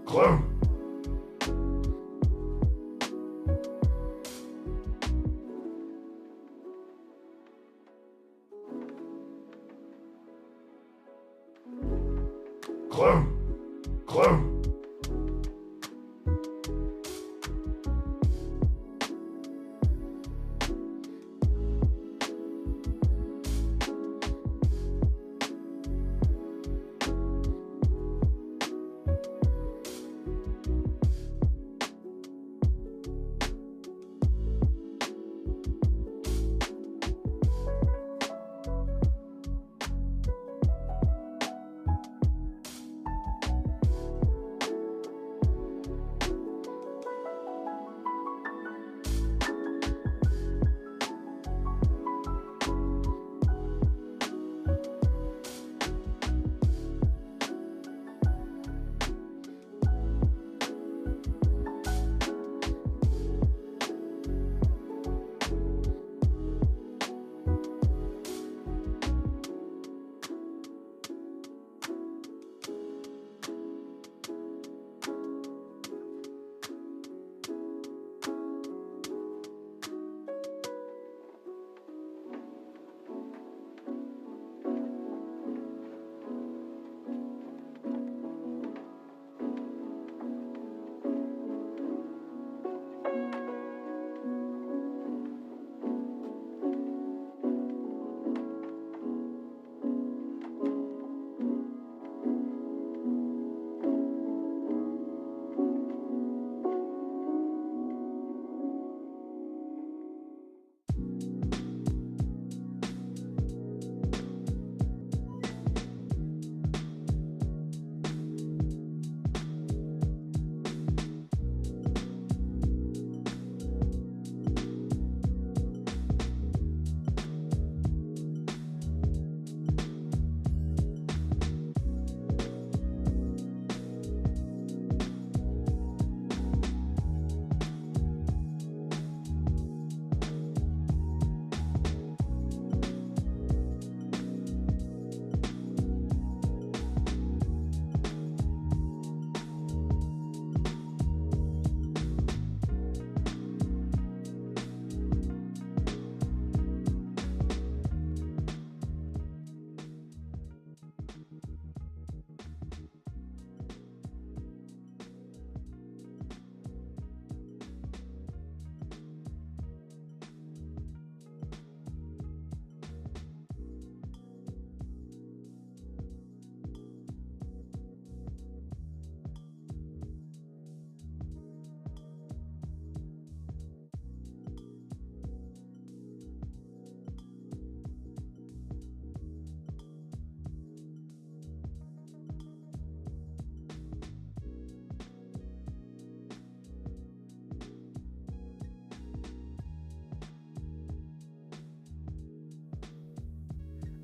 Clone. Clone. Clone.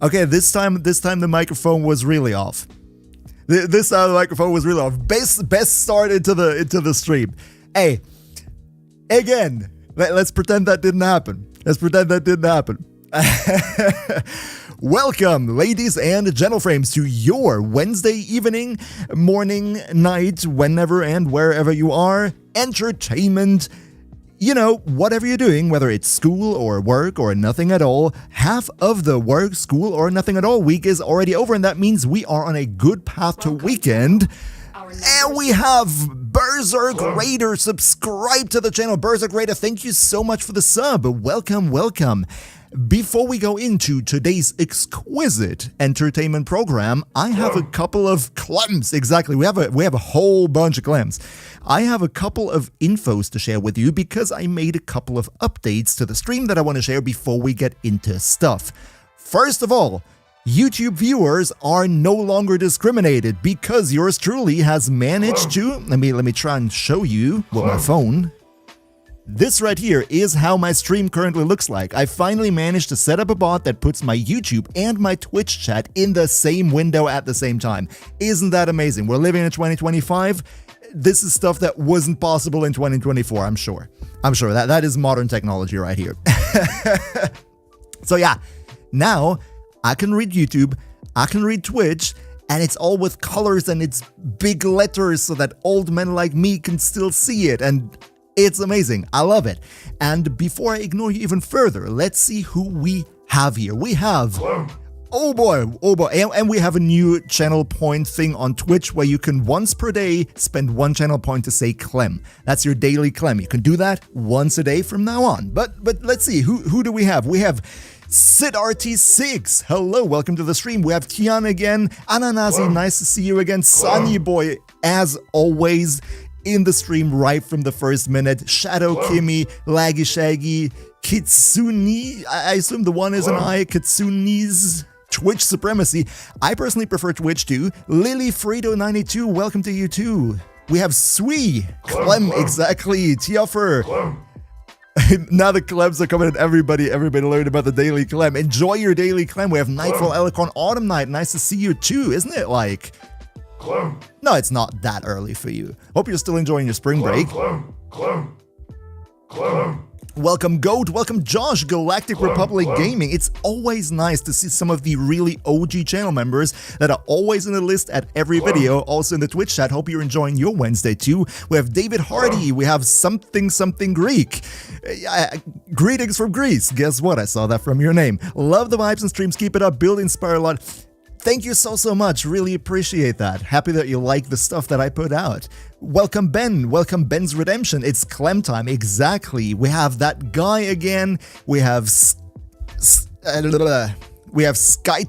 Okay, this time the microphone was really off. This time the microphone was really off. Best start into the stream. Hey, again, let's pretend that didn't happen. Let's pretend that didn't happen. Welcome, ladies and gentleframes, to your Wednesday evening, morning, night, whenever and wherever you are, entertainment You know, whatever you're doing, whether it's school or work or nothing at all, half of the work, school, or nothing at all week is already over, and that means we are on a good path to weekend. And we have Berserk Raider. Subscribe to the channel. Berserk Raider, thank you so much for the sub. Welcome, welcome. Before we go into today's exquisite entertainment program, I have a couple of claims. Exactly, we have a whole bunch of claims. I have a couple of infos to share with you because I made a couple of updates to the stream that I want to share before we get into stuff. First of all, YouTube viewers are no longer discriminated because yours truly has managed to... Let me try and show you with my phone. This right here is how my stream currently looks like. I finally managed to set up a bot that puts my YouTube and my Twitch chat in the same window at the same time. Isn't that amazing? We're living in 2025. This is stuff that wasn't possible in 2024, I'm sure. That is modern technology right here. So yeah, now I can read YouTube, I can read Twitch, and it's all with colors and it's big letters so that old men like me can still see it, and it's amazing. I love it. And before I ignore you even further, let's see who we have here. We have... Oh boy, and we have a new channel point thing on Twitch where you can once per day spend one channel point to say Clem. That's your daily Clem. You can do that once a day from now on. But let's see, who do we have? We have SidRT6. Hello, welcome to the stream. We have Tian again. Ananasi, nice to see you again. Sunny Boy, as always, in the stream right from the first minute. Shadow Kimmy, Laggy Shaggy, Kitsune, I assume the one is an I, Kitsune's Twitch Supremacy. I personally prefer Twitch too. Lily Frito92, welcome to you too. We have Sui, Clem, exactly, Tioffer. Now the Clems are coming in, everybody learned about the daily Clem. Enjoy your daily Clem. We have Nightfall Elicon Autumn Night, nice to see you too, isn't it like? No, it's not that early for you. Hope you're still enjoying your spring break. Welcome Goat, welcome Josh, Galactic Republic Gaming. It's always nice to see some of the really OG channel members that are always in the list at every video, also in the Twitch chat. Hope you're enjoying your Wednesday too. We have David Hardy, we have something Greek. Greetings from Greece. Guess what? I saw that from your name. Love the vibes and streams, keep it up, build inspire a lot. Thank you so much, really appreciate that. Happy that you like the stuff that I put out. Welcome Ben, welcome Ben's Redemption. It's Clem time, exactly. We have that guy again. We have Sky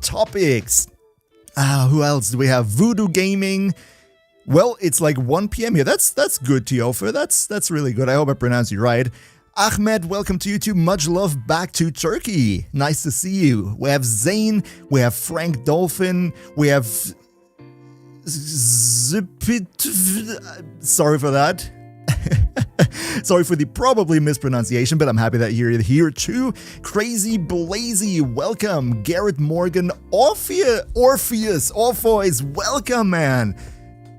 Topics. Who else do we have? Voodoo Gaming. Well, it's like 1 PM here. That's good, Tiofer. That's really good. I hope I pronounced you right. Ahmed, welcome to YouTube. Much love back to Turkey. Nice to see you. We have Zane, we have Frank Dolphin, we have sorry for that. Sorry for the probably mispronunciation, but I'm happy that you're here too. Crazy Blazy, welcome. Garrett Morgan, Orpheus, welcome, man.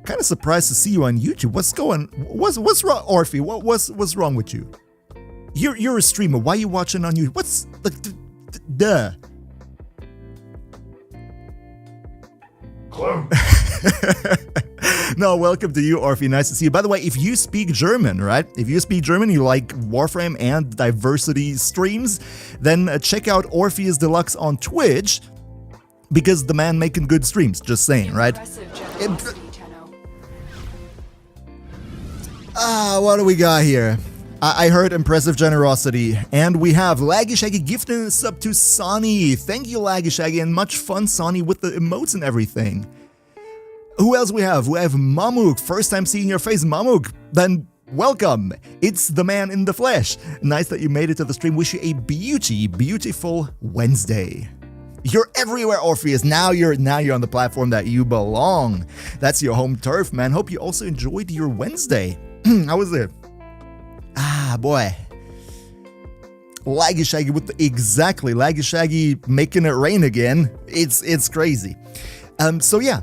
Kind of surprised to see you on YouTube. What's wrong, Orphe? What's wrong with you? You're a streamer. Why are you watching on YouTube? What's duh? No, welcome to you, Orphe. Nice to see you. By the way, if you speak German, right? If you speak German, you like Warframe and diversity streams, then check out Orpheus Deluxe on Twitch because the man making good streams. Just saying, right? What do we got here? I heard impressive generosity, and we have Laggy Shaggy gifting a sub to Sonny. Thank you, Laggy Shaggy, and much fun, Sonny, with the emotes and everything. Who else we have? We have Mamuk. First time seeing your face, Mamuk. Then welcome. It's the man in the flesh. Nice that you made it to the stream. Wish you a beautiful Wednesday. You're everywhere, Orpheus. Now you're on the platform that you belong. That's your home turf, man. Hope you also enjoyed your Wednesday. How was it? Boy. Laggy Shaggy with Laggy Shaggy making it rain again. It's crazy. So yeah,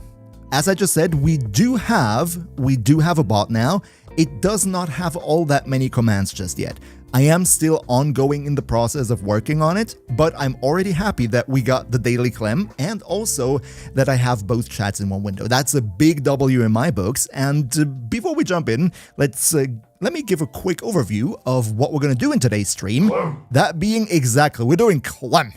as I just said, we do have a bot now. It does not have all that many commands just yet. I am still ongoing in the process of working on it, but I'm already happy that we got the daily Clem and also that I have both chats in one window. That's a big W in my books. And before we jump in, let's let me give a quick overview of what we're going to do in today's stream. That being exactly, we're doing Clem.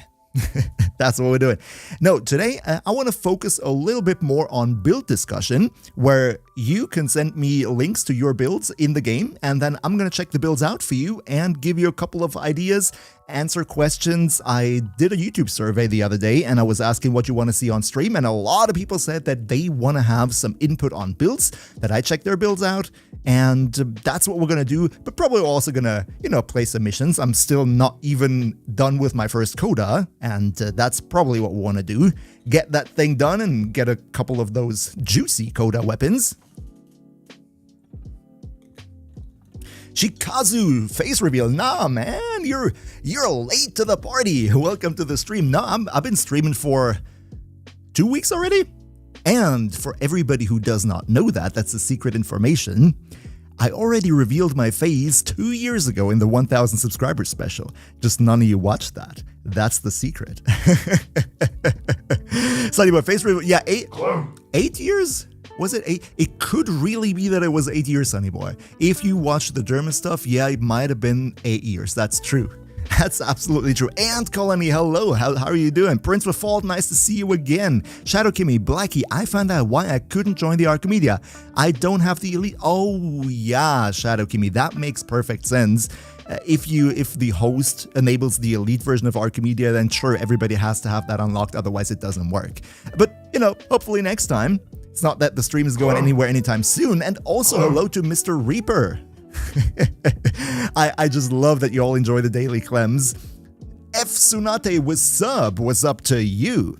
That's what we're doing. No, today I want to focus a little bit more on build discussion, where you can send me links to your builds in the game, and then I'm going to check the builds out for you and give you a couple of ideas, answer questions. I did a YouTube survey the other day, and I was asking what you want to see on stream, and a lot of people said that they want to have some input on builds, that I check their builds out, and that's what we're going to do, but probably also going to, play some missions. I'm still not even done with my first coda, and that's probably what we want to do. Get that thing done and get a couple of those juicy coda weapons. Shikazu, face reveal. Nah, man, you're late to the party. Welcome to the stream. Nah, I've been streaming for 2 weeks already. And for everybody who does not know that, that's the secret information. I already revealed my face 2 years ago in the 1000 subscribers special. Just none of you watched that. That's the secret. Sunny boy, face reveal. Yeah, 8 years? Was it 8? It could really be that it was 8 years, Sunny boy. If you watched the German stuff, yeah, it might have been 8 years. That's true. That's absolutely true. And Colony, hello, how are you doing? Prince with Fault, nice to see you again. Shadow Kimmy, Blacky, I found out why I couldn't join the Archimedia. I don't have the elite. Oh yeah, Shadow Kimmy, that makes perfect sense. If the host enables the elite version of Archimedia, then sure, everybody has to have that unlocked, otherwise it doesn't work. But, hopefully next time. It's not that the stream is going anywhere anytime soon. And also hello to Mr. Reaper. I just love that you all enjoy the daily Clems. F Tsunate, what's up to you?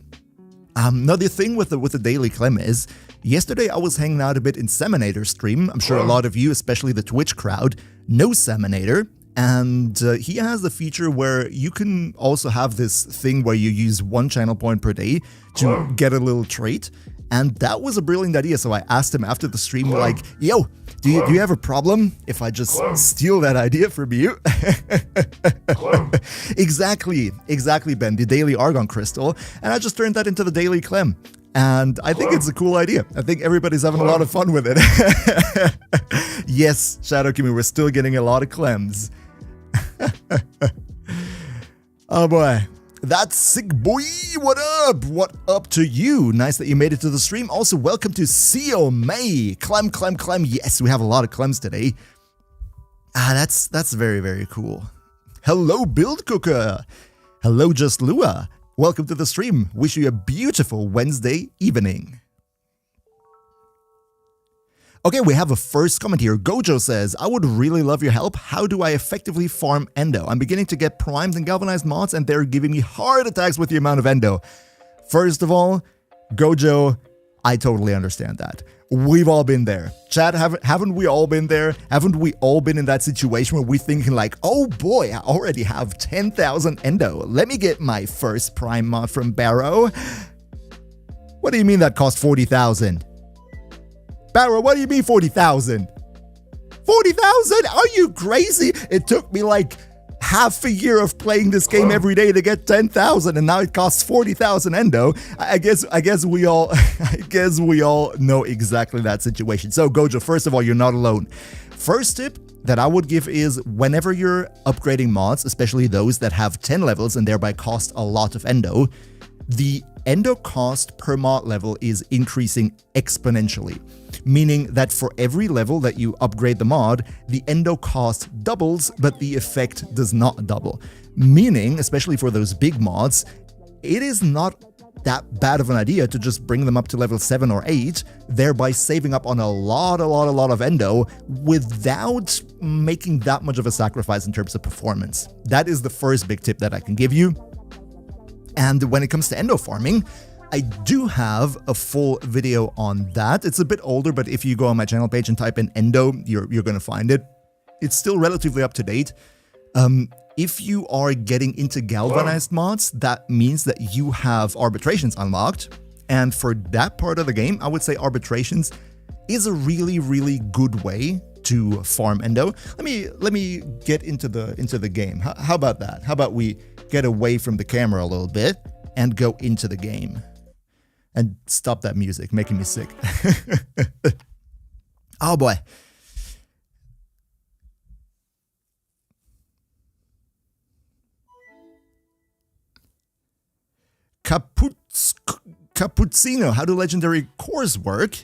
Another thing with the daily Clem is, yesterday I was hanging out a bit in Seminator's stream. I'm sure a lot of you, especially the Twitch crowd, know Seminator. And he has the feature where you can also have this thing where you use 1 channel point per day to get a little trait. And that was a brilliant idea, so I asked him after the stream, like, yo, do you have a problem if I just steal that idea from you? Exactly, Ben, the daily Argon Crystal, and I just turned that into the daily Clem. And I think it's a cool idea. I think everybody's having a lot of fun with it. Yes, Shadow Kimi, we're still getting a lot of Clems. Oh boy. That's sick, boy. What up? What up to you? Nice that you made it to the stream. Also, welcome to Seo May. Clem. Yes, we have a lot of Clems today. That's very, very cool. Hello, Build Cooker. Hello, Just Lua. Welcome to the stream. Wish you a beautiful Wednesday evening. Okay, we have a first comment here. Gojo says, I would really love your help. How do I effectively farm endo? I'm beginning to get primed and galvanized mods, and they're giving me heart attacks with the amount of endo. First of all, Gojo, I totally understand that. We've all been there. Chat, haven't we all been there? Haven't we all been in that situation where we're thinking like, oh boy, I already have 10,000 endo. Let me get my first prime mod from Barrow. What do you mean that cost 40,000? Barrow, what do you mean 40,000? 40,000? Are you crazy? It took me like half a year of playing this game every day to get 10,000, and now it costs 40,000 endo. I guess we all know exactly that situation. So Gojo, first of all, you're not alone. First tip that I would give is whenever you're upgrading mods, especially those that have 10 levels and thereby cost a lot of endo, the endo cost per mod level is increasing exponentially. Meaning that for every level that you upgrade the mod, the endo cost doubles, but the effect does not double. Meaning, especially for those big mods, it is not that bad of an idea to just bring them up to level 7 or 8, thereby saving up on a lot of endo without making that much of a sacrifice in terms of performance. That is the first big tip that I can give you. And when it comes to endo farming, I do have a full video on that. It's a bit older, but if you go on my channel page and type in endo, you're going to find it. It's still relatively up to date. If you are getting into galvanized mods, that means that you have arbitrations unlocked. And for that part of the game, I would say arbitrations is a really good way to farm endo. Let me get into the game. How about that? How about we get away from the camera a little bit and go into the game? And stop that music, making me sick. Oh boy. Cappuccino. How do legendary cores work?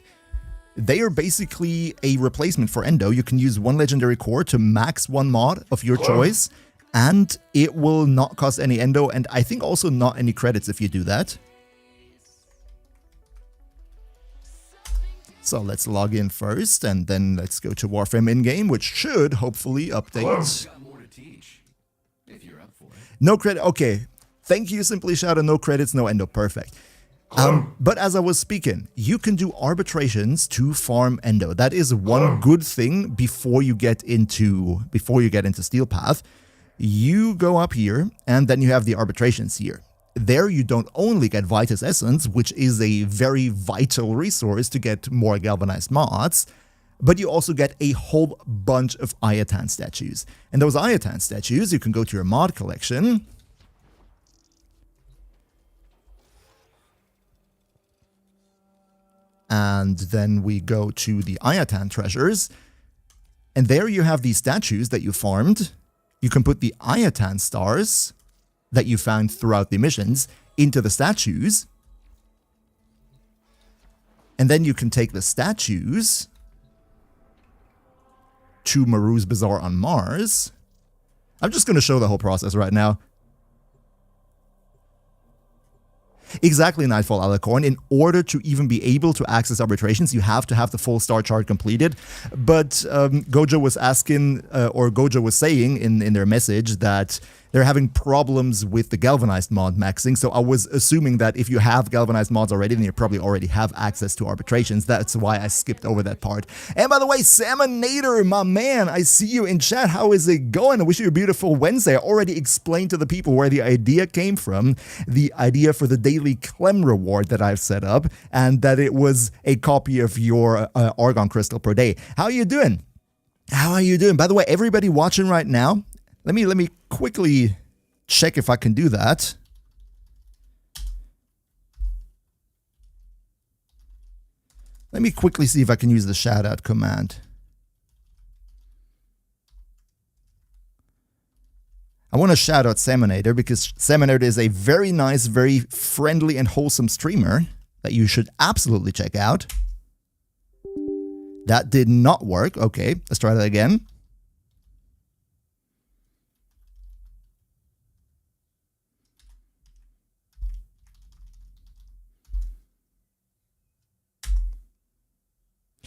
They are basically a replacement for Endo. You can use one legendary core to max one mod of your choice, and it will not cost any Endo, and I think also not any credits if you do that. So let's log in first, and then let's go to Warframe in-game, which should hopefully update. No credit. Okay. Thank you, Simply Shadow. No credits, no Endo. Perfect. But as I was speaking, you can do arbitrations to farm Endo. That is one good thing before you get into Steel Path. You go up here, and then you have the arbitrations here. There you don't only get Vitus Essence, which is a very vital resource to get more galvanized mods, but you also get a whole bunch of Ayatan statues. And those Ayatan statues, you can go to your mod collection. And then we go to the Ayatan treasures. And there you have these statues that you farmed. You can put the Ayatan stars that you found throughout the missions into the statues. And then you can take the statues to Maru's Bazaar on Mars. I'm just going to show the whole process right now. Exactly, Nightfall Alicorn. In order to even be able to access arbitrations, you have to have the full star chart completed. But Gojo was asking, or Gojo was saying in their message that they're having problems with the galvanized mod maxing. So I was assuming that if you have galvanized mods already, then you probably already have access to arbitrations. That's why I skipped over that part. And by the way, Salmonator, my man, I see you in chat. How is it going? I wish you a beautiful Wednesday. I already explained to the people where the idea came from. The idea for the daily Clem reward that I've set up, and that it was a copy of your Argon Crystal per day. How are you doing? How are you doing? By the way, everybody watching right now, let me quickly check if I can do that. Let me quickly see if I can use the shout out command. I want to shout out Salmonator because Salmonator is a very nice, very friendly and wholesome streamer that you should absolutely check out. That did not work. Okay, let's try that again.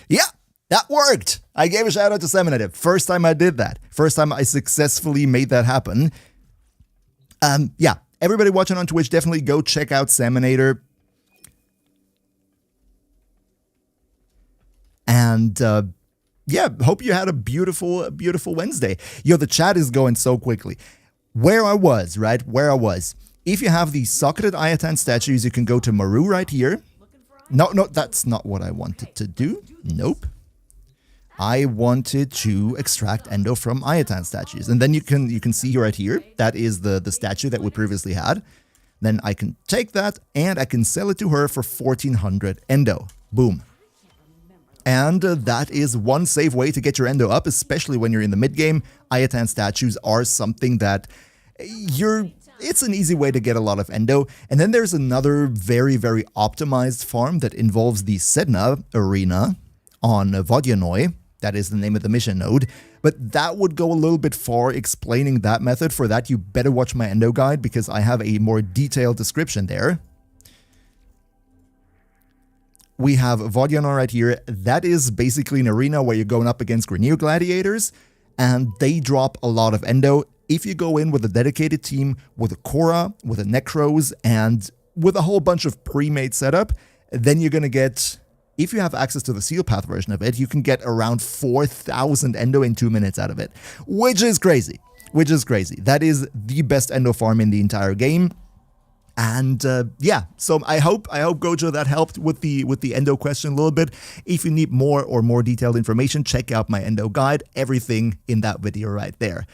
Yeah, that worked. I gave a shout out to Salmonator. First time I did that. First time I successfully made that happen. Yeah, everybody watching on Twitch, definitely go check out Salmonator. And yeah, hope you had a beautiful Wednesday. Yo, the chat is going so quickly. Where I was, right? Where I was. If you have the socketed Ayatan statues, you can go to Maru right here. No, that's not what I wanted to do. Nope. I wanted to extract Endo from Ayatan statues. And then you can see right here, that is the statue that we previously had. Then I can take that and I can sell it to her for 1400 Endo. Boom. And that is one safe way to get your Endo up, especially when you're in the mid-game. Ayatan statues are something that it's an easy way to get a lot of Endo. And then there's another very, very optimized farm that involves the Sedna arena on Vodyanoi. That is the name of the mission node. But that would go a little bit far explaining that method. For that, you better watch my Endo guide because I have a more detailed description there. We have Vodyanoi right here. That is basically an arena where you're going up against Grineer gladiators, and they drop a lot of Endo. If you go in with a dedicated team, with a Korra, with a Necros, and with a whole bunch of pre-made setup, then you're going to get, if you have access to the Seal Path version of it, you can get around 4,000 Endo in 2 minutes out of it, which is crazy. That is the best Endo farm in the entire game. And yeah, so I hope Gojo that helped with the Endo question a little bit. If you need more detailed information, check out my Endo guide. Everything in that video right there.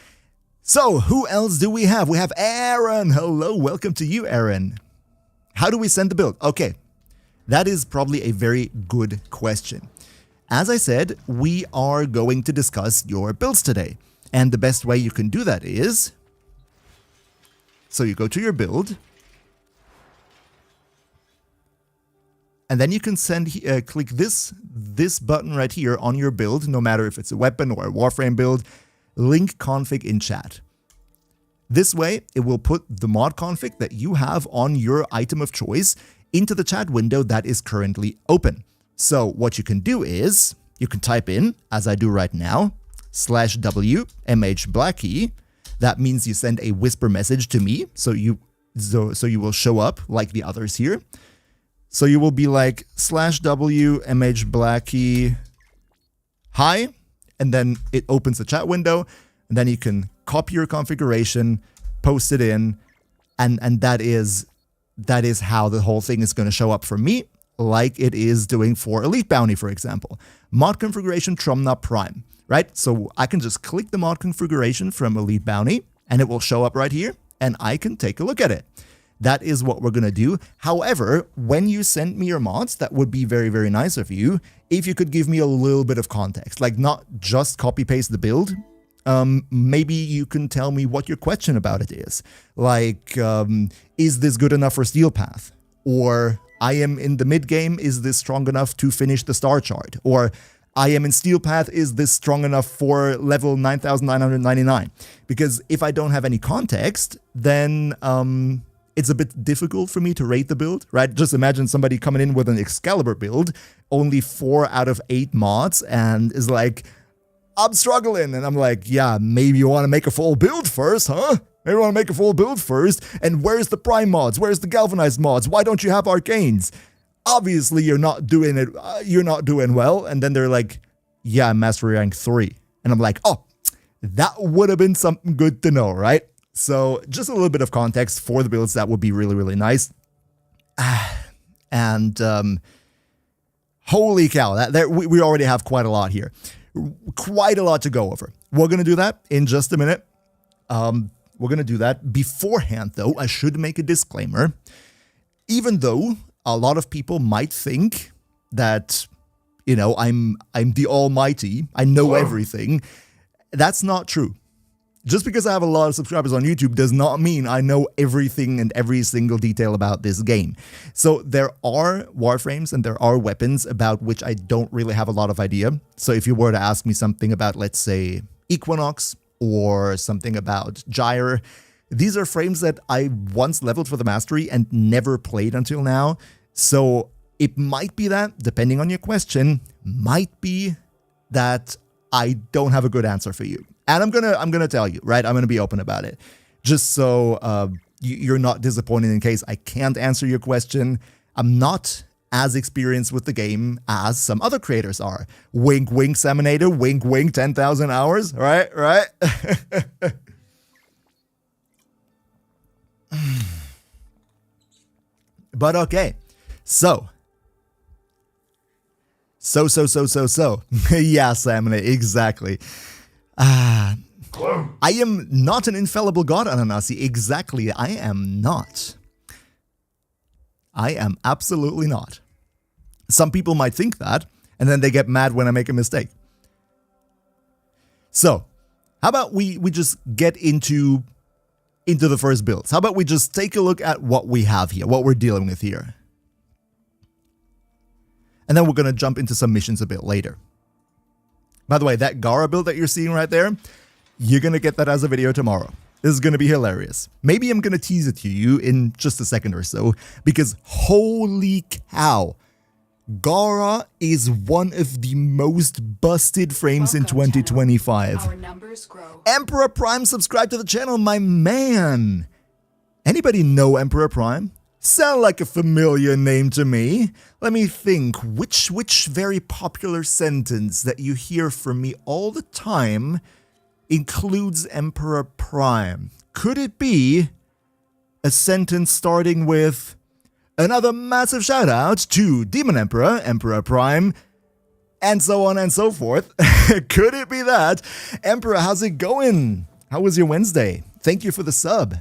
So, who else do we have? We have Aaron. Hello, welcome to you, Aaron. How do we send the build? Okay, that is probably a very good question. As I said, we are going to discuss your builds today. And the best way you can do that is, so you go to your build, And then you can click this button right here on your build, no matter if it's a weapon or a Warframe build, link config in chat. This way, it will put the mod config that you have on your item of choice into the chat window that is currently open. So what you can do is, you can type in, as I do right now, /w MHBlacky. That means you send a whisper message to me, so you will show up like the others here. So you will be like /w MHBlacky hi, and then it opens the chat window, and then you can copy your configuration, post it in, and that is how the whole thing is going to show up for me, like it is doing for Elite Bounty, for example. Mod configuration Trumna Prime, right? So I can just click the mod configuration from Elite Bounty, and it will show up right here, and I can take a look at it. That is what we're going to do. However, when you send me your mods, that would be very, very nice of you if you could give me a little bit of context, like not just copy paste the build. Maybe you can tell me what your question about it is. Like, is this good enough for Steel Path? Or I am in the mid game, is this strong enough to finish the star chart? Or I am in Steel Path, is this strong enough for level 9,999? Because if I don't have any context, then it's a bit difficult for me to rate the build, right? Just imagine somebody coming in with an Excalibur build, only 4 out of 8 mods, and is like, I'm struggling. And I'm like, yeah, maybe you want to make a full build first, huh? Maybe you want to make a full build first. And where's the Prime mods? Where's the Galvanized mods? Why don't you have Arcanes? Obviously, you're not doing it. You're not doing well. And then they're like, yeah, I'm Mastery Rank 3. And I'm like, oh, that would have been something good to know, right? So just a little bit of context for the builds, that would be really, really nice. And holy cow, we already have quite a lot here. Quite a lot to go over. We're going to do that in just a minute. We're going to do that. Beforehand, though, I should make a disclaimer. Even though a lot of people might think that, you know, I'm the almighty, I know everything, that's not true. Just because I have a lot of subscribers on YouTube does not mean I know everything and every single detail about this game. So there are Warframes and there are weapons about which I don't really have a lot of idea. So if you were to ask me something about, let's say, Equinox or something about Gyre, these are frames that I once leveled for the Mastery and never played until now. So it might be that, depending on your question, might be that I don't have a good answer for you. And I'm gonna tell you, right? I'm gonna be open about it, just so you're not disappointed in case I can't answer your question. I'm not as experienced with the game as some other creators are. Wink, wink, Saminator. Wink, wink, 10,000 hours. Right, right. But okay, so. Yeah, Saminator, exactly. I am not an infallible god, Ananasi. Exactly, I am not. I am absolutely not. Some people might think that, and then they get mad when I make a mistake. So, how about we just get into the first builds? How about we just take a look at what we have here, what we're dealing with here? And then we're going to jump into some missions a bit later. By the way, that Gara build that you're seeing right there, you're going to get that as a video tomorrow. This is going to be hilarious. Maybe I'm going to tease it to you in just a second or so, because holy cow, Gara is one of the most busted frames in 2025. Our numbers grow. Emperor Prime, subscribe to the channel, my man. Anybody know Emperor Prime? Sound like a familiar name to me. Let me think, which very popular sentence that you hear from me all the time includes Emperor Prime? Could it be a sentence starting with another massive shout out to Demon Emperor, Emperor Prime, and so on and so forth? Could it be that? Emperor, how's it going? How was your Wednesday? Thank you for the sub.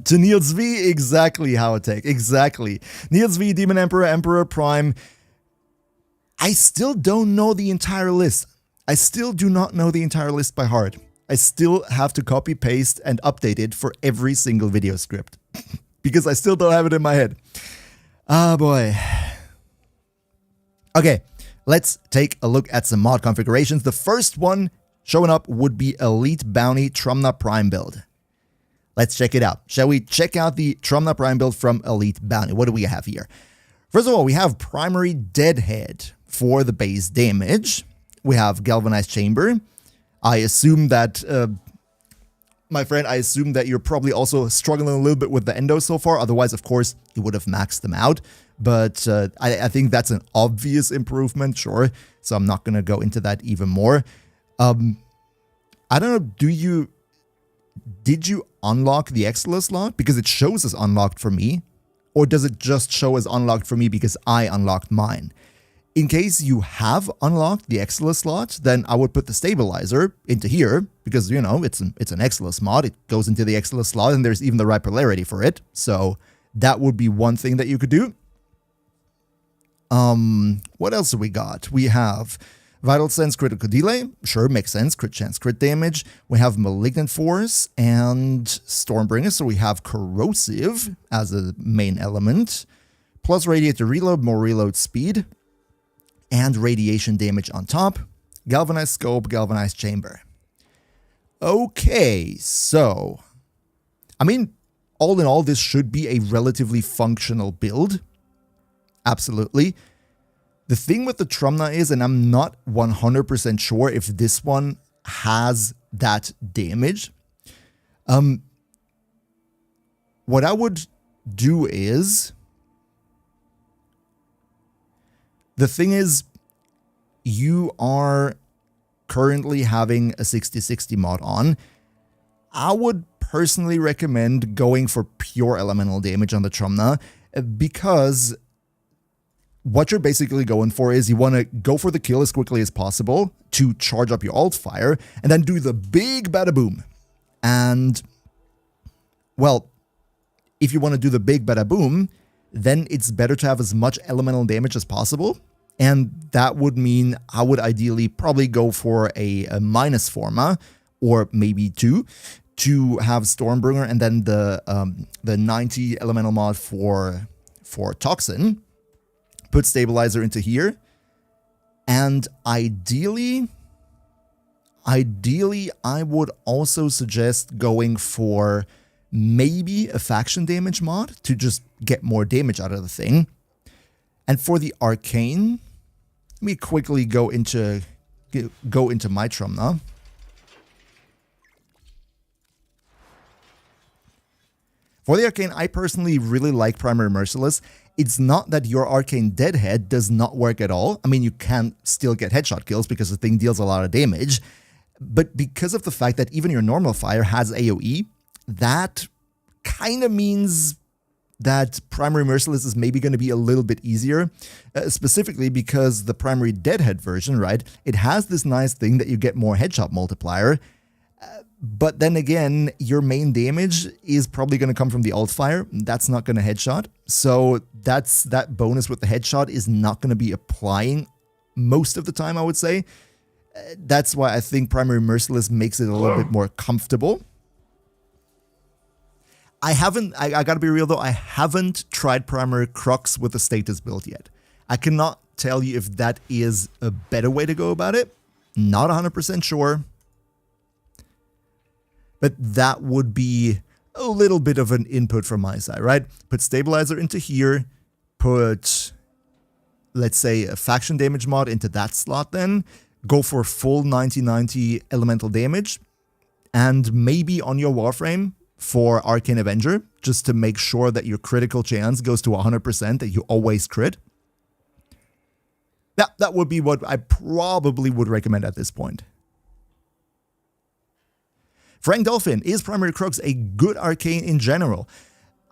To Niels V, exactly how it takes. Exactly. Niels V, Demon Emperor, Emperor Prime. I still don't know the entire list. I still do not know the entire list by heart. I still have to copy, paste, and update it for every single video script. Because I still don't have it in my head. Oh boy. Okay, let's take a look at some mod configurations. The first one showing up would be Elite Bounty Trumna Prime build. Let's check it out. Shall we check out the Trumna Prime build from Elite Bounty? What do we have here? First of all, we have Primary Deadhead for the base damage. We have Galvanized Chamber. I assume that, my friend, I assume that you're probably also struggling a little bit with the endo so far. Otherwise, of course, you would have maxed them out. But I think that's an obvious improvement, sure. So I'm not going to go into that even more. I don't know, did you unlock the Exila slot? Because it shows as unlocked for me. Or does it just show as unlocked for me because I unlocked mine? In case you have unlocked the Exila slot, then I would put the stabilizer into here because, you know, it's an Exila mod. It goes into the Exila slot and there's even the right polarity for it. So that would be one thing that you could do. What else do we got? We have Vital Sense Critical Delay. Sure, makes sense. Crit chance, crit damage. We have Malignant Force and Stormbringer. So we have Corrosive as a main element. Plus Radiator Reload, more reload speed. And radiation damage on top. Galvanized Scope, Galvanized Chamber. Okay, so I mean, all in all, this should be a relatively functional build. Absolutely. The thing with the Trumna is, and I'm not 100% sure if this one has that damage. What I would do is, the thing is, you are currently having a 60/60 mod on. I would personally recommend going for pure elemental damage on the Trumna because what you're basically going for is you want to go for the kill as quickly as possible to charge up your alt fire and then do the big bada boom. And, well, if you want to do the big bada boom, then it's better to have as much elemental damage as possible. And that would mean I would ideally probably go for a minus forma or maybe 2 to have Stormbringer and then the 90 elemental mod for Toxin. Put Stabilizer into here. And ideally, I would also suggest going for maybe a faction damage mod to just get more damage out of the thing. And for the Arcane, let me quickly go into my Trumna. For the Arcane, I personally really like Primary Merciless. It's not that your Arcane Deadhead does not work at all. I mean, you can still get headshot kills because the thing deals a lot of damage. But because of the fact that even your normal fire has AoE, that kind of means that Primary Merciless is maybe going to be a little bit easier. Specifically because the Primary Deadhead version, right? It has this nice thing that you get more headshot multiplier. But then again, your main damage is probably going to come from the alt fire. That's not going to headshot. So that bonus with the headshot is not going to be applying most of the time, I would say. That's why I think Primary Merciless makes it a little bit more comfortable. I gotta be real though, I haven't tried Primary Crux with the status build yet. I cannot tell you if that is a better way to go about it. Not 100% sure. But that would be a little bit of an input from my side, right? Put Stabilizer into here, put, let's say, a faction damage mod into that slot then, go for full 90/90 elemental damage, and maybe on your Warframe for Arcane Avenger, just to make sure that your critical chance goes to 100%, that you always crit. That would be what I probably would recommend at this point. Frank Dolphin, is Primary Crux a good arcane in general?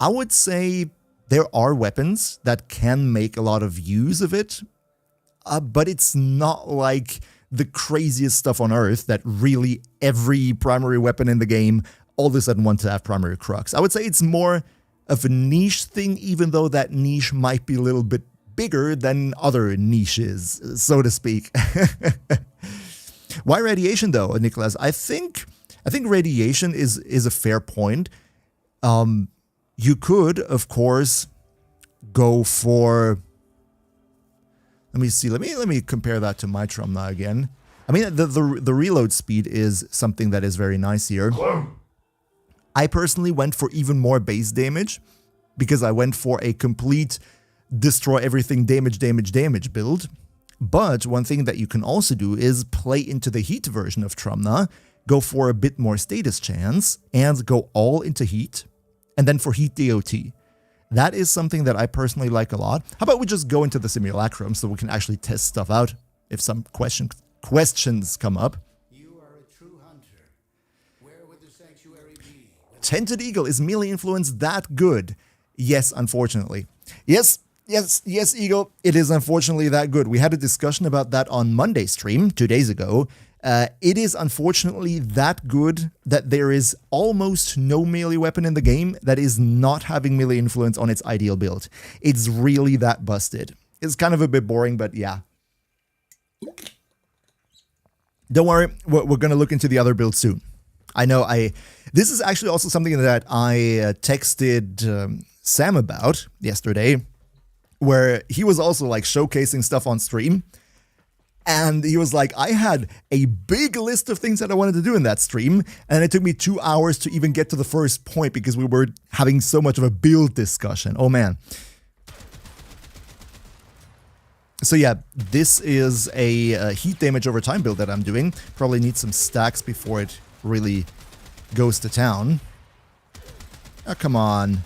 I would say there are weapons that can make a lot of use of it, but it's not like the craziest stuff on earth that really every primary weapon in the game all of a sudden wants to have Primary Crux. I would say it's more of a niche thing, even though that niche might be a little bit bigger than other niches, so to speak. Why radiation though, Nicholas? I think radiation is a fair point. You could, of course, go for... Let me see. Let me compare that to my Trumna again. I mean, the reload speed is something that is very nice here. Clone. I personally went for even more base damage because I went for a complete destroy everything damage build. But one thing that you can also do is play into the heat version of Trumna, go for a bit more status chance, and go all into heat, and then for heat DOT. That is something that I personally like a lot. How about we just go into the simulacrum so we can actually test stuff out if some questions come up. You are a true hunter. Where would the sanctuary be? Tented Eagle, is melee influence that good? Yes, unfortunately. Yes, Eagle, it is unfortunately that good. We had a discussion about that on Monday's stream, 2 days ago. It is unfortunately that good that there is almost no melee weapon in the game that is not having melee influence on its ideal build. It's really that busted. It's kind of a bit boring, but yeah. Don't worry, we're going to look into the other builds soon. I know this is actually also something that I texted Sam about yesterday, where he was also like showcasing stuff on stream. And he was like, I had a big list of things that I wanted to do in that stream, and it took me 2 hours to even get to the first point because we were having so much of a build discussion. Oh man. So yeah, this is a heat damage over time build that I'm doing. Probably need some stacks before it really goes to town. Oh, come on.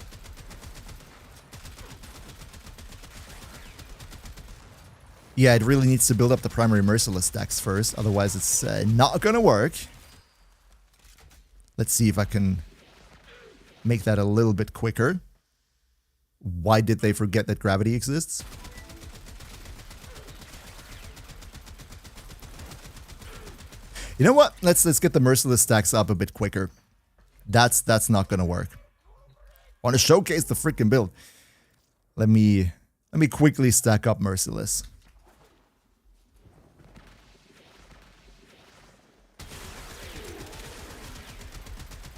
Yeah, it really needs to build up the primary merciless stacks first, otherwise it's not gonna work. Let's see if I can make that a little bit quicker. Why did they forget that gravity exists? You know what? Let's get the merciless stacks up a bit quicker. That's not gonna work. I want to showcase the freaking build. Let me quickly stack up merciless.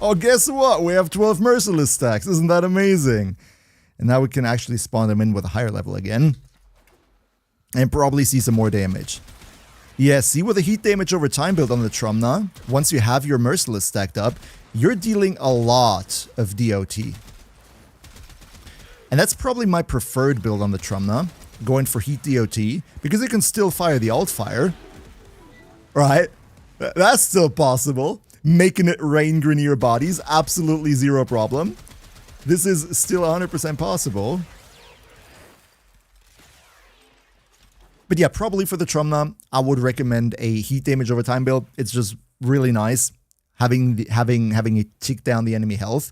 Oh, guess what? We have 12 merciless stacks. Isn't that amazing? And now we can actually spawn them in with a higher level again. And probably see some more damage. Yeah, see, with a heat damage over time build on the Trumna, once you have your merciless stacked up, you're dealing a lot of DOT. And that's probably my preferred build on the Trumna, going for heat DOT, because it can still fire the alt fire. Right? That's still possible. Making it rain Grineer bodies, absolutely zero problem. This is still 100% possible. But yeah, probably for the Trumna, I would recommend a heat damage over time build. It's just really nice having it tick down the enemy health.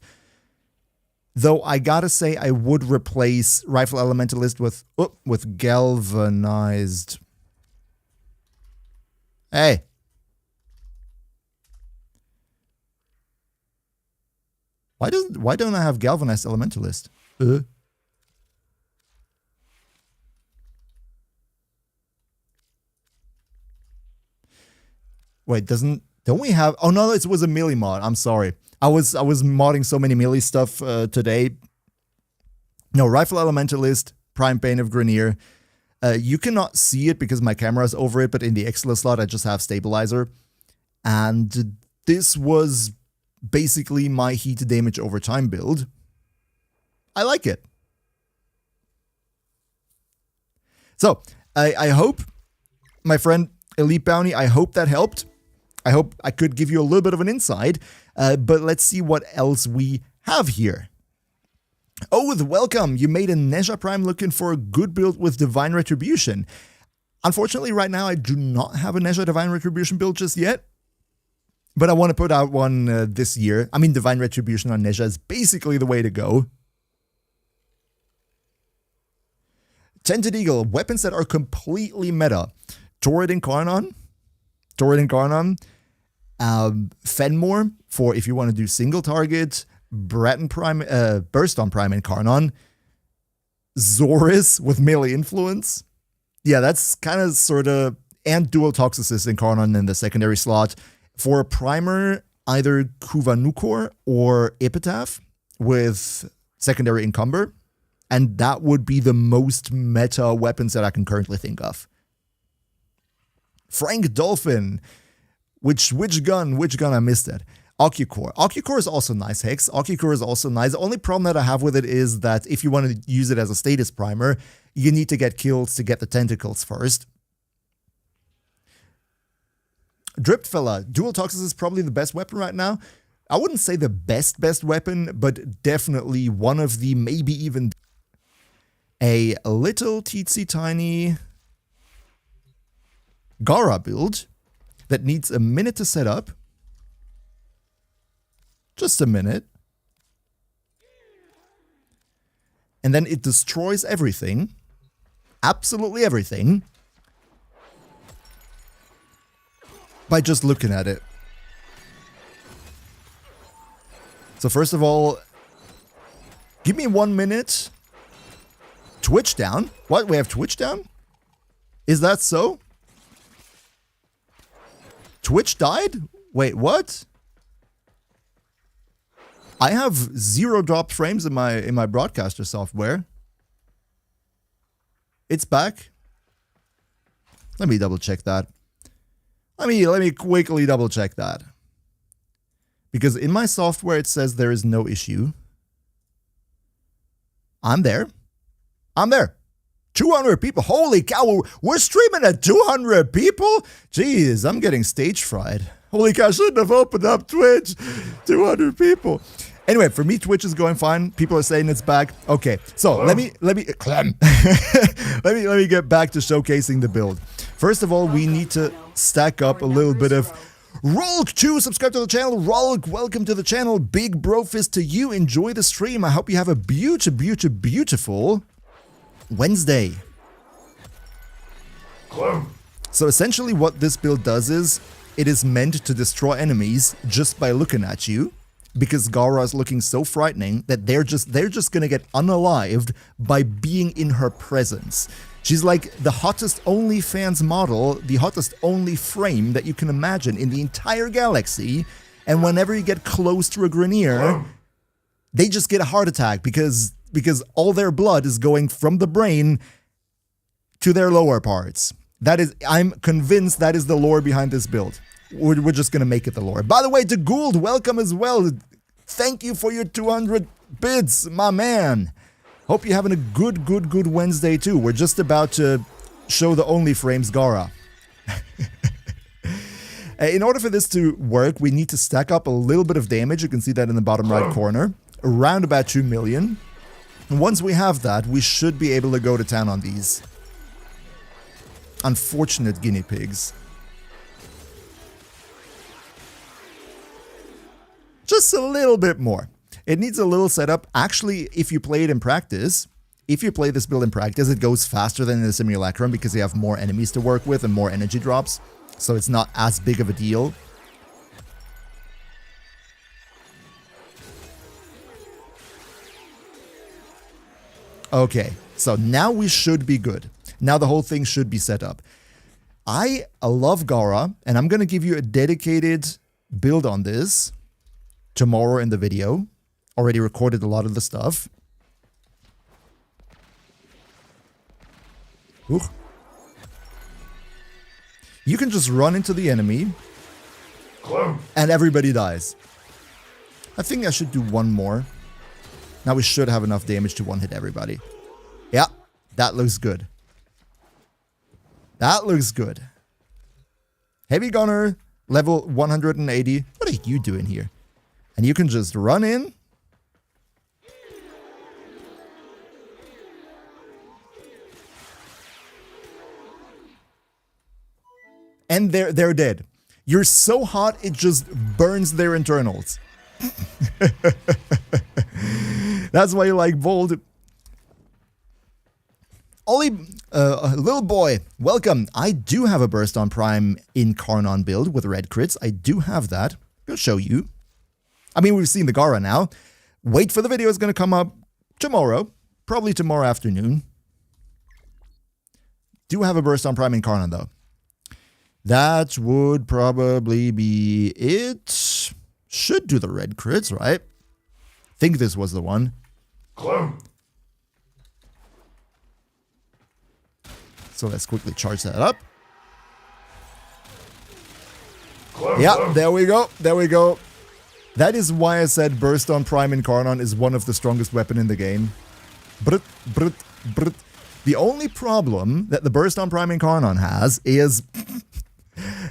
Though I gotta say, I would replace Rifle Elementalist with Galvanized. Hey. Why don't I have Galvanized Elementalist? Wait, don't we have... Oh no, it was a melee mod. I'm sorry. I was modding so many melee stuff today. No, Rifle Elementalist, Prime Bane of Grineer. You cannot see it because my camera's over it, but in the Excella slot I just have Stabilizer. And this was basically my heat damage over time build. I like it. So, I hope, my friend Elite Bounty, I hope that helped. I hope I could give you a little bit of an insight, but let's see what else we have here. Oath, welcome! You made a Nezha Prime looking for a good build with Divine Retribution. Unfortunately, right now I do not have a Nezha Divine Retribution build just yet, but I want to put out one this year. I mean, Divine Retribution on Nezha is basically the way to go. Tented Eagle, weapons that are completely meta. Torrid Incarnon. Fenmore for if you want to do single target. Breton Prime, Burst on Prime Incarnon. Zoris with melee influence. Yeah, that's kind of sort of... And dual Toxicist Incarnon in the secondary slot. For a primer, either Kuvanukor or Epitaph with secondary Encumber. and that would be the most meta weapons that I can currently think of. Frank Dolphin. Which gun? I missed it. Ocucore. Ocucore is also nice, Hex. Ocucore is also nice. The only problem that I have with it is that if you want to use it as a status primer, you need to get kills to get the tentacles first. Dripped Fella. Dual Toxis is probably the best weapon right now. I wouldn't say the best weapon, but definitely one of the maybe even a little teensy tiny Gara build that needs a minute to set up. Just a minute. And then it destroys everything. Absolutely everything. By just looking at it. So first of all, give me 1 minute. Twitch down? What? We have Twitch down? Is that so? Twitch died? Wait, what? I have 0 dropped frames in my broadcaster software. It's back. Let me double check that. Let me quickly double check that. Because in my software it says there is no issue. I'm there. 200 people. Holy cow, we're streaming at 200 people? Jeez, I'm getting stage fried. Holy cow, I shouldn't have opened up Twitch. 200 people. Anyway, for me, Twitch is going fine. People are saying it's back. Okay, so let me let me get back to showcasing the build. First of all, we need to stack up a little bit of Rolk 2, subscribe to the channel. Rolk, welcome to the channel. Big bro fist to you. Enjoy the stream. I hope you have a beautiful Wednesday. So essentially what this build does is it is meant to destroy enemies just by looking at you, because Gara is looking so frightening that they're just gonna get unalived by being in her presence. She's like the hottest OnlyFans model, the hottest only frame that you can imagine in the entire galaxy, and whenever you get close to a Grenier, they just get a heart attack because all their blood is going from the brain to their lower parts. That is, I'm convinced that is the lore behind this build. We're just gonna make it the lore. By the way, to Gould, welcome as well. Thank you for your 200 bits, my man. Hope you're having a good Wednesday too. We're just about to show the only frames Gara. In order for this to work, we need to stack up a little bit of damage. You can see that in the bottom right corner. Around about 2 million. And once we have that, we should be able to go to town on these unfortunate guinea pigs. Just a little bit more. It needs a little setup. Actually, if you play it in practice, if you play this build in practice, it goes faster than in the simulacrum because you have more enemies to work with and more energy drops. So it's not as big of a deal. Okay, so now we should be good. Now the whole thing should be set up. I love Gara, and I'm going to give you a dedicated build on this tomorrow in the video. Already recorded a lot of the stuff. Ooh. You can just run into the enemy and everybody dies. I think I should do one more. Now we should have enough damage to one-hit everybody. Yeah, that looks good. That looks good. Heavy Gunner, level 180. What are you doing here? And you can just run in. And they're dead. You're so hot, it just burns their internals. That's why you like bold. Ollie, little boy, welcome. I do have a Burst on Prime Incarnon build with red crits. I do have that. I'll show you. I mean, we've seen the Gara now. Wait for the video. It's going to come up tomorrow. Probably tomorrow afternoon. Do have a Burst on Prime Incarnon, though. That would probably be it. Should do the red crits, right? Think this was the one. So let's quickly charge that up. Clem, Yeah, clem. there we go. There we go. That is why I said Burst on Prime Incarnon is one of the strongest weapon in the game. Brut, brut, brut. The only problem that the Burst on Prime Incarnon has is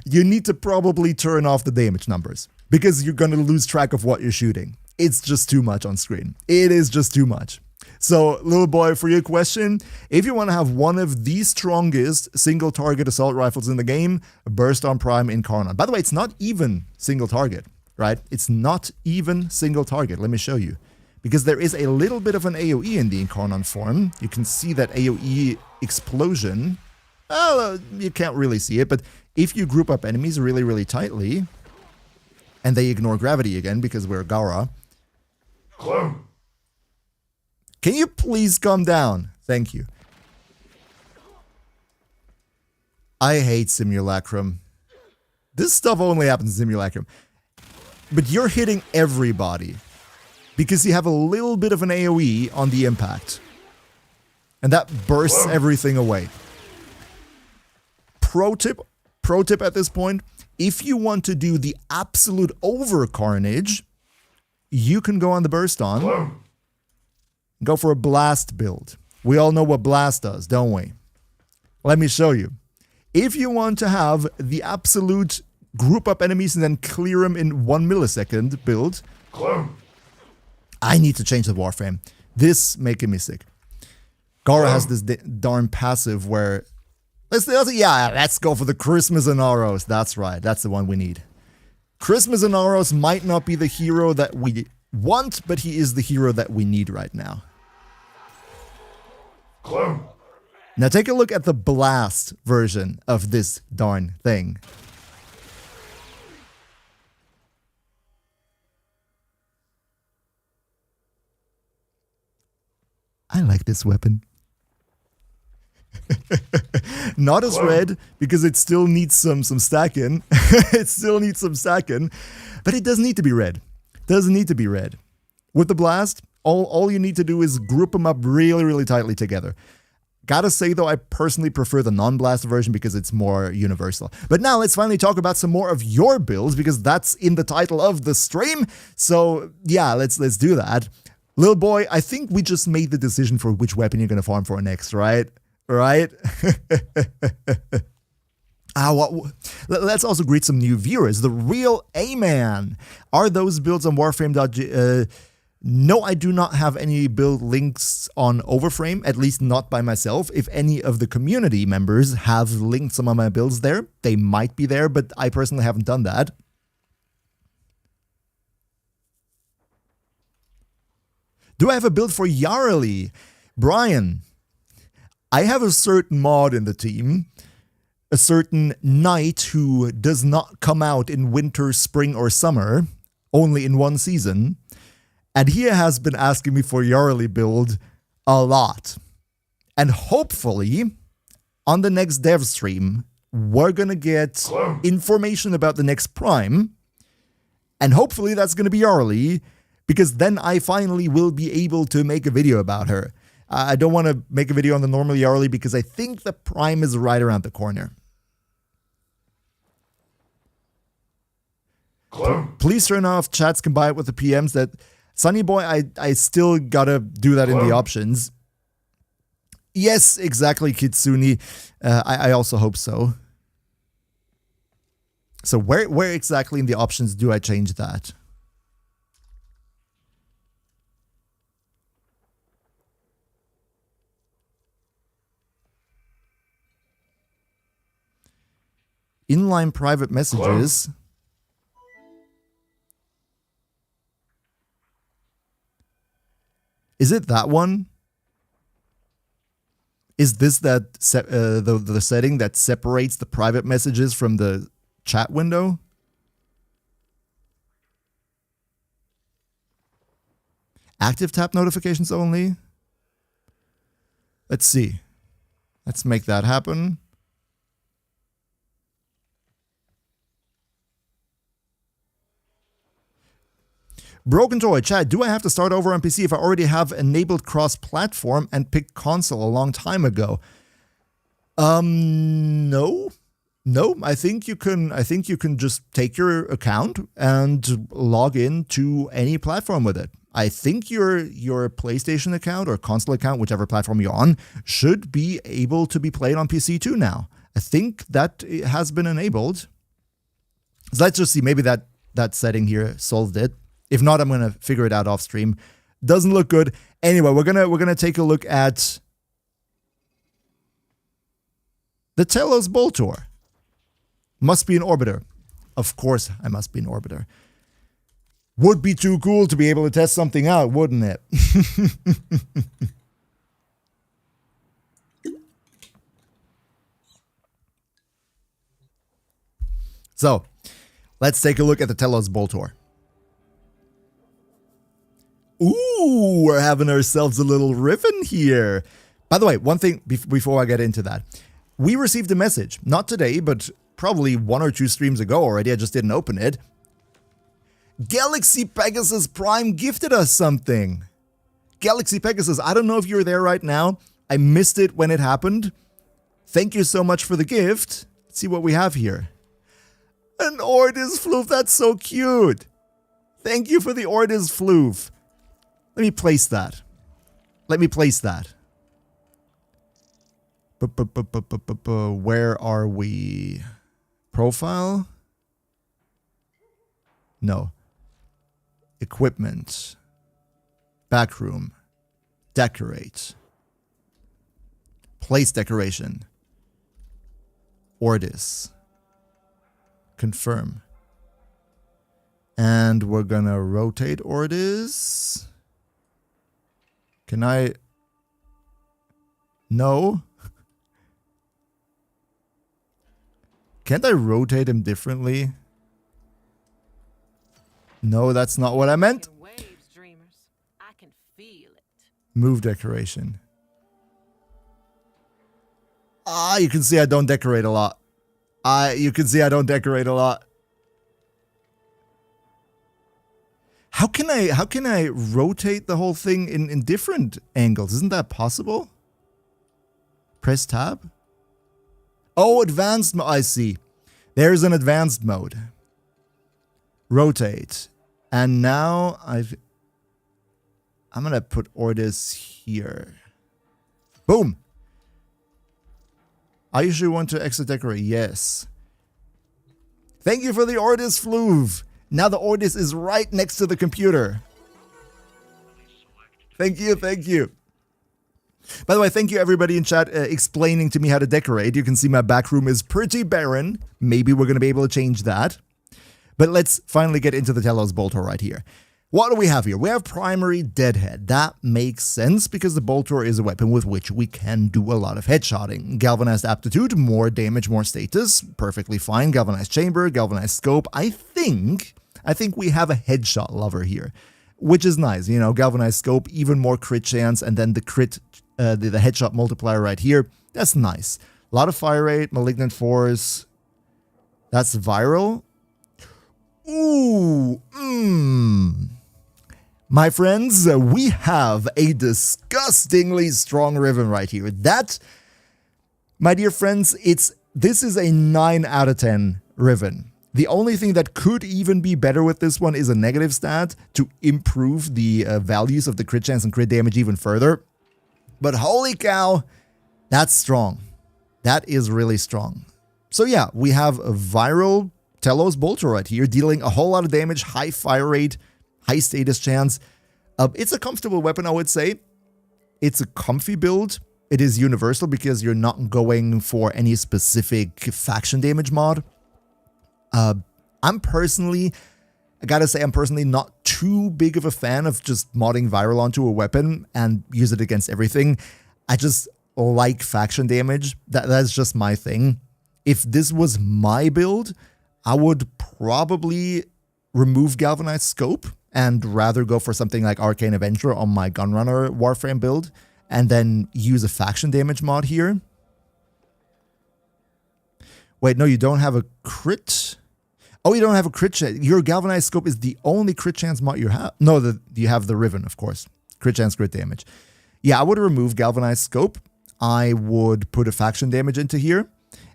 you need to probably turn off the damage numbers because you're going to lose track of what you're shooting. It's just too much on screen. It is just too much. So, little boy, for your question, if you want to have one of the strongest single target assault rifles in the game, Burst on Prime Incarnon. By the way, it's not even single target, right? It's not even single target. Let me show you. Because there is a little bit of an AoE in the Incarnon form. You can see that AoE explosion. Well, you can't really see it, but if you group up enemies really, really tightly, and they ignore gravity again because we're Gara. Clem. Can you please calm down? Thank you. I hate Simulacrum. This stuff only happens in Simulacrum. But you're hitting everybody because you have a little bit of an AoE on the impact. And that bursts everything away. Pro tip at this point, if you want to do the absolute over carnage, you can go on the burst on. Clem. Go for a blast build. We all know what blast does, don't we? Let me show you. If you want to have the absolute group up enemies and then clear them in 1 millisecond build, Clem. I need to change the Warframe. This making me sick. Gara has this darn passive where let's go for the Christmas Anaros. That's right. That's the one we need. Christmas Anaros might not be the hero that we want, but he is the hero that we need right now. Clem. Now take a look at the blast version of this darn thing. I like this weapon. Not as red, because it still needs some stacking. It still needs some stacking, but it doesn't need to be red. Doesn't need to be red. With the blast, all you need to do is group them up really, really tightly together. Gotta say though, I personally prefer the non-blast version because it's more universal. But now let's finally talk about some more of your builds because that's in the title of the stream. So yeah, let's do that. Little boy, I think we just made the decision for which weapon you're gonna farm for next, right? Right? Let's also greet some new viewers. The Real A-Man. Are those builds on Warframe? No, I do not have any build links on Overframe, at least not by myself. If any of the community members have linked some of my builds there, they might be there, but I personally haven't done that. Do I have a build for Yarly? Brian, I have a certain mod in the team, a certain knight who does not come out in winter, spring, or summer, only in one season. And he has been asking me for Yarly build a lot. And hopefully, on the next dev stream, we're gonna get information about the next Prime. And hopefully that's gonna be Yarly, because then I finally will be able to make a video about her. I don't want to make a video on the normal Yarly because I think the Prime is right around the corner. Please turn off chats combined with the PMs. That Sunny Boy, I still gotta do that in the options. Yes, exactly, Kitsune. I also hope so. So where exactly in the options do I change that? Inline private messages. Is it that one? Is this that the setting that separates the private messages from the chat window? Active tap notifications only? Let's see. Let's make that happen. Broken Toy, chat, do I have to start over on PC if I already have enabled cross-platform and picked console a long time ago? No. No, I think you can just take your account and log in to any platform with it. I think your PlayStation account or console account, whichever platform you're on, should be able to be played on PC too now. I think that it has been enabled. So let's just see, maybe that setting here solved it. If not, I'm going to figure it out off stream. Doesn't look good. Anyway, we're going to take a look at the Telos Boltor. Must be an orbiter. Of course I must be an orbiter. Would be too cool to be able to test something out, wouldn't it? So, let's take a look at the Telos Boltor. Ooh, we're having ourselves a little ribbon here. By the way, one thing before I get into that. We received a message, not today, but probably 1 or 2 streams ago already. I just didn't open it. Galaxy Pegasus Prime gifted us something. Galaxy Pegasus, I don't know if you're there right now. I missed it when it happened. Thank you so much for the gift. Let's see what we have here. An Ordis Floof, that's so cute. Thank you for the Ordis Floof. Let me place that. Where are we? Profile? No. Equipment. Backroom. Decorate. Place decoration. Ordis. Confirm. And we're gonna rotate Ordis. Can I? No. Can't I rotate him differently? No, that's not what I meant. Waves, dreamers. I can feel it. Move decoration. You can see I don't decorate a lot. You can see I don't decorate a lot. How can I rotate the whole thing in different angles? Isn't that possible? Press tab. Oh, advanced mode. I see. There's an advanced mode. Rotate. And now I'm going to put Ordis here. Boom. I usually want to exit decorate. Yes. Thank you for the Ordis Floof. Now the Ordis is right next to the computer. Thank you, thank you. By the way, thank you everybody in chat explaining to me how to decorate. You can see my back room is pretty barren. Maybe we're going to be able to change that. But let's finally get into the Telos Boltor right here. What do we have here? We have primary deadhead. That makes sense because the Boltor is a weapon with which we can do a lot of headshotting. Galvanized aptitude, more damage, more status. Perfectly fine. Galvanized chamber, galvanized scope. I think we have a headshot lover here, which is nice. You know, galvanized scope, even more crit chance, and then the crit, the headshot multiplier right here. That's nice. A lot of fire rate, malignant force. That's viral. Ooh, My friends, we have a disgustingly strong Riven right here. That, my dear friends, this is a 9 out of 10 Riven. The only thing that could even be better with this one is a negative stat to improve the values of the crit chance and crit damage even further. But holy cow, that's strong. That is really strong. So yeah, we have a viral Telos Boltor right here, dealing a whole lot of damage, high fire rate, high status chance. It's a comfortable weapon, I would say. It's a comfy build. It is universal because you're not going for any specific faction damage mod. I'm personally not too big of a fan of just modding viral onto a weapon and use it against everything. I just like faction damage. That's just my thing. If this was my build, I would probably remove Galvanized Scope and rather go for something like Arcane Avenger on my Gunrunner Warframe build and then use a faction damage mod here. Wait, no, you don't have a crit? Oh, you don't have a crit chance. Your Galvanized Scope is the only crit chance mod you have. No, you have the Riven, of course. Crit chance, crit damage. Yeah, I would remove Galvanized Scope. I would put a faction damage into here.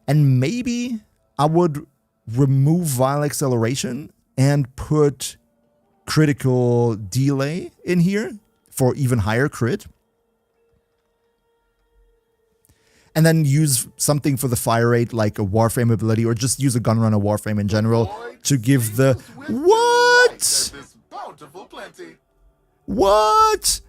And maybe I would remove Vile Acceleration and put critical delay in here for even higher crit. And then use something for the fire rate like a Warframe ability, or just use a Gunrunner Warframe in general to give the... What? What?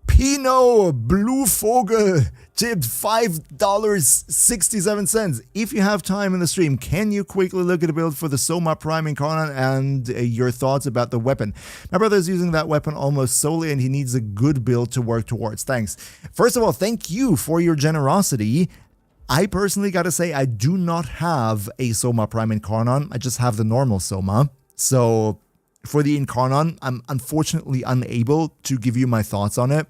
Pinot Blue Vogel tipped $5.67. If you have time in the stream, can you quickly look at the build for the Soma Prime Incarnate and your thoughts about the weapon? My brother is using that weapon almost solely and he needs a good build to work towards. Thanks. First of all, thank you for your generosity. I personally gotta say I do not have a Soma Prime Incarnate. I just have the normal Soma. So for the Incarnate, I'm unfortunately unable to give you my thoughts on it.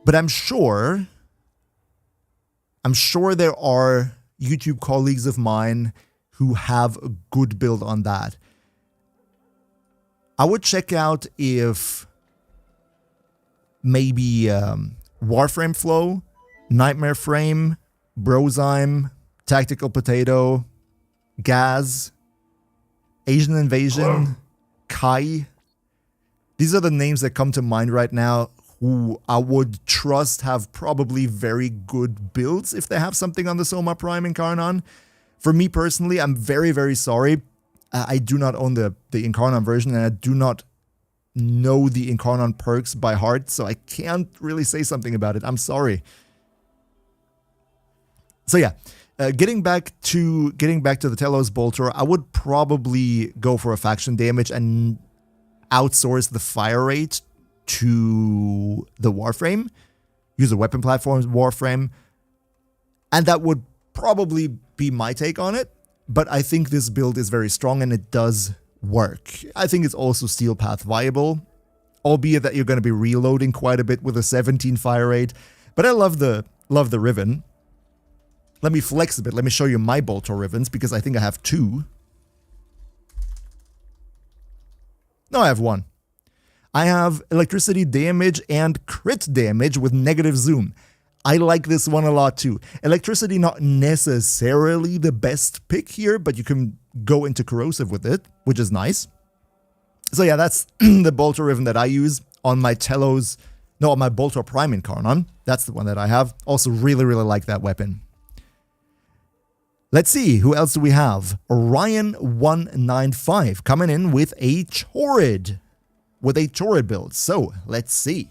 But I'm sure there are YouTube colleagues of mine who have a good build on that. I would check out if maybe Warframe Flow, Nightmare Frame, Brozyme, Tactical Potato, Gaz, Asian Invasion, Kai. These are the names that come to mind right now who I would trust have probably very good builds if they have something on the Soma Prime Incarnate. For me personally, I'm very, very sorry. I do not own the Incarnate version and I do not know the Incarnate perks by heart, so I can't really say something about it. I'm sorry. So yeah, getting back to the Telos Bolter, I would probably go for a faction damage and outsource the fire rate to the Warframe, use a weapon platform Warframe, and that would probably be my take on it. But I think this build is very strong and it does work. I think it's also Steel Path viable, albeit that you're going to be reloading quite a bit with a 17 fire rate. But I love the Riven. Let me flex a bit. Let me show you my Bolter Rivens because I think I have two. No, I have one. I have electricity damage and crit damage with negative zoom. I like this one a lot too. Electricity not necessarily the best pick here, but you can go into corrosive with it, which is nice. So yeah, that's the Bolter Riven that I use on my Telos, no, on my Bolter Prime Incarnate. That's the one that I have. Also really, really like that weapon. Let's see, who else do we have? Orion195 coming in with a Chorid. Build. So, let's see.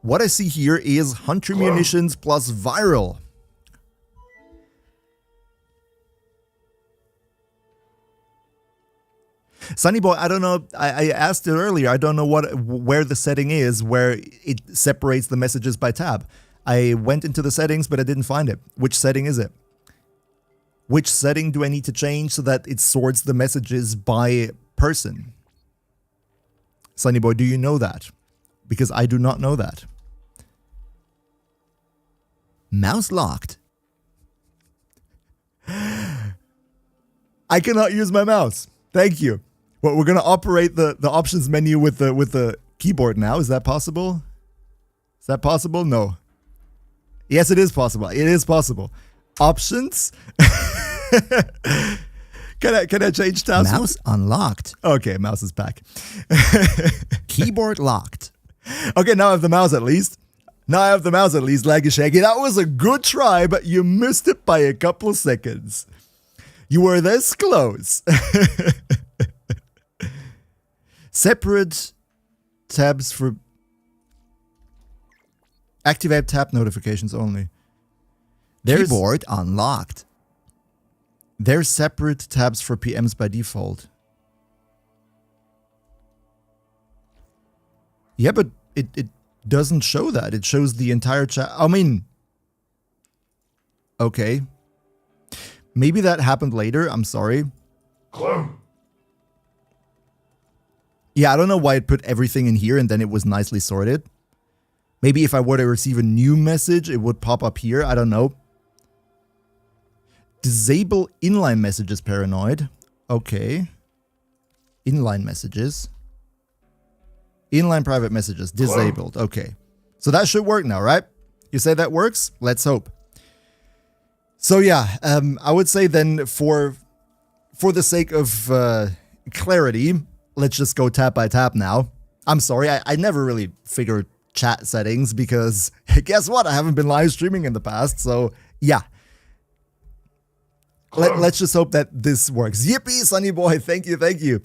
What I see here is Hunter Munitions plus Viral. Sunny Boy, I don't know, I asked it earlier, I don't know where the setting is where it separates the messages by tab. I went into the settings, but I didn't find it. Which setting is it? Which setting do I need to change so that it sorts the messages by person? Sunny Boy, do you know that? Because I do not know that. Mouse locked. I cannot use my mouse. Thank you. Well, we're going to operate the options menu with the keyboard now. Is that possible? Is that possible? No. Yes, it is possible. It is possible. Options? Can I change tabs? Mouse unlocked. Okay, mouse is back. Keyboard locked. Okay, now I have the mouse at least. Laggy Shaggy. That was a good try, but you missed it by a couple of seconds. You were this close. Separate tabs for... Activate tab notifications only. Keyboard unlocked. There's separate tabs for PMs by default. Yeah, but it doesn't show that. It shows the entire chat. I mean... Okay. Maybe that happened later. I'm sorry. Clue. Yeah, I don't know why it put everything in here and then it was nicely sorted. Maybe if I were to receive a new message, it would pop up here. I don't know. Disable inline messages, Paranoid. Okay. Inline messages. Inline private messages disabled. Okay. So that should work now, right? You say that works? Let's hope. So yeah, I would say then for the sake of clarity, let's just go tap by tap now. I'm sorry, I never really figured chat settings because guess what? I haven't been live streaming in the past, so yeah. Let's just hope that this works. Yippee, Sunny Boy, thank you, thank you.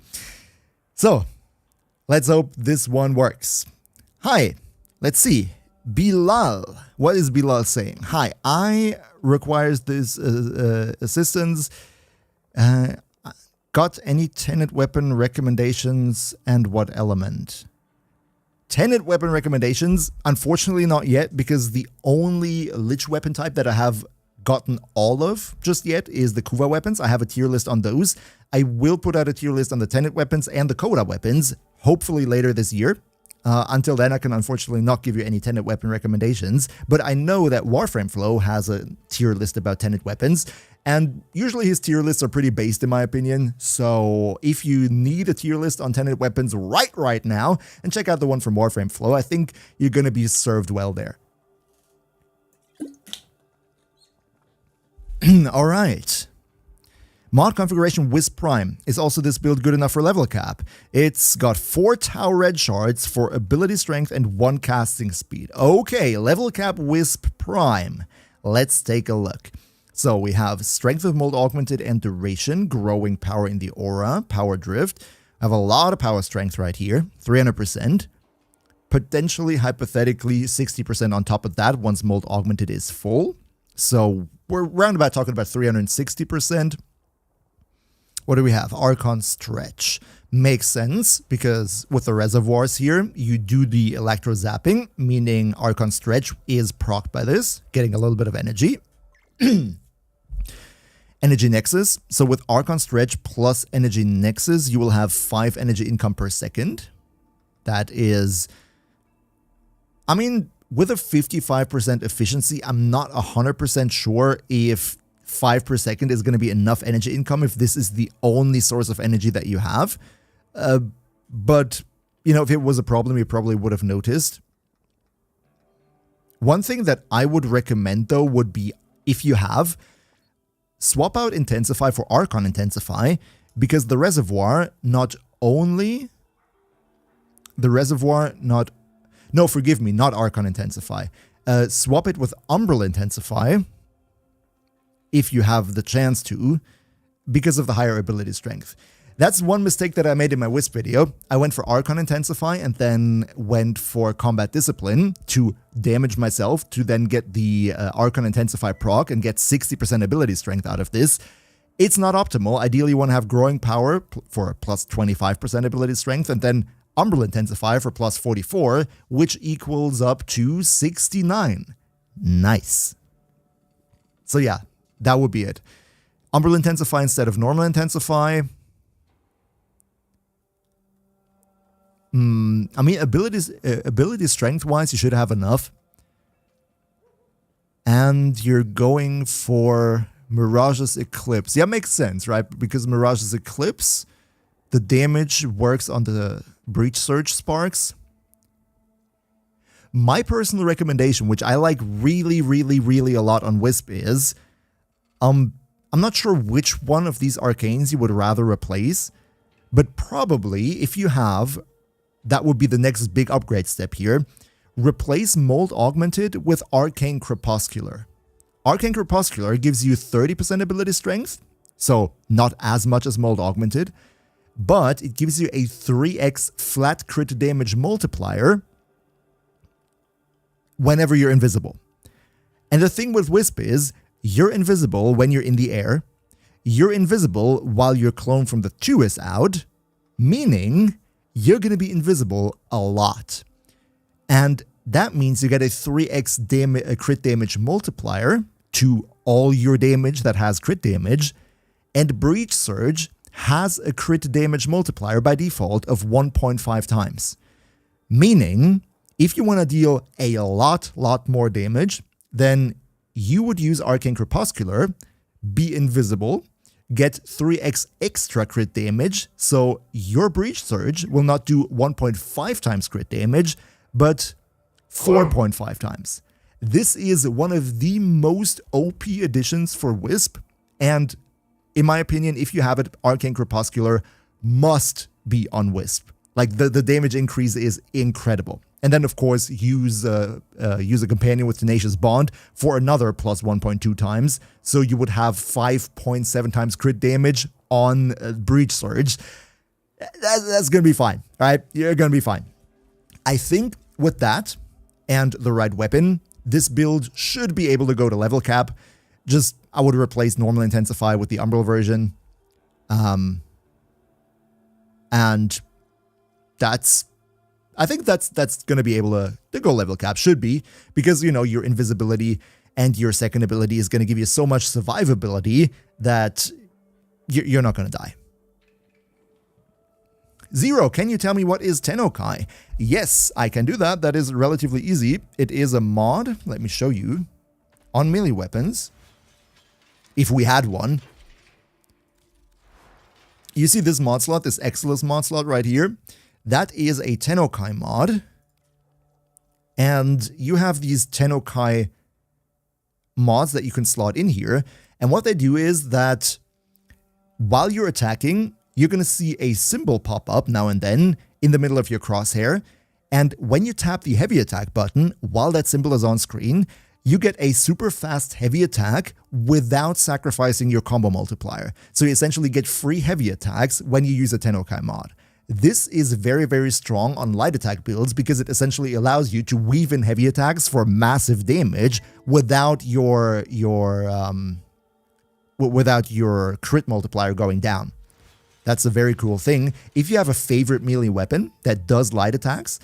So, let's hope this one works. Hi, let's see. Bilal, what is Bilal saying? Hi, I requires this assistance. Got any Tenet weapon recommendations and what element? Tenet weapon recommendations? Unfortunately not yet, because the only Lich weapon type that I have gotten all of just yet is the Kuva weapons. I have a tier list on those. I will put out a tier list on the Tenet weapons and the Coda weapons, hopefully later this year. Until then, I can unfortunately not give you any Tenet weapon recommendations, but I know that Warframe Flow has a tier list about Tenet weapons, and usually his tier lists are pretty based in my opinion, so if you need a tier list on Tenet weapons right now, and check out the one from Warframe Flow, I think you're going to be served well there. Alright. Mod configuration Wisp Prime. Is also this build good enough for level cap? It's got 4 Tau Red shards for ability strength and 1 casting speed. Okay, level cap Wisp Prime. Let's take a look. So we have Strength of Mold Augmented and Duration, Growing Power in the Aura, Power Drift. I have a lot of power strength right here, 300%. Potentially, hypothetically, 60% on top of that once Mold Augmented is full. So we're roundabout talking about 360%. What do we have? Archon Stretch. Makes sense, because with the reservoirs here, you do the electro zapping, meaning Archon Stretch is procced by this, getting a little bit of energy. Energy Nexus. So with Archon Stretch plus Energy Nexus, you will have 5 energy income per second. That is... I mean, with a 55% efficiency, I'm not 100% sure if 5 per second is going to be enough energy income if this is the only source of energy that you have. But, you know, if it was a problem, you probably would have noticed. One thing that I would recommend, though, would be, if you have, swap out Intensify for Archon Intensify, because the reservoir not only... No, forgive me, not Archon Intensify. Swap it with Umbral Intensify, if you have the chance to, because of the higher ability strength. That's one mistake that I made in my Wisp video. I went for Archon Intensify and then went for Combat Discipline to damage myself, to then get the Archon Intensify proc and get 60% ability strength out of this. It's not optimal. Ideally, you want to have Growing Power for plus 25% ability strength, and then Umbral Intensify for plus 44, which equals up to 69. Nice. So yeah, that would be it. Umbral Intensify instead of Normal Intensify. I mean, ability strength-wise, you should have enough. And you're going for Mirage's Eclipse. Yeah, makes sense, right? Because Mirage's Eclipse, the damage works on the Breach Surge Sparks. My personal recommendation, which I like really a lot on Wisp, is... I'm not sure which one of these arcanes you would rather replace, but probably, if you have, that would be the next big upgrade step here. Replace Mold Augmented with Arcane Crepuscular. Arcane Crepuscular gives you 30% ability strength, so not as much as Mold Augmented, but it gives you a 3x flat crit damage multiplier whenever you're invisible. And the thing with Wisp is, you're invisible when you're in the air, you're invisible while your clone from the 2 is out, meaning you're going to be invisible a lot. And that means you get a 3x crit damage multiplier to all your damage that has crit damage, and Breach Surge has a crit damage multiplier by default of 1.5 times. Meaning, if you want to deal a lot more damage, then you would use Arcane Crepuscular, be invisible, get 3x extra crit damage, so your Breach Surge will not do 1.5 times crit damage, but 4.5 times. This is one of the most OP additions for Wisp, and in my opinion, if you have it, Arcane Crepuscular must be on Wisp. Like, the damage increase is incredible. And then, of course, use a companion with Tenacious Bond for another plus 1.2 times. So you would have 5.7 times crit damage on Breach Surge. That's going to be fine, right? You're going to be fine. I think with that and the right weapon, this build should be able to go to level cap. Just, I would replace Normal Intensify with the Umbral version. And I think that's going to be able to go level cap, should be, because, you know, your invisibility and your second ability is going to give you so much survivability that you're not going to die. Zero, can you tell me what is Tennokai? Yes, I can do that. That is relatively easy. It is a mod, let me show you, on melee weapons. If we had one. You see this mod slot, this Exilus mod slot right here? That is a Tennokai mod. And you have these Tennokai mods that you can slot in here. And what they do is that while you're attacking, you're going to see a symbol pop up now and then in the middle of your crosshair. And when you tap the heavy attack button, while that symbol is on screen, you get a super fast heavy attack without sacrificing your combo multiplier. So you essentially get free heavy attacks when you use a Tennokai mod. This is very, very strong on light attack builds because it essentially allows you to weave in heavy attacks for massive damage without your crit multiplier going down. That's a very cool thing. If you have a favorite melee weapon that does light attacks,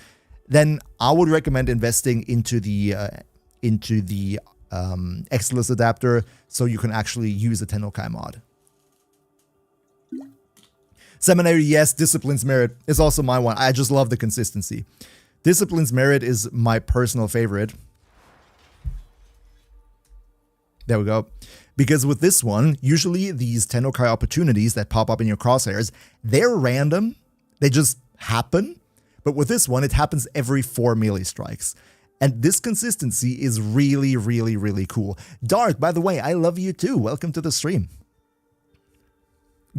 then I would recommend investing into the Exilus adapter so you can actually use a Tennokai mod. Seminary, yes. Discipline's Merit is also my one. I just love the consistency. Discipline's Merit is my personal favorite. There we go. Because with this one, usually these Tennokai opportunities that pop up in your crosshairs, they're random. They just happen. But with this one, it happens every 4 melee strikes. And this consistency is really, really, really cool. Dark, by the way, I love you too. Welcome to the stream.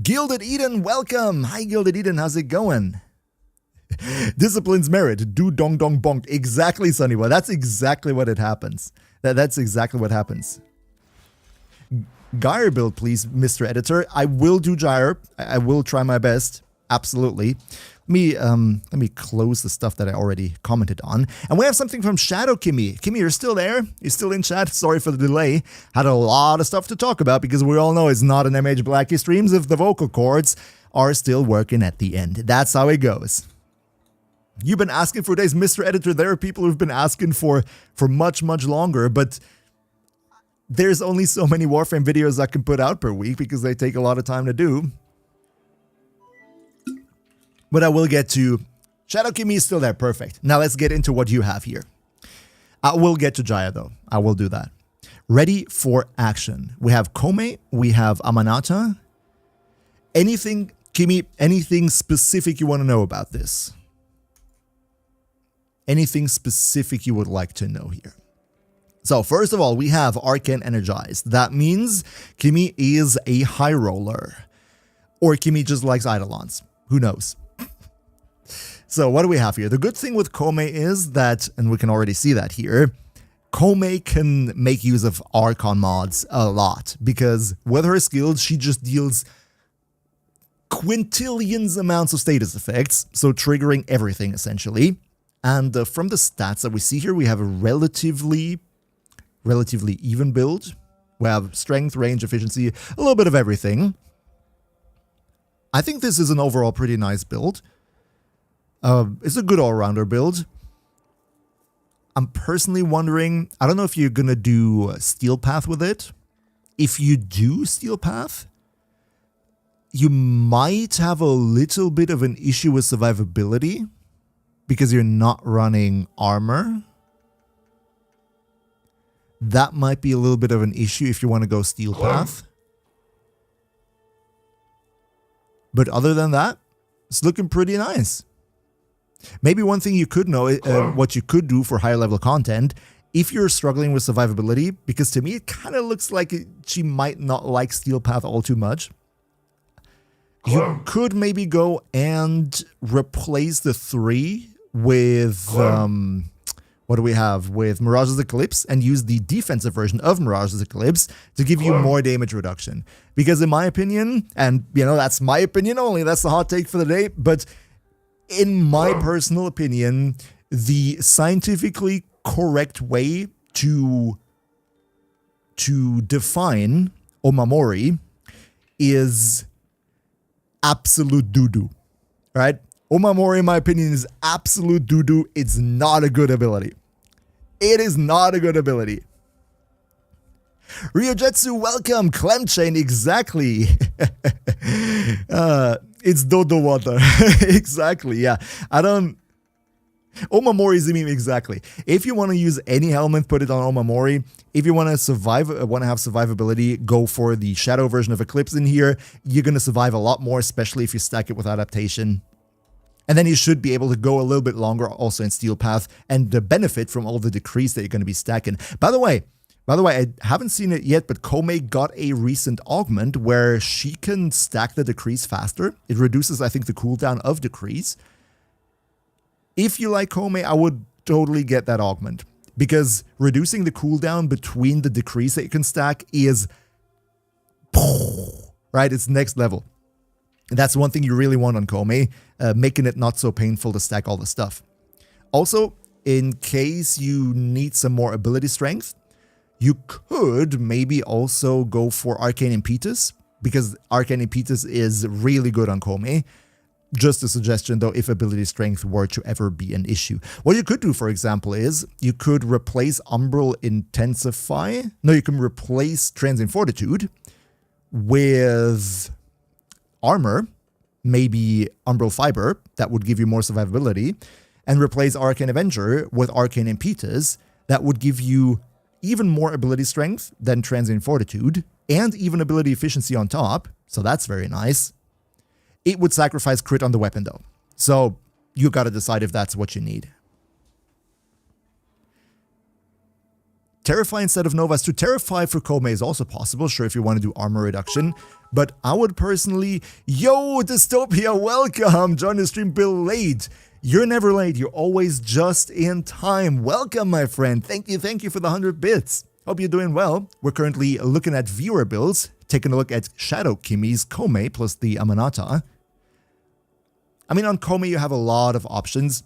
Gilded Eden, welcome. Hi, Gilded Eden. How's it going? Discipline's Merit. Do dong dong bonk. Exactly, Sunnyboy. That's exactly what it happens. That's exactly what happens. Gyre build, please, Mr. Editor. I will do Gyre. I will try my best. Absolutely. Let me close the stuff that I already commented on. And we have something from Shadow Kimmy. Kimmy, you're still there? You're still in chat? Sorry for the delay. Had a lot of stuff to talk about because we all know it's not an MHBlacky streams if the vocal cords are still working at the end. That's how it goes. You've been asking for days, Mr. Editor. There are people who've been asking for much, much longer, but there's only so many Warframe videos I can put out per week because they take a lot of time to do. But I will get to... Shadow Kimmy is still there. Perfect. Now let's get into what you have here. I will get to Jaya though. I will do that. Ready for action. We have Kome. We have Amanata. Anything, Kimmy, anything specific you want to know about this? Anything specific you would like to know here? So first of all, we have Arcane Energized. That means Kimmy is a high roller. Or Kimmy just likes Eidolons. Who knows? So what do we have here? The good thing with Kome is that, and we can already see that here, Kome can make use of Archon mods a lot. Because with her skills, she just deals quintillions amounts of status effects. So triggering everything essentially. And from the stats that we see here, we have a relatively even build. We have strength, range, efficiency, a little bit of everything. I think this is an overall pretty nice build. It's a good all-rounder build. I'm personally wondering, I don't know if you're going to do Steel Path with it. If you do Steel Path, you might have a little bit of an issue with survivability because you're not running armor. That might be a little bit of an issue if you want to go Steel Path. But other than that, it's looking pretty nice. Maybe one thing you could know, what you could do for higher level content, if you're struggling with survivability, because to me it kind of looks like she might not like Steel Path all too much. You could maybe go and replace the 3 with, what do we have? With Mirage's Eclipse, and use the defensive version of Mirage's Eclipse to give you more damage reduction. Because in my opinion, and that's my opinion only, that's the hot take for the day, but in my personal opinion, the scientifically correct way to define Omamori is absolute doo-doo, right? Omamori, in my opinion, is absolute doo-doo. It's not a good ability. It is not a good ability. Ryojetsu, welcome. Clemchain, exactly. It's Dodo Water. Exactly, yeah. Omamori is the meme, exactly. If you want to use any helmet, put it on Omamori. If you want to have survivability, go for the shadow version of Eclipse in here. You're going to survive a lot more, especially if you stack it with adaptation. And then you should be able to go a little bit longer also in Steel Path and benefit from all the decrees that you're going to be stacking. By the way, I haven't seen it yet, but Komei got a recent augment where she can stack the decrees faster. It reduces, I think, the cooldown of decrees. If you like Komei, I would totally get that augment, because reducing the cooldown between the decrees that you can stack is, right, it's next level. That's one thing you really want on Komei, making it not so painful to stack all the stuff. Also, in case you need some more ability strength, you could maybe also go for Arcane Impetus, because Arcane Impetus is really good on Komei. Just a suggestion though, if ability strength were to ever be an issue. What you could do, for example, is you could replace Umbral Intensify. No, you can replace Transient Fortitude with armor, maybe Umbral Fiber, that would give you more survivability, and replace Arcane Avenger with Arcane Impetus, that would give you even more ability strength than Transient Fortitude, and even ability efficiency on top, so that's very nice. It would sacrifice crit on the weapon though, so you gotta decide if that's what you need. Terrify instead of Nova's to Terrify for Komei is also possible, sure, if you want to do armor reduction, but I would personally... Yo, Dystopia, welcome! Join the stream Bill late. You're never late, you're always just in time. Welcome, my friend. Thank you for the 100 bits. Hope you're doing well. We're currently looking at viewer builds, taking a look at Shadow Kimi's Komei plus the Amanata. I mean, on Komei you have a lot of options.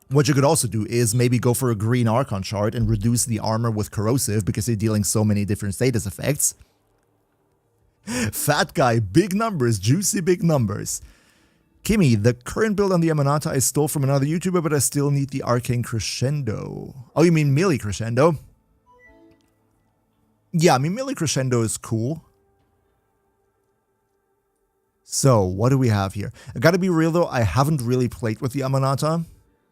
What you could also do is maybe go for a green Archon shard and reduce the armor with corrosive, because they're dealing so many different status effects. Fat guy, big numbers, juicy big numbers. Kimi, the current build on the Amanata I stole from another YouTuber, but I still need the Arcane Crescendo. Oh, you mean Melee Crescendo? Yeah, I mean, Melee Crescendo is cool. So, what do we have here? I gotta be real though, I haven't really played with the Amanata,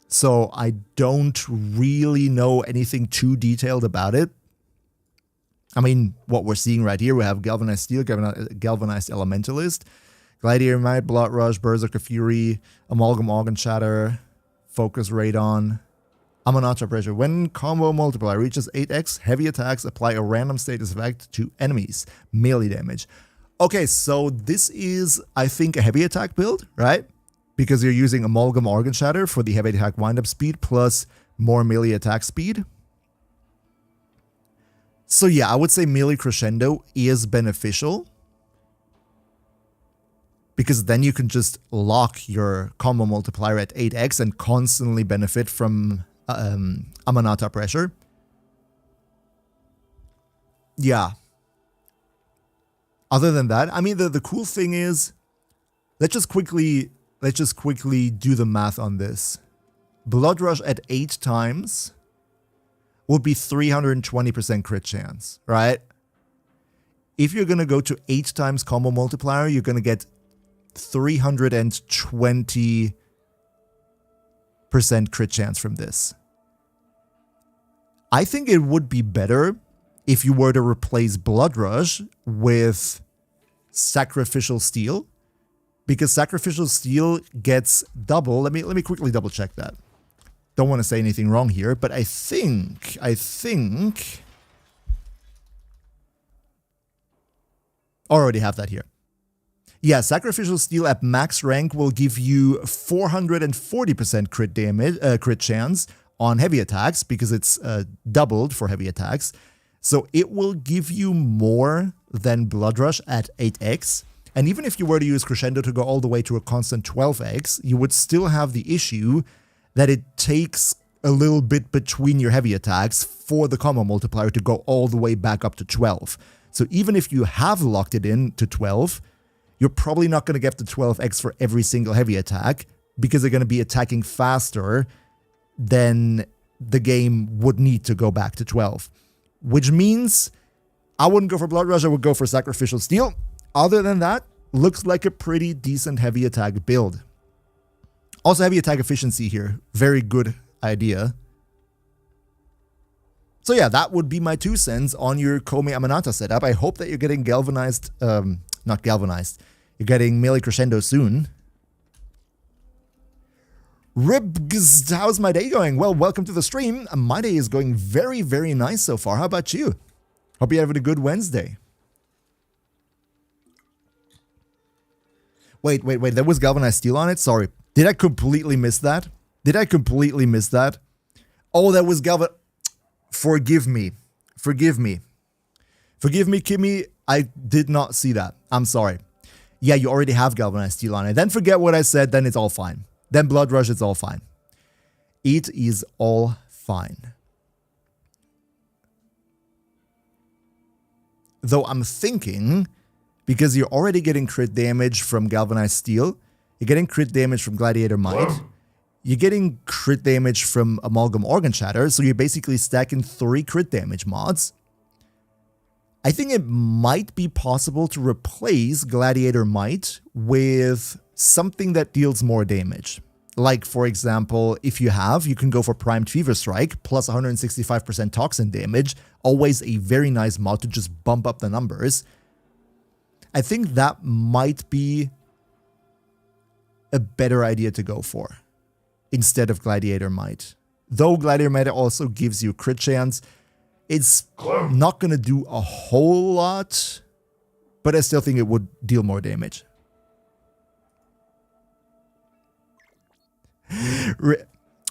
so I don't really know anything too detailed about it. I mean, what we're seeing right here, we have Galvanized Steel, Galvanized Elementalist, Gladiator Might, Blood Rush, Berserker Fury, Amalgam Organ Shatter, Focus Radon, Amanata Pressure. When combo multiplier reaches 8x, heavy attacks apply a random status effect to enemies. Melee damage. Okay, so this is, I think, a heavy attack build, right? Because you're using Amalgam Organ Shatter for the heavy attack windup speed plus more melee attack speed. So yeah, I would say Melee Crescendo is beneficial, because then you can just lock your combo multiplier at 8x and constantly benefit from Amanata Pressure. Yeah. Other than that, I mean, the cool thing is, let's just quickly do the math on this. Blood Rush at 8 times would be 320% crit chance, right? If you're going to go to 8 times combo multiplier, you're going to get 320% crit chance from this. I think it would be better if you were to replace Blood Rush with Sacrificial Steel, because Sacrificial Steel gets double. Let me quickly double check that. Don't want to say anything wrong here, but I think already have that here. Yeah, Sacrificial Steel at max rank will give you 440% crit damage, crit chance on heavy attacks, because it's doubled for heavy attacks. So it will give you more than Blood Rush at 8x. And even if you were to use Crescendo to go all the way to a constant 12x, you would still have the issue that it takes a little bit between your heavy attacks for the combo multiplier to go all the way back up to 12. So even if you have locked it in to 12, you're probably not going to get the 12x for every single heavy attack, because they're going to be attacking faster than the game would need to go back to 12. Which means I wouldn't go for Blood Rush, I would go for Sacrificial Steel. Other than that, looks like a pretty decent heavy attack build. Also, heavy attack efficiency here. Very good idea. So yeah, that would be my 2 cents on your Komi Amanata setup. I hope that you're getting galvanized, not galvanized, you're getting melee crescendo soon. Ribs, how's my day going? Well, welcome to the stream. My day is going very, very nice so far. How about you? Hope you're having a good Wednesday. Wait, there was galvanized steel on it? Sorry. Did I completely miss that? Oh, that was Forgive me. Forgive me, Kimmy. I did not see that. I'm sorry. Yeah, you already have galvanized steel on it. Then forget what I said, then it's all fine. Then Blood Rush, it's all fine. It is all fine. Though I'm thinking, because you're already getting crit damage from galvanized steel, you're getting crit damage from Gladiator Might, you're getting crit damage from Amalgam Organ Shatter, so you're basically stacking 3 crit damage mods. I think it might be possible to replace Gladiator Might with something that deals more damage. Like, for example, if you can go for Primed Fever Strike, plus 165% toxin damage, always a very nice mod to just bump up the numbers. I think that might be a better idea to go for instead of Gladiator Might. Though Gladiator Might also gives you crit chance, it's not going to do a whole lot, but I still think it would deal more damage.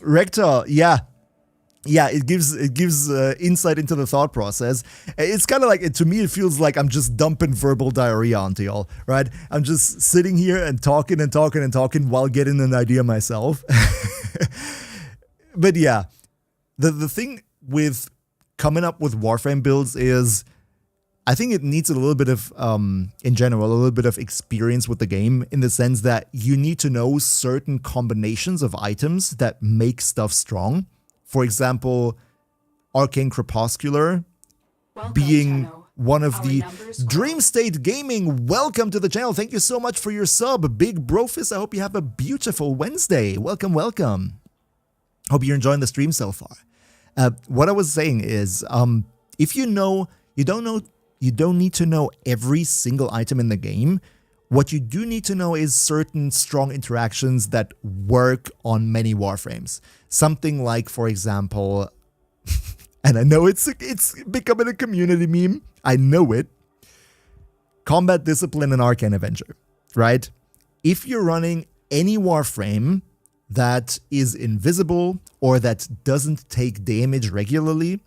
Rector, yeah, it gives insight into the thought process. It's kind of like, to me, it feels like I'm just dumping verbal diarrhea onto y'all, right? I'm just sitting here and talking while getting an idea myself. But yeah, the thing with coming up with Warframe builds is, I think it needs a little bit of, in general, a little bit of experience with the game, in the sense that you need to know certain combinations of items that make stuff strong. For example, Arcane Crepuscular being one of the Dream State Gaming. Welcome to the channel. Thank you so much for your sub. Big Brofist, I hope you have a beautiful Wednesday. Welcome, welcome. Hope you're enjoying the stream so far. What I was saying is, if you don't need to know every single item in the game. What you do need to know is certain strong interactions that work on many Warframes. Something like, for example, and I know it's becoming a community meme, I know it, Combat Discipline and Arcane Avenger, right? If you're running any Warframe that is invisible or that doesn't take damage regularly,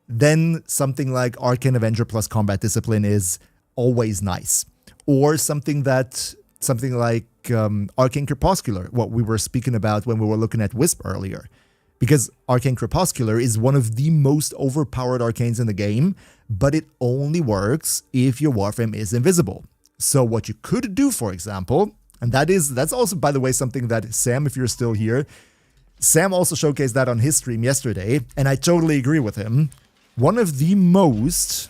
then something like Arcane Avenger plus Combat Discipline is always nice. Or something like Arcane Crepuscular, what we were speaking about when we were looking at Wisp earlier. Because Arcane Crepuscular is one of the most overpowered arcanes in the game, but it only works if your Warframe is invisible. So what you could do, for example, and that's also, by the way, something that Sam, if you're still here, Sam also showcased that on his stream yesterday, and I totally agree with him. One of the most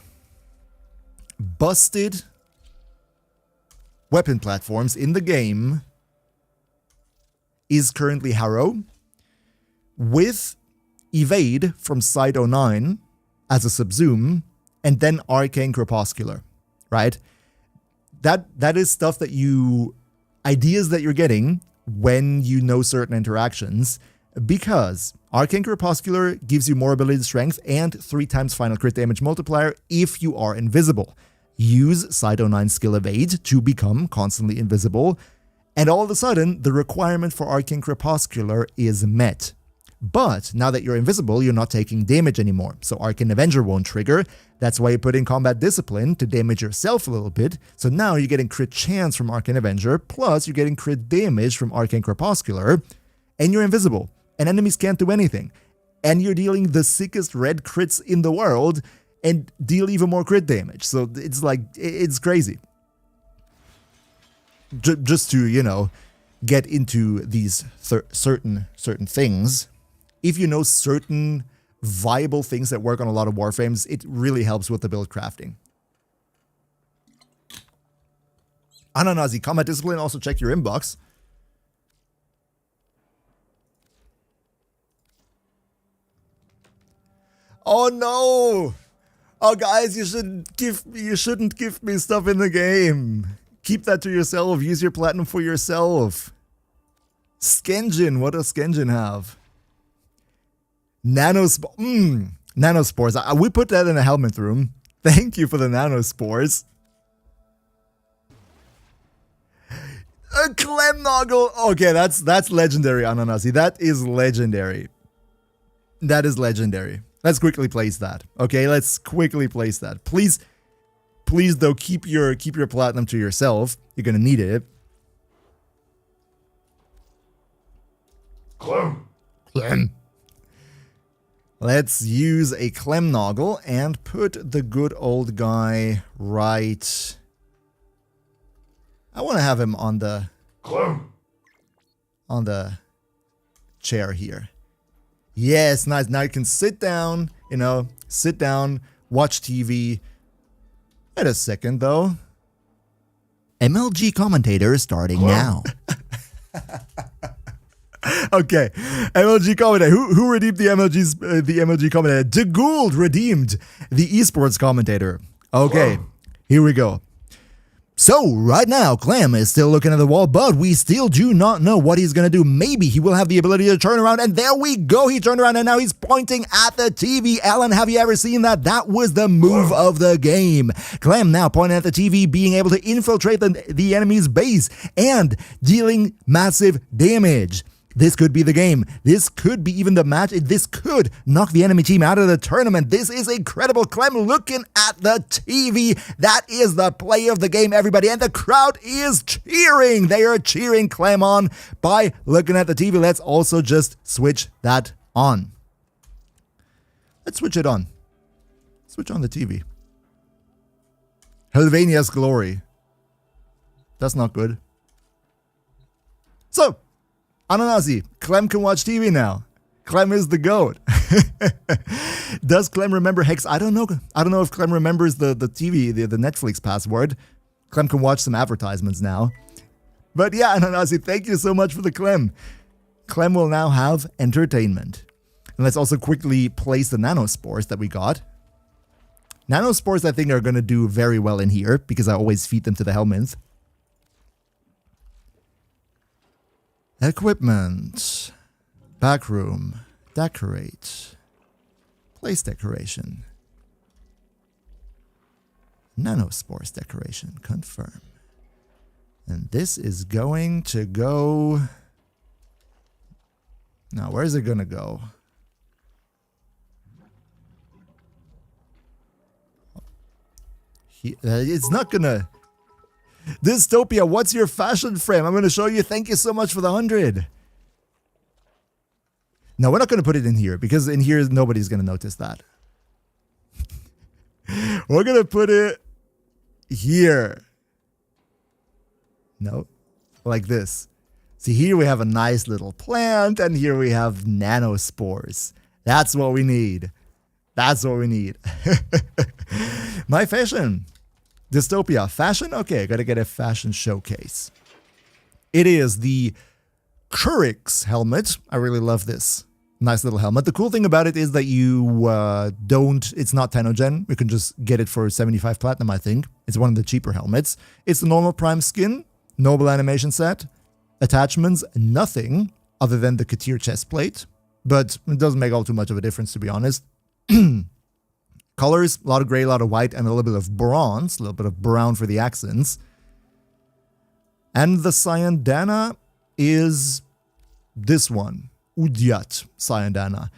busted weapon platforms in the game is currently Harrow, with Evade from Side 09 as a subzoom, and then Arcane Crepuscular, right? that is stuff that ideas that you're getting when you know certain interactions, because Arcane Crepuscular gives you more ability strength and 3 times final crit damage multiplier if you are invisible. Use Side 09 skill evade to become constantly invisible, and all of a sudden, the requirement for Arcane Crepuscular is met. But now that you're invisible, you're not taking damage anymore, so Arcane Avenger won't trigger. That's why you put in Combat Discipline to damage yourself a little bit. So now you're getting crit chance from Arcane Avenger, plus you're getting crit damage from Arcane Crepuscular, and you're invisible, and enemies can't do anything. And you're dealing the sickest red crits in the world, and deal even more crit damage. So it's like, it's crazy. Just to, you know, get into these certain things. If you know certain viable things that work on a lot of Warframes, it really helps with the build crafting. Ananazi, Combat Discipline, also check your inbox. Oh no! Oh guys, you shouldn't give me stuff in the game. Keep that to yourself. Use your platinum for yourself. Skenjin, what does Skenjin have? Nanospores. We put that in the helmet room. Thank you for the nanospores. A Clemnoggle. Okay, that's legendary, Ananasi. That is legendary. That is legendary. Let's quickly place that. Okay, let's quickly place that. Please though, keep your platinum to yourself. You're gonna need it. Clem. Let's use a Clemnoggle and put the good old guy right. I want to have him on the chair here. Yes, nice. Now you can sit down, you know, watch TV. Wait a second though. MLG commentator starting now. Okay, MLG commentator. Who redeemed the MLG commentator? De Gould redeemed the esports commentator. Okay, here we go. So, right now, Clem is still looking at the wall, but we still do not know what he's going to do. Maybe he will have the ability to turn around, and there we go. He turned around, and now he's pointing at the TV. Alan, have you ever seen that? That was the move of the game. Clem now pointing at the TV, being able to infiltrate the enemy's base and dealing massive damage. This could be the game. This could be even the match. This could knock the enemy team out of the tournament. This is incredible. Clem looking at the TV. That is the play of the game, everybody. And the crowd is cheering. They are cheering Clem on by looking at the TV. Let's also just switch that on. Let's switch it on. Switch on the TV. Helvania's glory. That's not good. So, Ananasi, Clem can watch TV now. Clem is the GOAT. Does Clem remember Hex? I don't know. I don't know if Clem remembers the TV, the Netflix password. Clem can watch some advertisements now. But yeah, Ananasi, thank you so much for the Clem. Clem will now have entertainment. And let's also quickly place the nanospores that we got. Nanospores, I think, are going to do very well in here because I always feed them to the helminth. Equipment, backroom, decorate, place decoration, nanospores decoration, confirm. And this is going to go... Now, where's it going to go? It's not going to... Dystopia, what's your fashion frame? I'm going to show you. Thank you so much for the 100. No, we're not going to put it in here because in here nobody's going to notice that. We're going to put it here. No, like this. See, here we have a nice little plant and here we have nanospores. That's what we need. That's what we need. My fashion. Dystopia. Fashion? Okay, I gotta get a fashion showcase. It is the Curix helmet. I really love this. Nice little helmet. The cool thing about it is that you it's not Tenogen. You can just get it for 75 platinum, I think. It's one of the cheaper helmets. It's the normal Prime skin, noble animation set, attachments, nothing other than the Katir chest plate. But it doesn't make all too much of a difference, to be honest. Colors, a lot of gray, a lot of white, and a little bit of bronze, a little bit of brown for the accents. And the Sayandana is this one. Udyat Sayandana.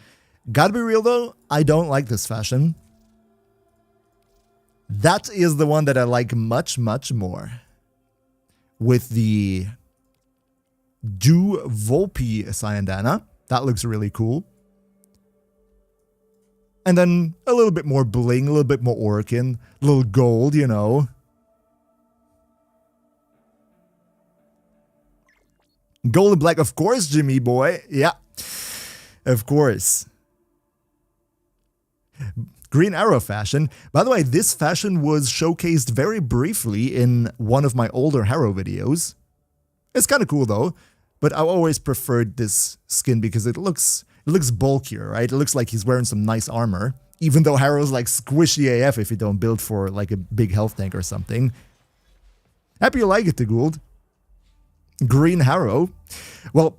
Gotta be real though, I don't like this fashion. That is the one that I like much, much more. With the Du Volpi Sayandana. That looks really cool. And then a little bit more bling, a little bit more Orokin, a little gold, you know. Gold and black, of course, Jimmy boy. Yeah, of course. Green Arrow fashion. By the way, this fashion was showcased very briefly in one of my older Harrow videos. It's kind of cool though, but I always preferred this skin because it looks bulkier, right? It looks like he's wearing some nice armor, even though Harrow's like squishy AF if you don't build for like a big health tank or something. Happy you like it, Gould. Green Harrow. Well,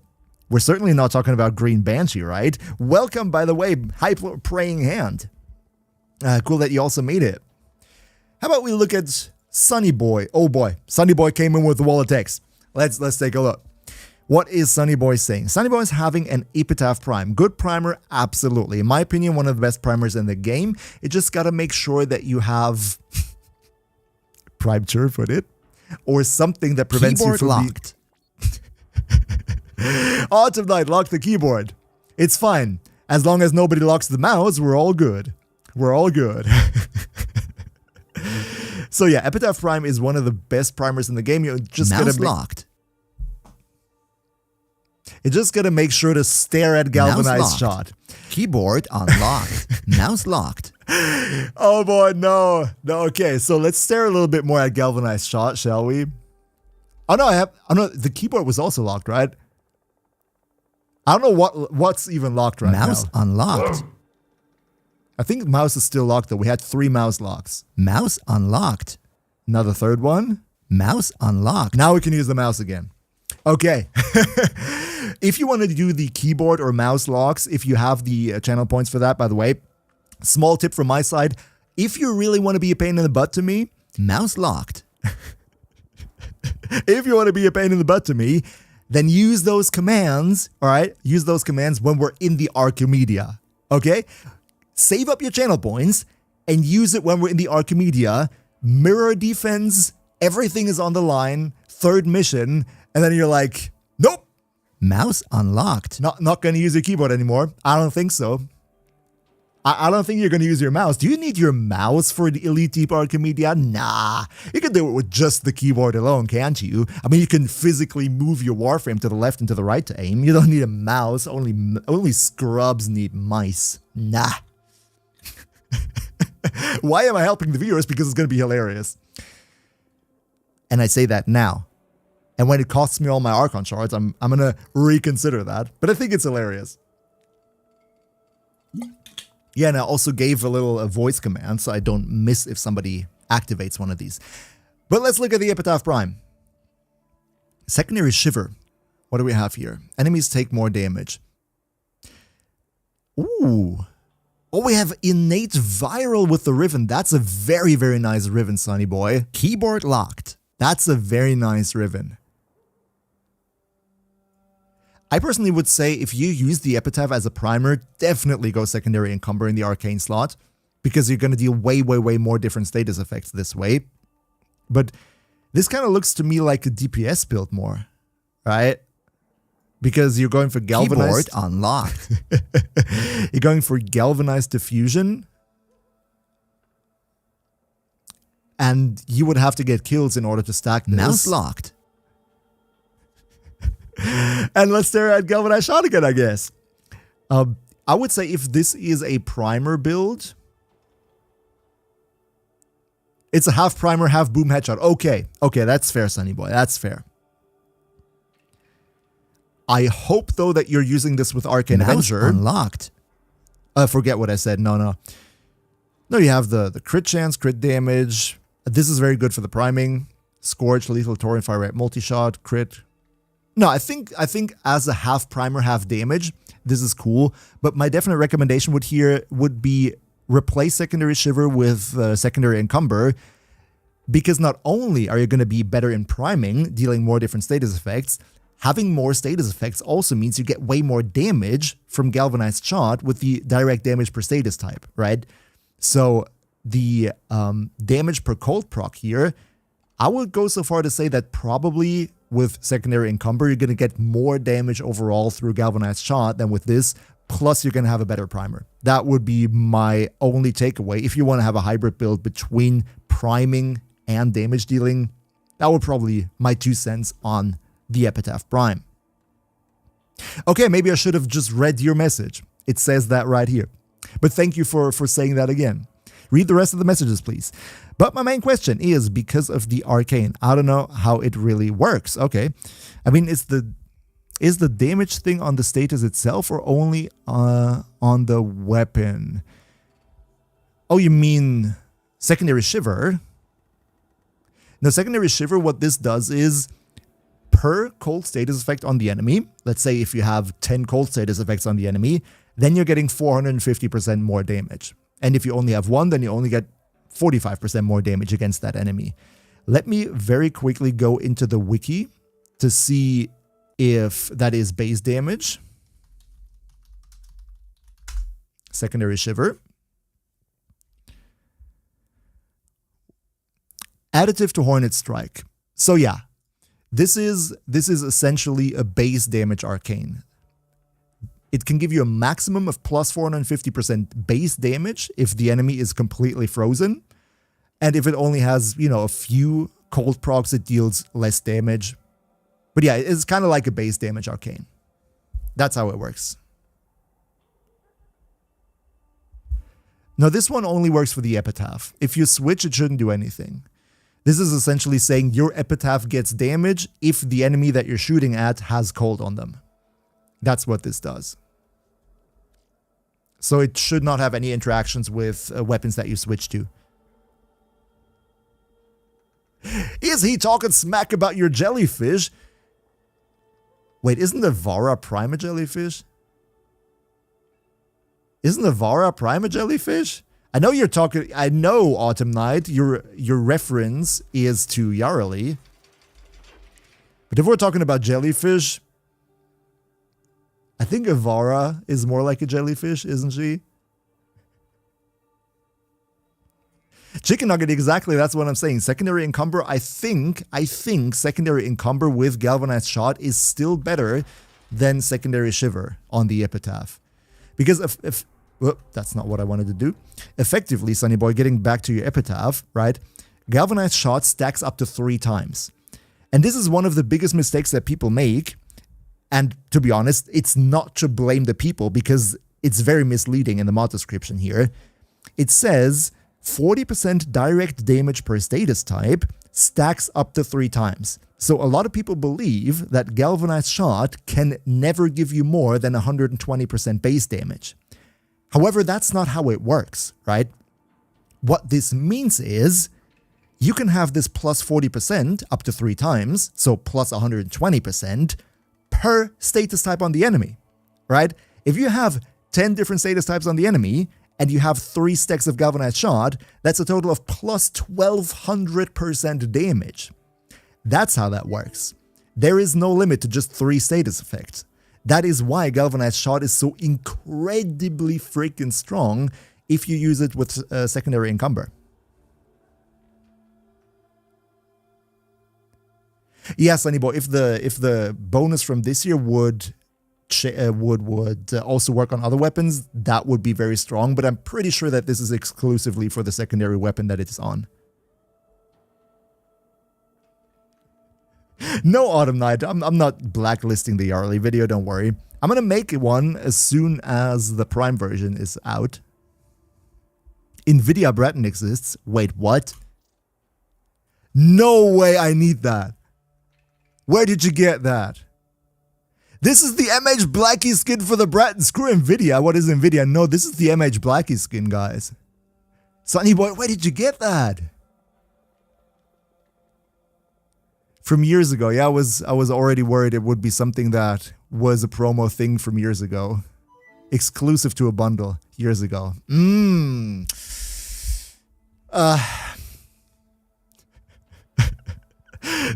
we're certainly not talking about Green Banshee, right? Welcome, by the way, Hype Praying Hand. Cool that you also made it. How about we look at Sunny Boy? Oh boy, Sunny Boy came in with the wall of text. Let's take a look. What is Sunny Boy saying? Sunny Boy is having an Epitaph Prime. Good primer, absolutely. In my opinion, one of the best primers in the game. You just gotta make sure that you have Prime Surefoot it, or something that prevents Keyboard you from locked. Autumn Knight, lock the keyboard. It's fine. As long as nobody locks the mouse, we're all good. We're all good. So yeah, Epitaph Prime is one of the best primers in the game. You just Mouse locked. You just gotta make sure to stare at galvanized shot. Keyboard unlocked. Mouse locked. Oh boy, no. No, okay, so let's stare a little bit more at galvanized shot, shall we? Oh no, the keyboard was also locked, right? I don't know what's even locked right now. Mouse unlocked. I think mouse is still locked though. We had 3 mouse locks. Mouse unlocked. Another third one. Mouse unlocked. Now we can use the mouse again. Okay. If you want to do the keyboard or mouse locks, if you have the channel points for that, by the way, small tip from my side. If you really want to be a pain in the butt to me, Mouse locked. if you want to be a pain in the butt to me, then use those commands, all right? Use those commands when we're in the Archimedia, okay? Save up your channel points and use it when we're in the Archimedia. Mirror defense, everything is on the line, third mission, and then you're like, nope. Mouse unlocked. Not going to use your keyboard anymore. I don't think so. I don't think you're going to use your mouse. Do you need your mouse for the Elite Deep Archimedia? Nah. You can do it with just the keyboard alone, can't you? I mean, you can physically move your Warframe to the left and to the right to aim. You don't need a mouse. Only scrubs need mice. Nah. Why am I helping the viewers? Because it's going to be hilarious. And I say that now. And when it costs me all my Archon shards, I'm going to reconsider that. But I think it's hilarious. Yeah, and I also gave a little voice command so I don't miss if somebody activates one of these. But let's look at the Epitaph Prime. Secondary Shiver. What do we have here? Enemies take more damage. Ooh. Oh, we have Innate Viral with the Riven. That's a very, very nice Riven, Sonny boy. Keyboard locked. That's a very nice Riven. I personally would say if you use the Epitaph as a primer, definitely go Secondary Encumber in the Arcane slot, because you're going to deal way, way, way more different status effects this way. But this kind of looks to me like a DPS build more, right? Because you're going for Galvanized. Keyboard unlocked. You're going for Galvanized Diffusion. And you would have to get kills in order to stack this. Mouse locked. And let's stare at Galvanized Shot again, I guess. I would say if this is a primer build, it's a half primer, half boom headshot. Okay, that's fair, Sonny boy. That's fair. I hope, though, that you're using this with Arcane Mouse Avenger. unlocked. Forget what I said. No, you have the crit chance, crit damage. This is very good for the priming. Scorch, lethal, torrent, fire rate, multi-shot, crit. No, I think as a half primer, half damage, this is cool. But my definite recommendation would be replace Secondary Shiver with Secondary Encumber, because not only are you going to be better in priming, dealing more different status effects, having more status effects also means you get way more damage from Galvanized Shot with the direct damage per status type, right? So the damage per cold proc here, I would go so far to say that probably with Secondary Encumber, you're going to get more damage overall through Galvanized Shot than with this, plus you're going to have a better primer. That would be my only takeaway. If you want to have a hybrid build between priming and damage dealing, that would probably my 2 cents on the Epitaph Prime. Okay, maybe I should have just read your message. It says that right here. But thank you for saying that again. Read the rest of the messages, please. But my main question is because of the Arcane. I don't know how it really works. Okay. I mean, is the damage thing on the status itself or only on the weapon? Oh, you mean Secondary Shiver? Now, Secondary Shiver, what this does is per cold status effect on the enemy, let's say if you have 10 cold status effects on the enemy, then you're getting 450% more damage. And if you only have 1, then you only get 45% more damage against that enemy. Let me very quickly go into the wiki to see if that is base damage. Secondary Shiver. Additive to Hornet Strike. So yeah, this is essentially a base damage arcane. It can give you a maximum of plus 450% base damage if the enemy is completely frozen. And if it only has, a few cold procs, it deals less damage. But yeah, it's kind of like a base damage arcane. That's how it works. Now, this one only works for the Epitaph. If you switch, it shouldn't do anything. This is essentially saying your Epitaph gets damage if the enemy that you're shooting at has cold on them. That's what this does. So it should not have any interactions with weapons that you switch to. Is he talking smack about your jellyfish? Wait, isn't the Vara Prime a jellyfish? Isn't the Vara Prime a jellyfish? I know you're talking... I know, Autumn Knight, your reference is to Yarly. But if we're talking about jellyfish... I think Avara is more like a jellyfish, isn't she? Chicken Nugget, exactly, that's what I'm saying. Secondary Encumber, I think Secondary Encumber with Galvanized Shot is still better than Secondary Shiver on the Epitaph. Because if well, that's not what I wanted to do. Effectively, Sonny Boy, getting back to your Epitaph, right? Galvanized Shot stacks up to 3 times. And this is one of the biggest mistakes that people make. And to be honest, it's not to blame the people because it's very misleading in the mod description here. It says 40% direct damage per status type stacks up to 3 times. So a lot of people believe that Galvanized Shot can never give you more than 120% base damage. However, that's not how it works, right? What this means is you can have this plus 40% up to 3 times, so plus 120%, per status type on the enemy, right? If you have 10 different status types on the enemy and you have 3 stacks of Galvanized Shot, that's a total of plus 1200% damage. That's how that works. There is no limit to just 3 status effects. That is why Galvanized Shot is so incredibly freaking strong if you use it with Secondary Encumber. Yeah, Sunnyboy, if the bonus from this year would also work on other weapons, that would be very strong, but I'm pretty sure that this is exclusively for the secondary weapon that it's on. No, Autumn Knight, I'm not blacklisting the Yarly video, don't worry. I'm gonna make one as soon as the Prime version is out. NVIDIA Breton exists. Wait, what? No way I need that. Where did you get that? This is the MHBlacky skin for the Brat. Screw Nvidia. What is Nvidia? No, this is the MHBlacky skin, guys. Sonny Boy, where did you get that? From years ago. Yeah, I was already worried it would be something that was a promo thing from years ago. Exclusive to a bundle years ago.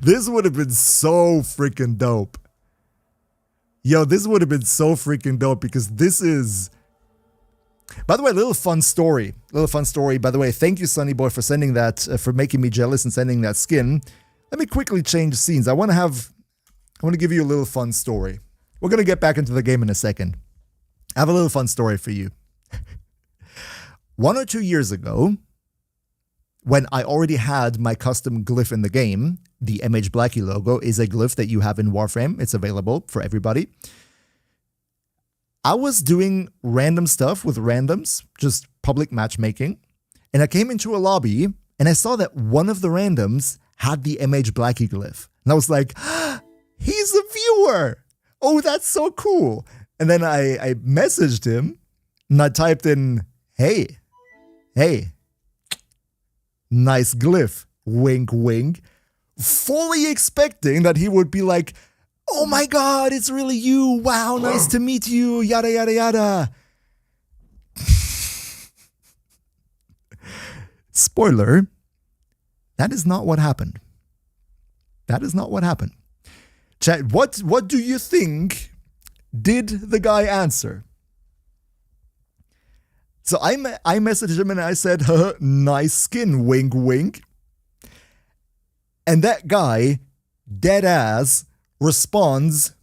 This would have been so freaking dope. Yo, this would have been so freaking dope because this is... By the way, a little fun story. By the way, thank you, Sonny Boy, for sending that, for making me jealous and sending that skin. Let me quickly change scenes. I want to give you a little fun story. We're going to get back into the game in a second. I have a little fun story for you. 1 or 2 years ago, when I already had my custom glyph in the game, the MHBlacky logo is a glyph that you have in Warframe. It's available for everybody. I was doing random stuff with randoms, just public matchmaking, and I came into a lobby and I saw that one of the randoms had the MHBlacky glyph. And I was like, he's a viewer! Oh, that's so cool! And then I messaged him and I typed in, hey, nice glyph, wink, wink, fully expecting that he would be like, oh my god, it's really you, wow, nice to meet you, yada, yada, yada. Spoiler, that is not what happened. That is not what happened. Chat, what do you think did the guy answer? So I messaged him and I said, nice skin, wink, wink. And that guy, dead ass, responds,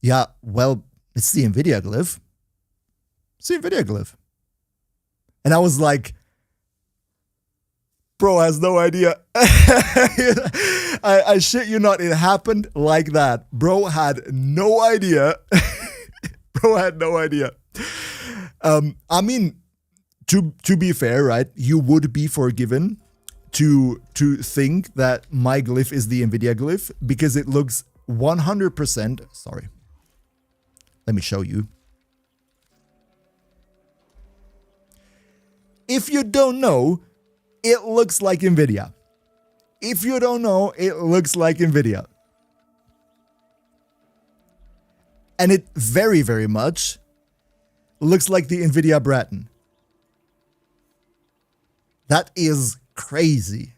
yeah, well, it's the Nvidia glyph. It's the Nvidia glyph. And I was like, bro has no idea. I shit you not, it happened like that. Bro had no idea. Bro had no idea. I mean, to be fair, right? You would be forgiven to think that my glyph is the Nvidia glyph because it looks 100%. Sorry. Let me show you. If you don't know, it looks like Nvidia. If you don't know, it looks like Nvidia. And it very, very much looks like the Nvidia Bratton. That is crazy.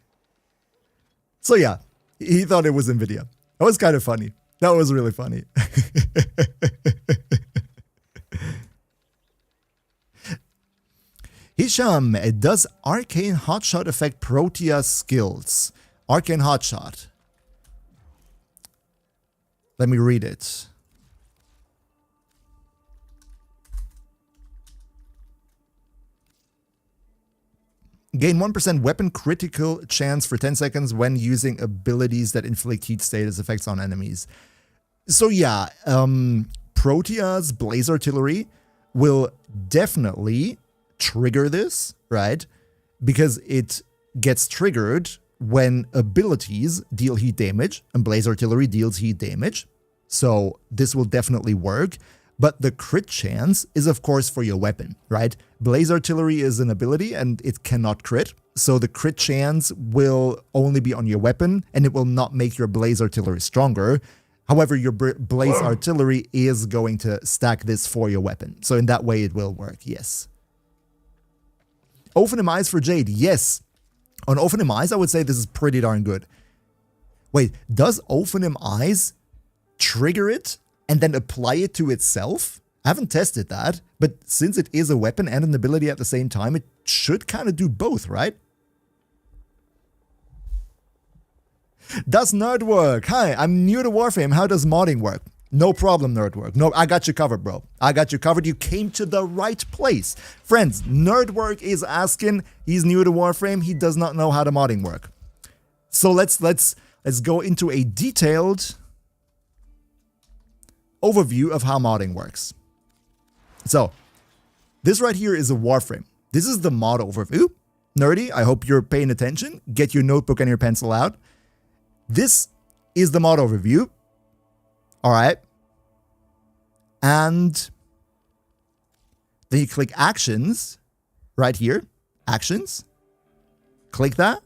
So yeah, he thought it was Nvidia. That was kind of funny. That was really funny. Hisham, does Arcane Hotshot affect Protea skills? Arcane Hotshot. Let me read it. Gain 1% weapon critical chance for 10 seconds when using abilities that inflict heat status effects on enemies. So yeah, Protea's Blaze Artillery will definitely trigger this, right? Because it gets triggered when abilities deal heat damage and Blaze Artillery deals heat damage. So this will definitely work. But the crit chance is, of course, for your weapon, right? Blaze Artillery is an ability and it cannot crit. So the crit chance will only be on your weapon and it will not make your Blaze Artillery stronger. However, your Blaze Artillery is going to stack this for your weapon. So in that way, it will work, yes. Ophanim Eyes for Jade, yes. On Ophanim Eyes, I would say this is pretty darn good. Wait, does Ophanim Eyes trigger it and then apply it to itself? I haven't tested that, but since it is a weapon and an ability at the same time, it should kind of do both, right? Does Nerd work? Hi, I'm new to Warframe. How does modding work? No problem, Nerd work. No, I got you covered, bro. I got you covered. You came to the right place. Friends, Nerd work is asking. He's new to Warframe. He does not know how the modding work. So let's go into a detailed overview of how modding works. So, this right here is a Warframe. This is the mod overview. Nerdy, I hope you're paying attention. Get your notebook and your pencil out. This is the mod overview. All right. And then you click actions right here. Actions. Click that.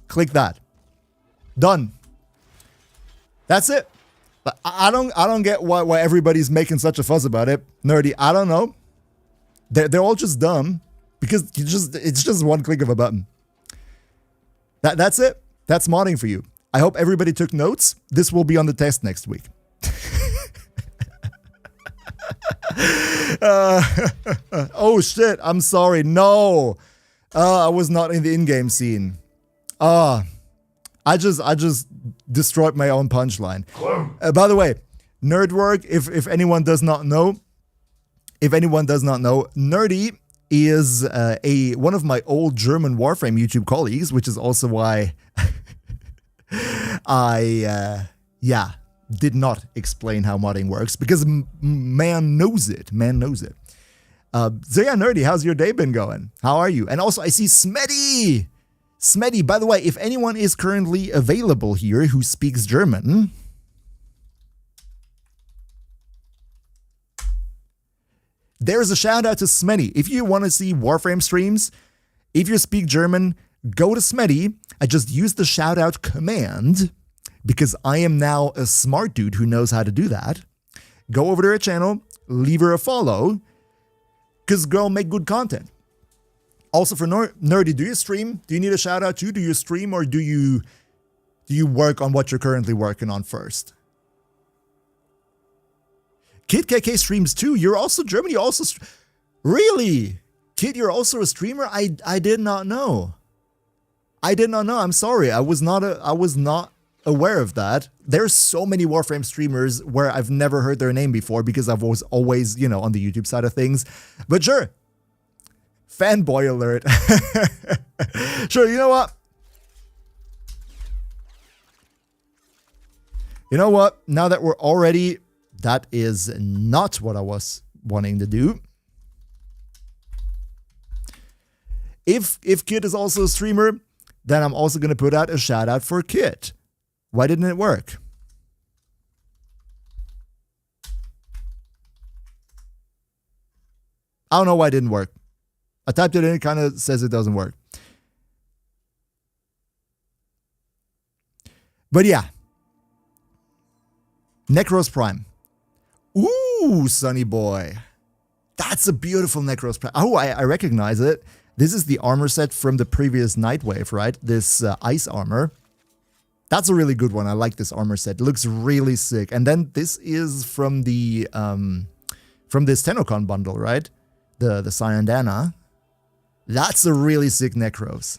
Click that. Done. That's it. But I don't get why everybody's making such a fuss about it. Nerdy, I don't know. They're all just dumb because it's just one click of a button. That's it. That's modding for you. I hope everybody took notes. This will be on the test next week. Oh shit, I'm sorry. No. I was not in the in-game scene. I just destroyed my own punchline. By the way, Nerdwork, if anyone does not know, Nerdy is one of my old German Warframe YouTube colleagues, which is also why I did not explain how modding works, because man knows it. So yeah, Nerdy, how's your day been going? How are you? And also I see Smeddy. Smeddy, by the way, if anyone is currently available here who speaks German, there's a shout out to Smeddy. If you want to see Warframe streams, if you speak German, go to Smeddy. I just use the shout out command because I am now a smart dude who knows how to do that. Go over to her channel, leave her a follow, because girl make good content. Also for Nerdy, do you stream? Do you need a shout out too? Do you stream, or do you work on what you're currently working on first? Kid KK streams too. You're also German. You also really, Kid. You're also a streamer. I did not know. I did not know. I'm sorry. I was not aware of that. There's so many Warframe streamers where I've never heard their name before because I was always, on the YouTube side of things. But sure. Fanboy alert. Sure, you know what? You know what? Now that we're already... That is not what I was wanting to do. If Kid is also a streamer, then I'm also going to put out a shout out for Kid. Why didn't it work? I don't know why it didn't work. I typed it in, it kind of says it doesn't work. But yeah. Necros Prime. Ooh, Sonny boy. That's a beautiful Necros Prime. Oh, I recognize it. This is the armor set from the previous Nightwave, right? This ice armor. That's a really good one. I like this armor set. It looks really sick. And then this is from the from this Tenocon bundle, right? The Cyandana. That's a really sick Necros.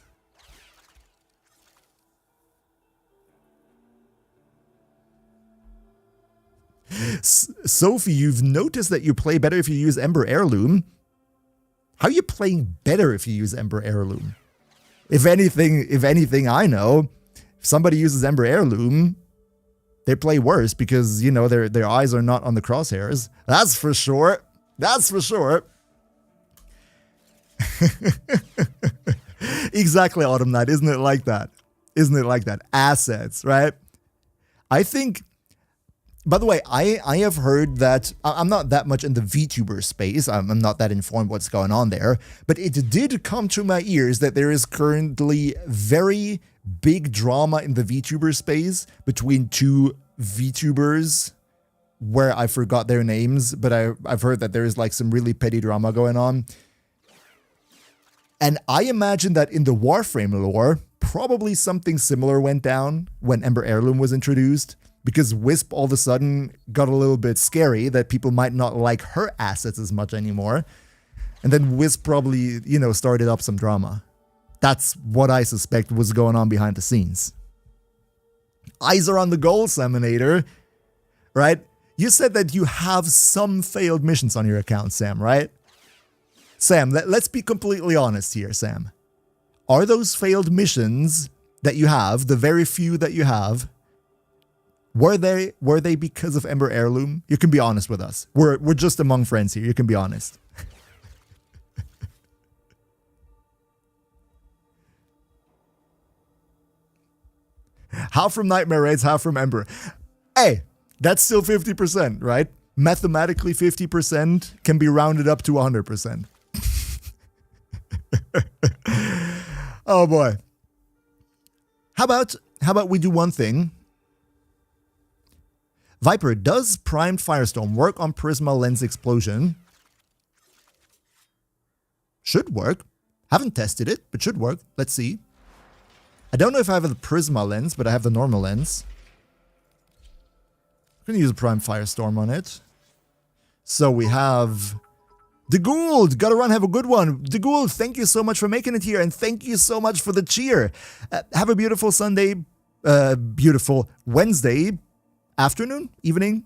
Sophie, you've noticed that you play better if you use Ember Heirloom. How are you playing better if you use Ember Heirloom? If anything, I know, if somebody uses Ember Heirloom, they play worse because, their eyes are not on the crosshairs. That's for sure. That's for sure. Exactly, Autumn Knight. Isn't it like that? Isn't it like that? Assets, right? I think, by the way, I have heard that, I'm not that much in the VTuber space, I'm not that informed what's going on there, but it did come to my ears that there is currently very big drama in the VTuber space between two VTubers where I forgot their names, but I've heard that there is like some really petty drama going on. And I imagine that in the Warframe lore, probably something similar went down when Ember Heirloom was introduced, because Wisp all of a sudden got a little bit scary that people might not like her assets as much anymore. And then Wisp probably, started up some drama. That's what I suspect was going on behind the scenes. Eyes are on the goal, Saminator, right? You said that you have some failed missions on your account, Sam, right? Sam, let's be completely honest here, Sam. Are those failed missions that you have, the very few that you have, were they because of Ember Heirloom? You can be honest with us. We're just among friends here. You can be honest. Half from Nightmare Raids, half from Ember. Hey, that's still 50%, right? mathematically 50% can be rounded up to 100%. Oh boy. How about we do one thing? Viper, does primed Firestorm work on Prisma lens explosion? Should work. Haven't tested it, but should work. Let's see. I don't know if I have the Prisma lens, but I have the normal lens. I'm going to use a primed Firestorm on it. So we have the Gould. Gotta run, have a good one. The Gould, thank you so much for making it here, and thank you so much for the cheer. Have a beautiful Sunday, beautiful Wednesday afternoon, evening.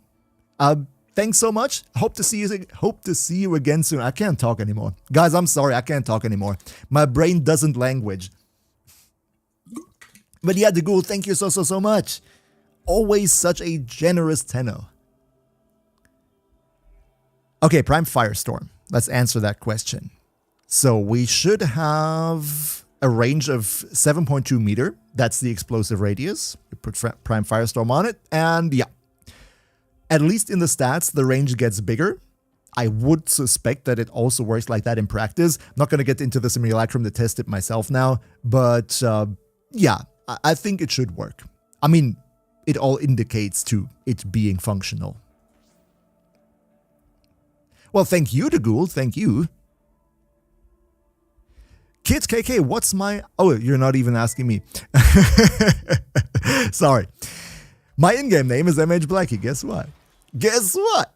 Thanks so much. Hope to see you again soon. I can't talk anymore. Guys, I'm sorry, I can't talk anymore. My brain doesn't language. But yeah, the Gould, thank you so much. Always such a generous tenno. Okay, Prime Firestorm. Let's answer that question. So we should have a range of 7.2 meter. That's the explosive radius. We put Prime Firestorm on it, and yeah. At least in the stats, the range gets bigger. I would suspect that it also works like that in practice. Not going to get into the simulacrum to test it myself now, but yeah, I think it should work. I mean, it all indicates to it being functional. Well, thank you to Gould, thank you. Kids KK, what's my... Oh, you're not even asking me. Sorry. My in-game name is MHBlacky, guess what? Guess what?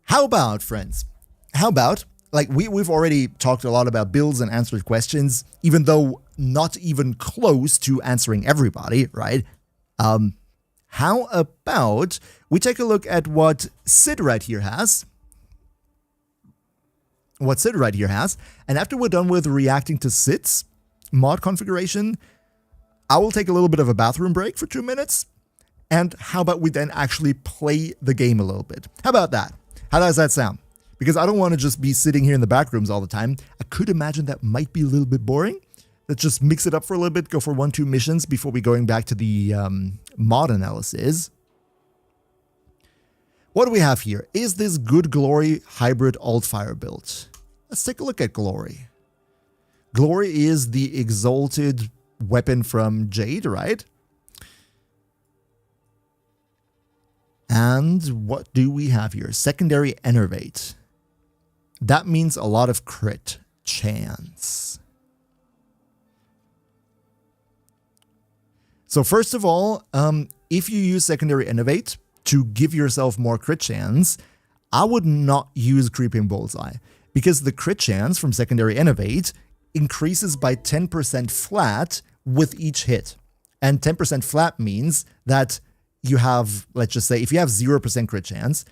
How about, friends? How about, like, we've already talked a lot about builds and answered questions, even though not even close to answering everybody, right? How about we take a look at what Sid right here has? And after we're done with reacting to Sid's mod configuration, I will take a little bit of a bathroom break for 2 minutes. And how about we then actually play the game a little bit? How about that? How does that sound? Because I don't want to just be sitting here in the back rooms all the time. I could imagine that might be a little bit boring. Let's just mix it up for a little bit, go for 1-2 missions before we going back to the mod analysis. What do we have here? Is this good Glory hybrid alt-fire build? Let's take a look at Glory. Glory is the exalted weapon from Jade, right? And what do we have here? Secondary Enervate. That means a lot of crit chance. So first of all, if you use Secondary Enervate to give yourself more crit chance, I would not use Creeping Bullseye, because the crit chance from Secondary Enervate increases by 10% flat with each hit. And 10% flat means that you have, let's just say, if you have 0% crit chance,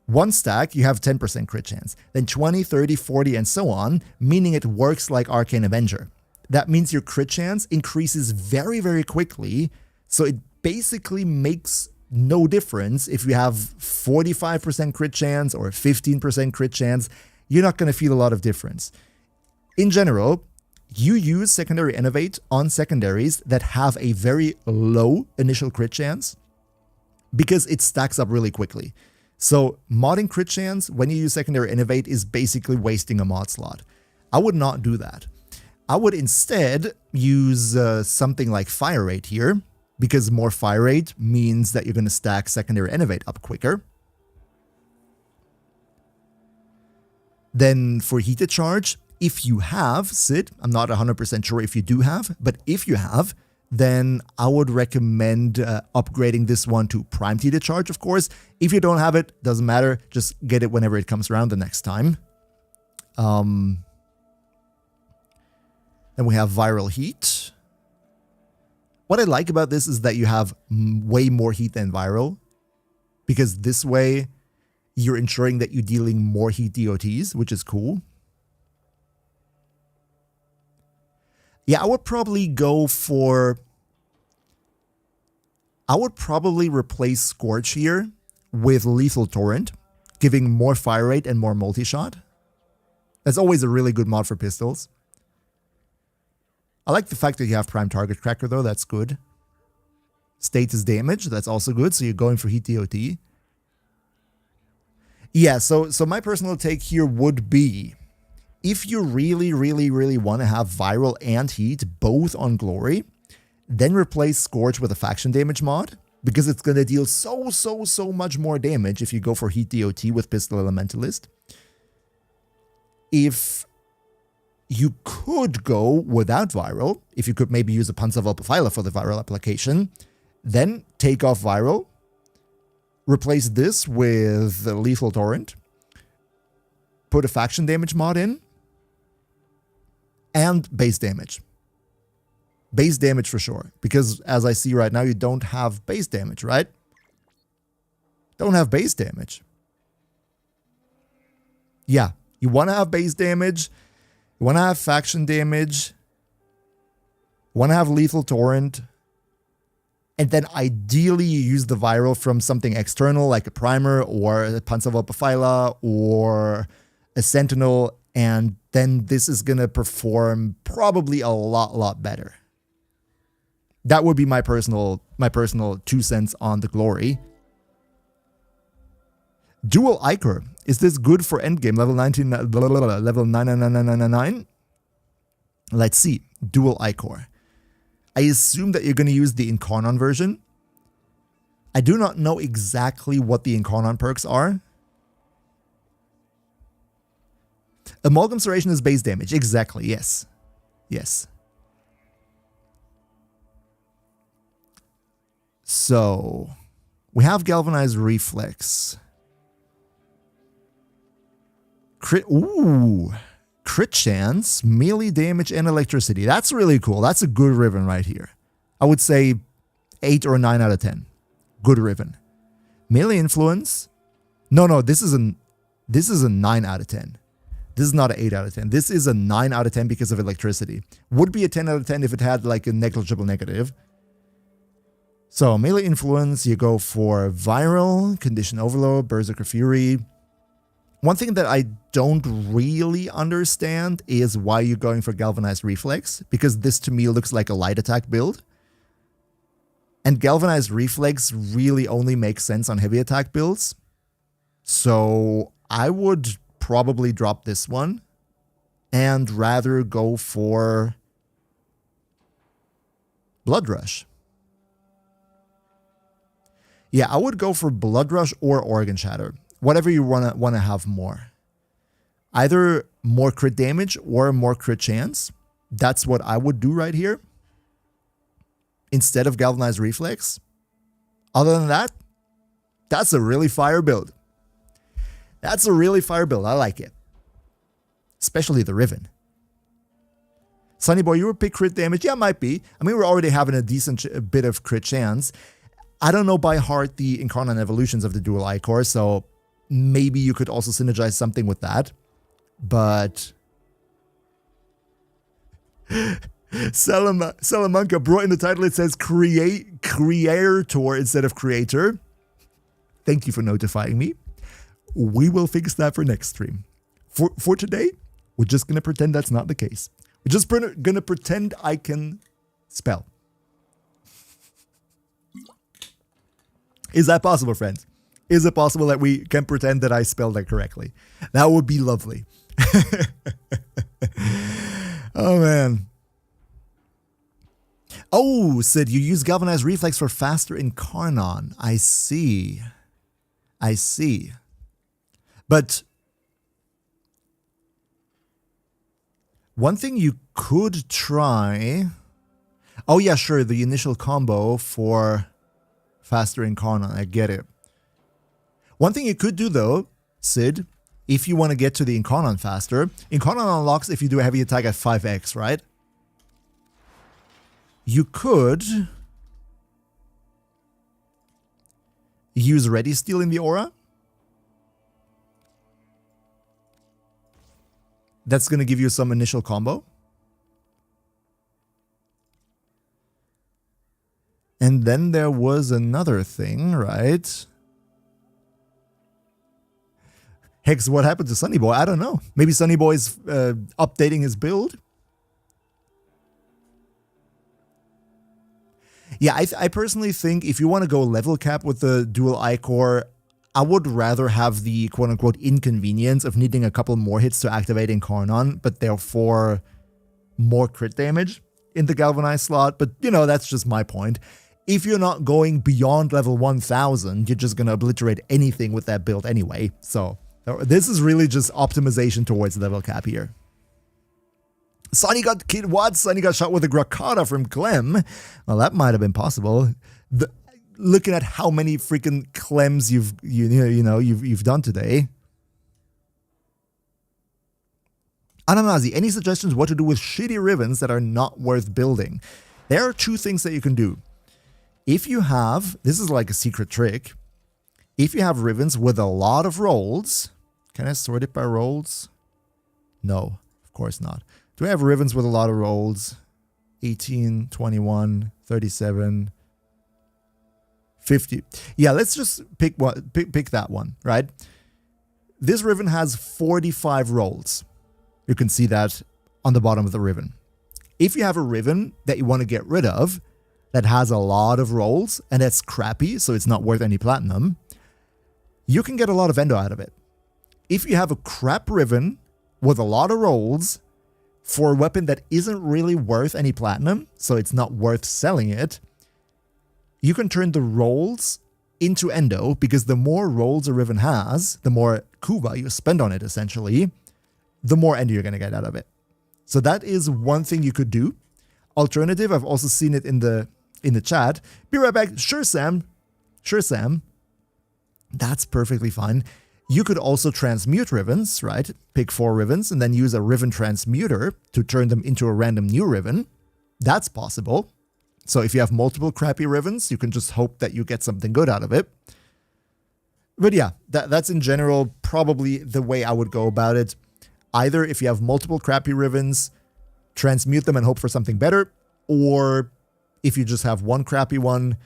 one stack, you have 10% crit chance. Then 20, 30, 40, and so on, meaning it works like Arcane Avenger. That means your crit chance increases very, very quickly. So it basically makes no difference if you have 45% crit chance or 15% crit chance. You're not going to feel a lot of difference. In general, you use Secondary Innovate on secondaries that have a very low initial crit chance because it stacks up really quickly. So modding crit chance when you use Secondary Innovate is basically wasting a mod slot. I would not do that. I would instead use something like Fire Rate here, because more Fire Rate means that you're going to stack Secondary Innovate up quicker. Then for Heated Charge, if you have, Sid, I'm not 100% sure if you do have, but if you have, then I would recommend upgrading this one to Primed Heated Charge, of course. If you don't have it, doesn't matter, just get it whenever it comes around the next time. Then we have Viral Heat. What I like about this is that you have way more heat than Viral, because this way you're ensuring that you're dealing more heat DOTs, which is cool. Yeah, I would probably replace Scorch here with Lethal Torrent, giving more fire rate and more multi-shot. That's always a really good mod for pistols. I like the fact that you have Prime Target Cracker though, that's good. Status damage, that's also good. So you're going for heat DOT. Yeah, so my personal take here would be, if you really want to have viral and heat both on Glory, then replace Scorch with a faction damage mod, because it's going to deal so much more damage if you go for heat DOT with Pistol Elementalist. If you could go without viral, if you could maybe use a Panzerwelpe for the viral application, then take off viral, replace this with the Lethal Torrent, put a faction damage mod in, and base damage. Base damage for sure, because as I see right now, you don't have base damage, right? Don't have base damage. Yeah, you want to have base damage, you want to have faction damage, you want to have Lethal Torrent, and then ideally you use the viral from something external like a primer or a Panzerwelpe or a Sentinel, and then this is going to perform probably a lot better. That would be my personal 2 cents on the Glory. Dual Ichor. Is this good for endgame? Level 19, level 99999? Let's see. Dual Ichor. I assume that you're going to use the Incarnon version. I do not know exactly what the Incarnon perks are. Amalgam Serration is base damage. Exactly, yes. Yes. So, we have Galvanized Reflex. Crit chance, melee damage, and electricity. That's really cool. That's a good Riven right here. I would say 8 or 9 out of 10. Good Riven. Melee influence. No, this is a 9 out of 10. This is not an 8 out of 10. This is a 9 out of 10 because of electricity. Would be a 10 out of 10 if it had like a negligible negative. So, melee influence, you go for Viral, Condition Overload, Berserker Fury. One thing that I don't really understand is why you're going for Galvanized Reflex, because this to me looks like a light attack build. And Galvanized Reflex really only makes sense on heavy attack builds. So I would probably drop this one and rather go for Blood Rush. Yeah, I would go for Blood Rush or Organ Shatter. Whatever you want to have more. Either more crit damage or more crit chance. That's what I would do right here. Instead of Galvanized Reflex. Other than that, that's a really fire build. That's a really fire build. I like it. Especially the Riven. Sunny Boy, you would pick crit damage? Yeah, might be. I mean, we're already having a decent bit of crit chance. I don't know by heart the Incarnon evolutions of the Dual Ichor, so maybe you could also synergize something with that. But Salamanca brought in the title, it says Creator instead of Creator. Thank you for notifying me. We will fix that for next stream. For today, we're just going to pretend that's not the case. We're just going to pretend I can spell. Is that possible, friends? Is it possible that we can pretend that I spelled that correctly? That would be lovely. Oh, man. Oh, Sid, you use Galvanized Reflex for faster Incarnon. I see. I see. But one thing you could try... Oh, yeah, sure. The initial combo for faster Incarnon. I get it. One thing you could do, though, Sid, if you want to get to the Incarnon faster, Incarnon unlocks if you do a heavy attack at 5x, right? You could use Ready Steel in the aura. That's going to give you some initial combo. And then there was another thing, right? Hex, what happened to Sunny Boy? I don't know. Maybe Sunny Boy's updating his build? Yeah, I personally think if you want to go level cap with the dual I-core, I would rather have the quote-unquote inconvenience of needing a couple more hits to activate Incarnon, but therefore more crit damage in the Galvanized slot. But, you know, that's just my point. If you're not going beyond level 1000, you're just going to obliterate anything with that build anyway. So this is really just optimization towards level cap here. Sonny got Kid Watts. Sonny got shot with a Grakata from Clem. Well, that might have been possible. Looking at how many freaking Clems you've done today. Ananazi, any suggestions what to do with shitty Rivens that are not worth building? There are two things that you can do. If you have, this is like a secret trick. If you have Rivens with a lot of rolls, can I sort it by rolls? No, of course not. Do I have Rivens with a lot of rolls? 18, 21, 37, 50. Yeah, let's just pick that one, right? This Riven has 45 rolls. You can see that on the bottom of the Riven. If you have a Riven that you want to get rid of that has a lot of rolls and that's crappy, so it's not worth any platinum, you can get a lot of endo out of it. If you have a crap Riven with a lot of rolls for a weapon that isn't really worth any platinum, so it's not worth selling it, you can turn the rolls into endo, because the more rolls a Riven has, the more Kuva you spend on it essentially, the more endo you're going to get out of it. So that is one thing you could do. Alternative, I've also seen it in the chat. Be right back. Sure, Sam. Sure, Sam. That's perfectly fine. You could also transmute Rivens, right? Pick 4 Rivens and then use a Riven transmuter to turn them into a random new Riven. That's possible. So if you have multiple crappy Rivens, you can just hope that you get something good out of it. But yeah, that's in general probably the way I would go about it. Either if you have multiple crappy Rivens, transmute them and hope for something better, or if you just have one crappy one,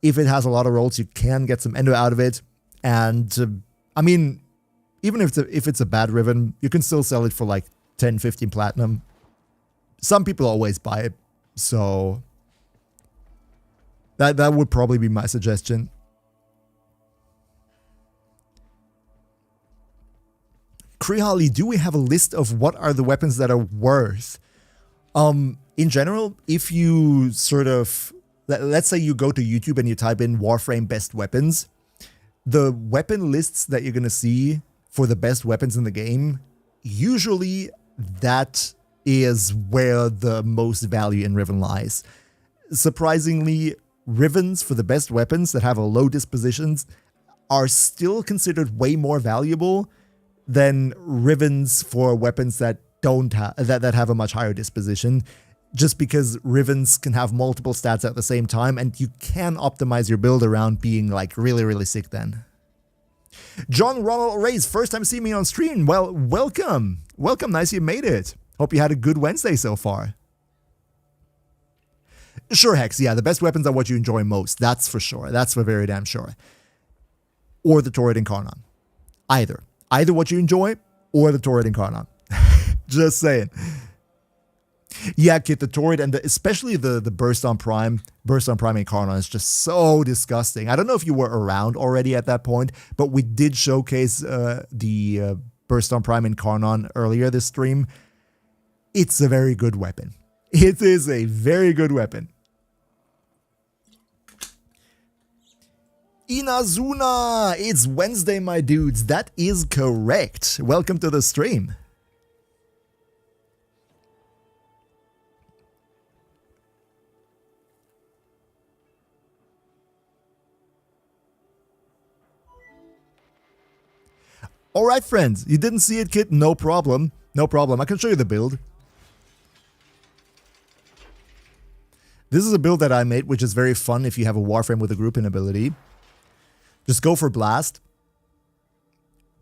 if it has a lot of rolls, you can get some endo out of it. And I mean, even if it's a bad Riven, you can still sell it for like 10, 15 platinum. Some people always buy it, so that would probably be my suggestion. Krihali, do we have a list of what are the weapons that are worth? In general, if you sort of, let's say you go to YouTube and you type in Warframe best weapons, the weapon lists that you're going to see for the best weapons in the game, usually that is where the most value in Riven lies. Surprisingly, Rivens for the best weapons that have a low dispositions are still considered way more valuable than Rivens for weapons that don't that have a much higher disposition, just because Rivens can have multiple stats at the same time, and you can optimize your build around being like really, really sick then. John Ronald Ray's first time seeing me on stream. Well, welcome. Welcome, nice you made it. Hope you had a good Wednesday so far. Sure, Hex, yeah, the best weapons are what you enjoy most. That's for sure. That's for very damn sure. Or the Torrid Incarnon. Either what you enjoy or the Torrid Incarnon. Just saying. Yeah, Kit, the Torrid and especially the Burst on Prime Incarnon is just so disgusting. I don't know if you were around already at that point, but we did showcase the Burst on Prime Incarnon earlier this stream. It's a very good weapon. It is a very good weapon. Inazuna, it's Wednesday, my dudes. That is correct. Welcome to the stream. All right, friends. You didn't see it, Kit? No problem. No problem. I can show you the build. This is a build that I made, which is very fun if you have a Warframe with a grouping ability. Just go for Blast.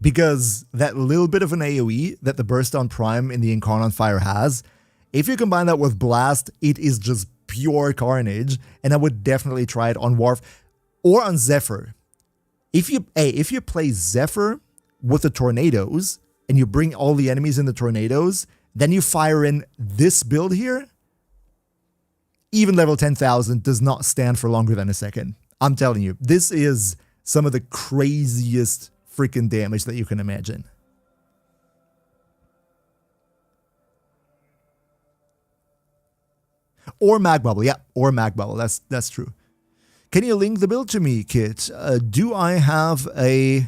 Because that little bit of an AoE that the Burst on Prime in the Incarnon Fire has, if you combine that with Blast, it is just pure carnage. And I would definitely try it on Warf or on Zephyr. If you play Zephyr with the Tornadoes and you bring all the enemies in the Tornadoes, then you fire in this build here, even level 10,000 does not stand for longer than a second. I'm telling you, this is some of the craziest freaking damage that you can imagine. Or mag bubble, yeah, or mag bubble. That's true. Can you link the build to me, Kit? Do I have a...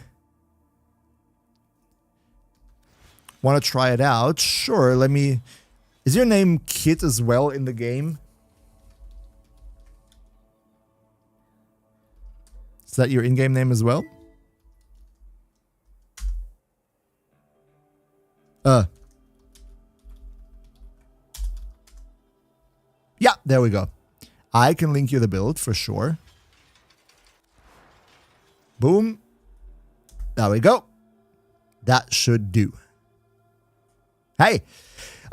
Want to try it out? Sure, let me... Is your name Kit as well in the game? Is that your in-game name as well? Yeah, there we go. I can link you the build for sure. Boom. There we go. That should do. Hey.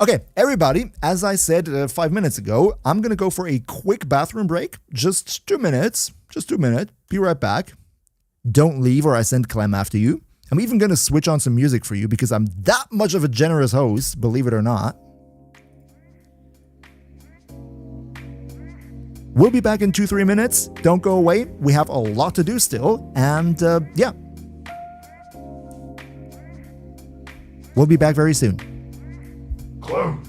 Okay, everybody, as I said 5 minutes ago, I'm going to go for a quick bathroom break. Just 2 minutes. Just 2 minutes. Be right back. Don't leave or I send Clem after you. I'm even going to switch on some music for you because I'm that much of a generous host, believe it or not. We'll be back in 2-3 minutes. Don't go away. We have a lot to do still. And yeah. We'll be back very soon. Clone.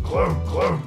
Clone. Clone.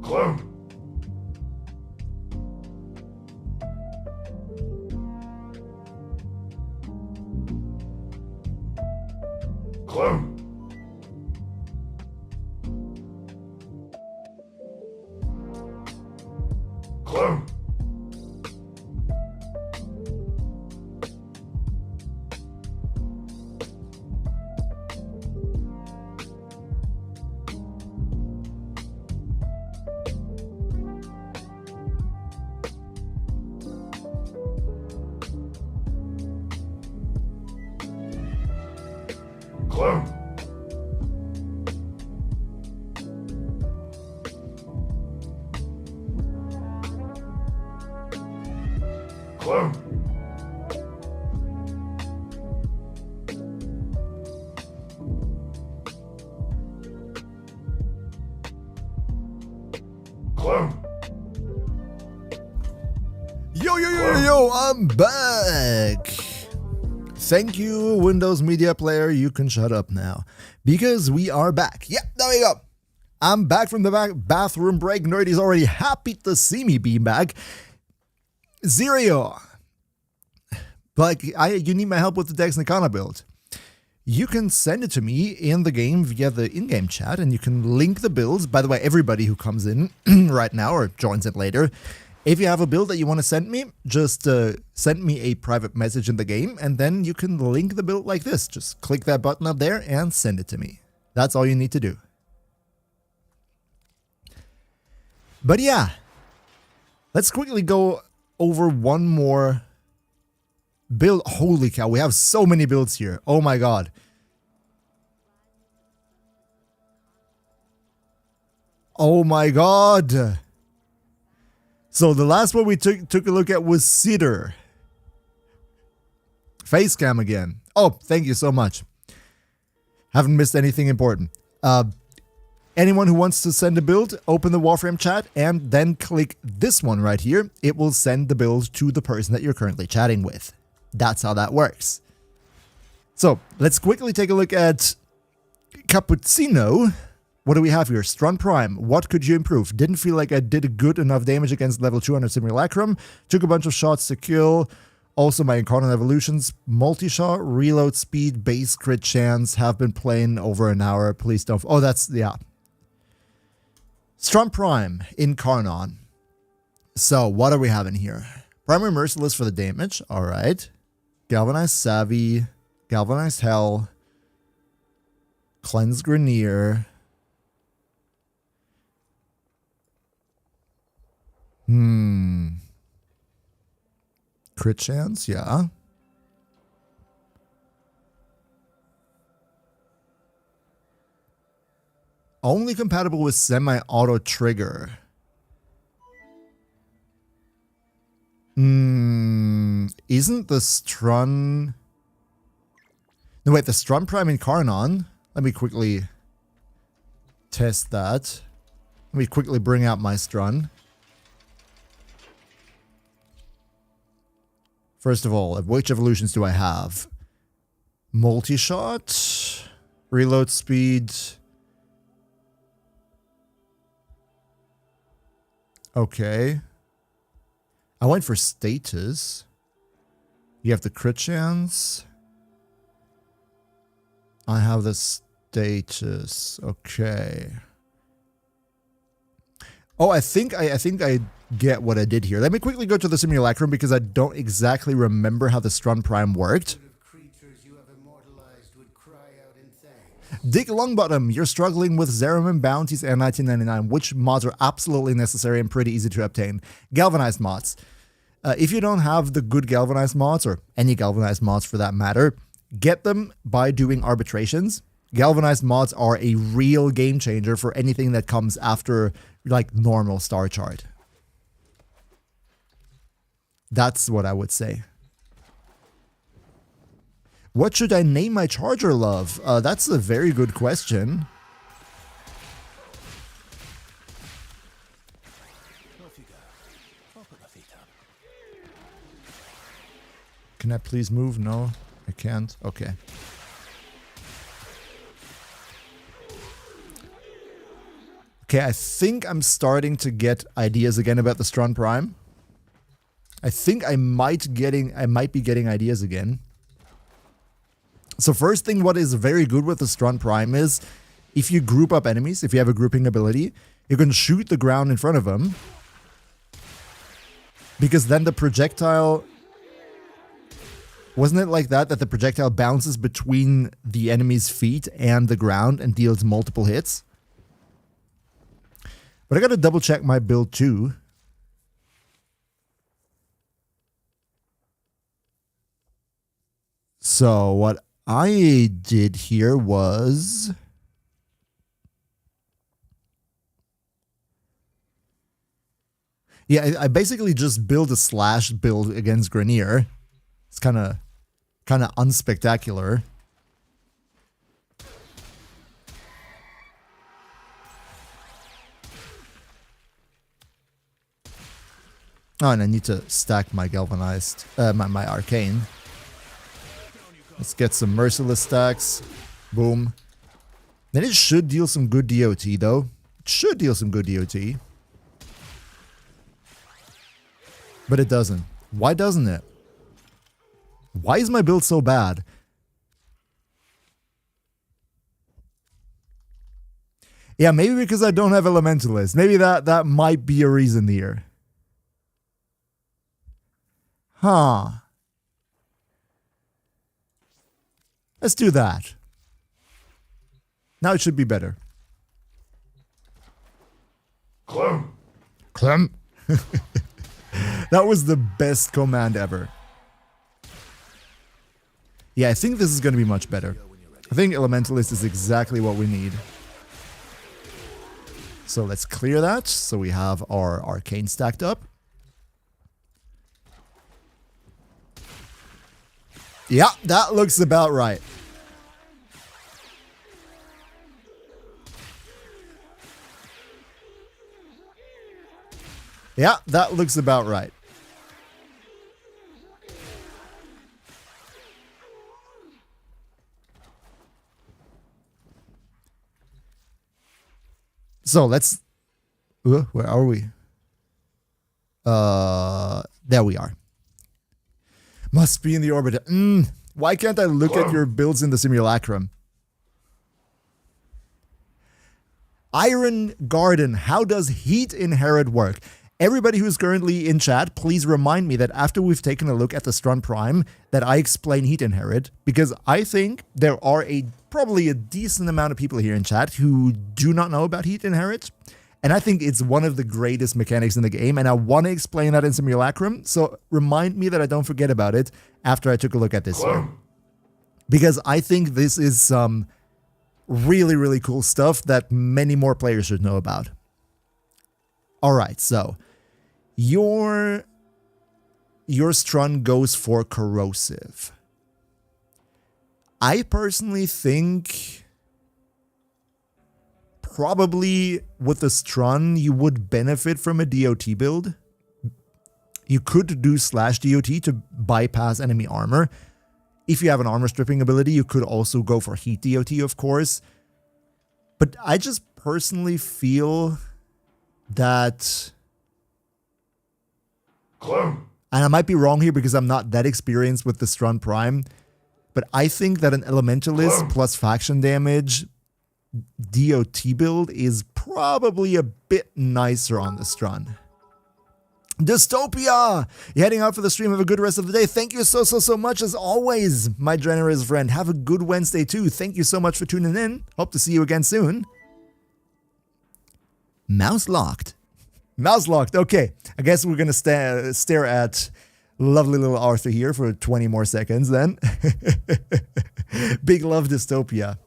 Clone. Clone. Clone. Clone. Clone. Clone. Yo, I'm back. Thank you, Windows Media Player. You can shut up now because we are back. Yep, there we go. I'm back from the bathroom break. Nerdy's already happy to see me be back. Zero. Like, you need my help with the Dex Nikana build. You can send it to me in the game via the in-game chat, and you can link the builds. By the way, everybody who comes in right now or joins it later, if you have a build that you want to send me, just send me a private message in the game, and then you can link the build like this. Just click that button up there and send it to me. That's all you need to do. But yeah, let's quickly go over one more build. Holy cow, we have so many builds here. Oh my god. Oh my god. So the last one we took a look at was Cedar. Facecam again. Oh, thank you so much. Haven't missed anything important. Anyone who wants to send a build, open the Warframe chat and then click this one right here. It will send the build to the person that you're currently chatting with. That's how that works. So let's quickly take a look at Cappuccino. What do we have here? Strun Prime. What could you improve? Didn't feel like I did good enough damage against level 200 Simulacrum. Took a bunch of shots to kill. Also, my Incarnate Evolutions, multi-shot, reload speed, base crit chance, have been playing over an hour. Please don't... Oh, that's... yeah. Strun Prime, Incarnon. So, what are we having here? Primary Merciless for the damage. Alright. Galvanized Savvy. Galvanized Hell. Cleanse Grenier. Crit chance, yeah. Only compatible with semi-auto trigger. Isn't the Strun... No, wait, the Strun Prime Incarnon? Let me quickly test that. Let me quickly bring out my Strun. First of all, which evolutions do I have? Multi-shot, reload speed. Okay. I went for status. You have the crit chance. I have the status. Okay. Oh, I think I get what I did here. Let me quickly go to the Simulacrum because I don't exactly remember how the Strun Prime worked. Creatures you have immortalized would cry out in thanks. Dick Longbottom, you're struggling with Zeramin bounties and 1999. Which mods are absolutely necessary and pretty easy to obtain? Galvanized mods. If you don't have the good Galvanized mods, or any Galvanized mods for that matter, get them by doing arbitrations. Galvanized mods are a real game changer for anything that comes after like normal star chart. That's what I would say. What should I name my charger, love? That's a very good question. Can I please move? No, I can't. Okay. Okay, I think I'm starting to get ideas again about the Strun Prime. I think I might be getting ideas again. So first thing, what is very good with the Strun Prime is if you group up enemies, if you have a grouping ability, you can shoot the ground in front of them. Because then the projectile... Wasn't it like that the projectile bounces between the enemy's feet and the ground and deals multiple hits? But I gotta double check my build too. So what I did here was... Yeah, I basically just build a slash build against Grenier. It's kind of unspectacular. Oh, and I need to stack my galvanized, my arcane. Let's get some merciless stacks. Boom. Then it should deal some good DOT, though. It should deal some good DOT. But it doesn't. Why doesn't it? Why is my build so bad? Yeah, maybe because I don't have Elementalist. Maybe that might be a reason here. Huh. Let's do that. Now it should be better. Clem. Clem. That was the best command ever. Yeah, I think this is going to be much better. I think Elementalist is exactly what we need. So let's clear that. So we have our arcane stacked up. Yeah, that looks about right. Yeah, that looks about right. So let's... where are we? There we are. Must be in the orbit. Why can't I look at your builds in the simulacrum? Iron Garden, how does heat inherit work? Everybody who's currently in chat, please remind me that after we've taken a look at the Strun Prime, that I explain heat inherit, because I think there are probably a decent amount of people here in chat who do not know about heat inherit, and I think it's one of the greatest mechanics in the game, and I want to explain that in Simulacrum, so remind me that I don't forget about it after I took a look at this here. Because I think this is some really, really cool stuff that many more players should know about. Alright, so your Strun goes for corrosive. I personally think probably with the Strun you would benefit from a DOT build. You could do slash DOT to bypass enemy armor. If you have an armor stripping ability, you could also go for heat DOT, of course. But I just personally feel that... Clem. And I might be wrong here because I'm not that experienced with the Strun Prime, but I think that an Elementalist plus faction damage DOT build is probably a bit nicer on the Strun. Dystopia! You're heading out for the stream. Have a good rest of the day. Thank you so much as always, my generous friend. Have a good Wednesday too. Thank you so much for tuning in. Hope to see you again soon. Mouse locked. Mouse locked. Okay, I guess we're going to stare at lovely little Arthur here for 20 more seconds then. Big love, Dystopia.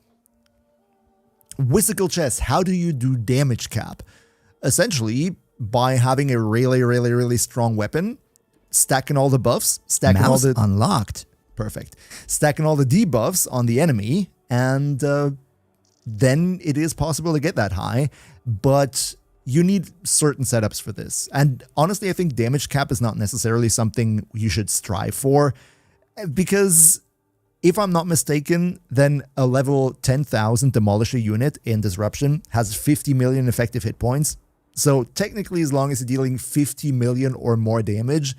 Whisical chest. How do you do damage cap? Essentially, by having a really strong weapon, stacking all the buffs, stacking all the... unlocked. Perfect. Stacking all the debuffs on the enemy, and then it is possible to get that high, but you need certain setups for this. And honestly, I think damage cap is not necessarily something you should strive for, because If I'm not mistaken, then a level 10,000 Demolisher unit in Disruption has 50 million effective hit points. So technically, as long as you're dealing 50 million or more damage,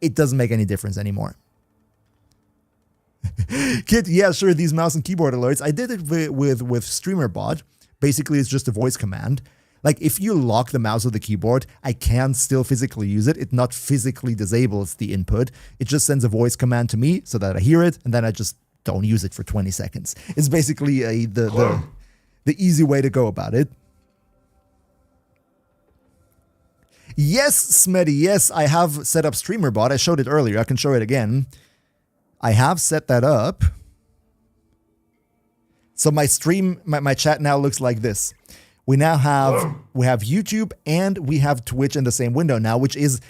it doesn't make any difference anymore. Kid, yeah, sure, these mouse and keyboard alerts. I did it with StreamerBot. Basically, it's just a voice command. Like, if you lock the mouse or the keyboard, I can still physically use it. It not physically disables the input. It just sends a voice command to me so that I hear it, and then I just don't use it for 20 seconds. It's basically the easy way to go about it. Yes, Smeddy, yes, I have set up StreamerBot. I showed it earlier. I can show it again. I have set that up. So my stream, my chat now looks like this. We now have YouTube and we have Twitch in the same window now, which is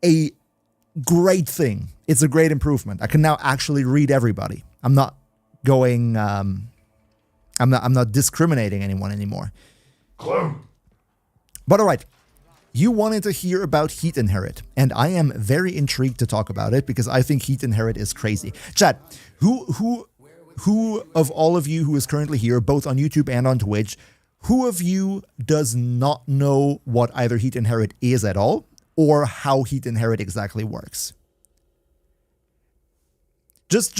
a great thing. It's a great improvement. I can now actually read everybody. I'm not going I'm not discriminating anyone anymore. But all right. You wanted to hear about Heat Inherit, and I am very intrigued to talk about it because I think Heat Inherit is crazy. Chat, who of all of you who is currently here, both on YouTube and on Twitch, who of you does not know what either Heat Inherit is at all, or how Heat Inherit exactly works? Just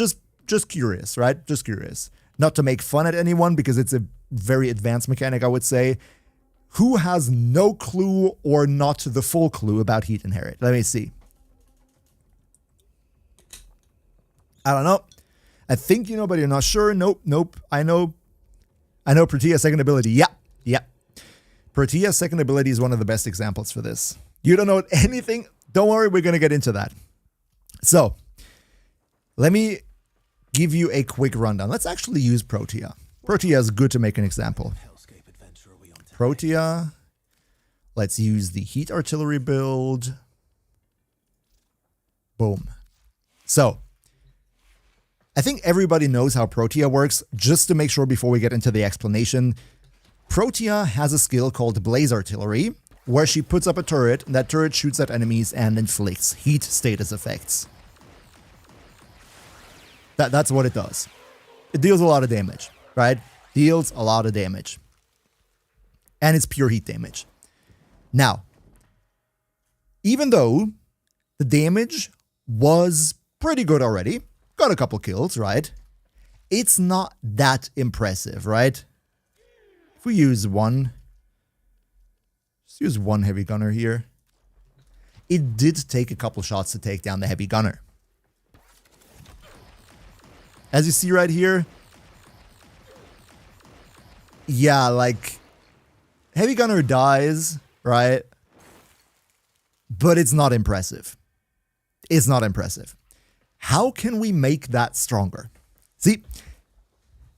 curious, right? Just curious. Not to make fun at anyone, because it's a very advanced mechanic, I would say. Who has no clue or not the full clue about Heat Inherit? Let me see. I don't know. I think you know, but you're not sure. Nope. I know Protea's second ability. Yeah. Protea's second ability is one of the best examples for this. You don't know anything? Don't worry, we're going to get into that. So, let me give you a quick rundown. Let's actually use Protea. Protea is good to make an example. Protea. Let's use the Heat Artillery build. Boom. So, I think everybody knows how Protea works. Just to make sure before we get into the explanation, Protea has a skill called Blaze Artillery, where she puts up a turret, and that turret shoots at enemies and inflicts heat status effects. That's what it does. It deals a lot of damage, right? Deals a lot of damage. And it's pure heat damage. Now, even though the damage was pretty good already, got a couple kills, right? It's not that impressive, right? If we use one, just use one heavy gunner here. It did take a couple shots to take down the heavy gunner. As you see right here, yeah, like, heavy gunner dies, right? But it's not impressive. It's not impressive. How can we make that stronger? See?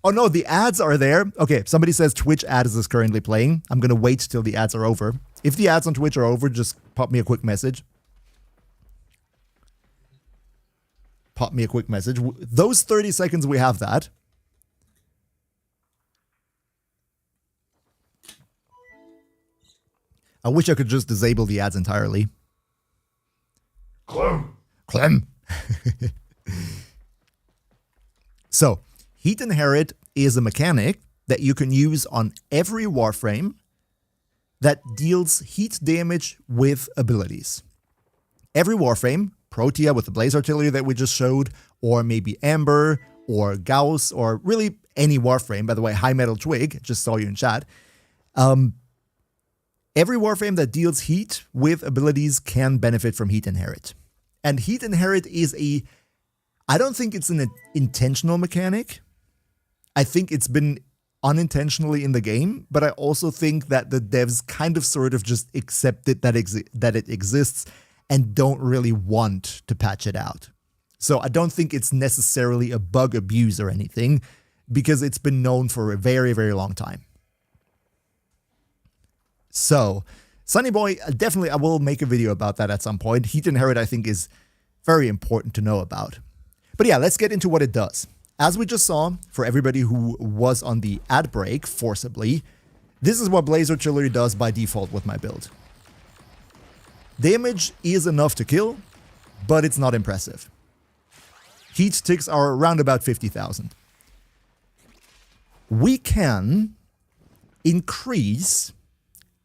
Oh no, the ads are there. Okay, somebody says Twitch ads is currently playing. I'm going to wait till the ads are over. If the ads on Twitch are over, just pop me a quick message. Pop me a quick message. Those 30 seconds we have that. I wish I could just disable the ads entirely. Clem. So, Heat Inherit is a mechanic that you can use on every Warframe that deals heat damage with abilities. Every Warframe, Protea with the Blaze Artillery that we just showed, or maybe Amber, or Gauss, or really any Warframe. By the way, High Metal Twig, just saw you in chat. Every Warframe that deals heat with abilities can benefit from Heat Inherit. And Heat Inherit is I don't think it's an intentional mechanic. I think it's been unintentionally in the game, but I also think that the devs kind of sort of just accepted that it exists and don't really want to patch it out. So I don't think it's necessarily a bug abuse or anything, because it's been known for a very, very long time. So, Sunny Boy, definitely I will make a video about that at some point. Heat Inherit, I think, is very important to know about. But yeah, let's get into what it does. As we just saw, for everybody who was on the ad break forcibly, this is what Blaze Artillery does by default with my build. Damage is enough to kill, but it's not impressive. Heat ticks are around about 50,000. We can increase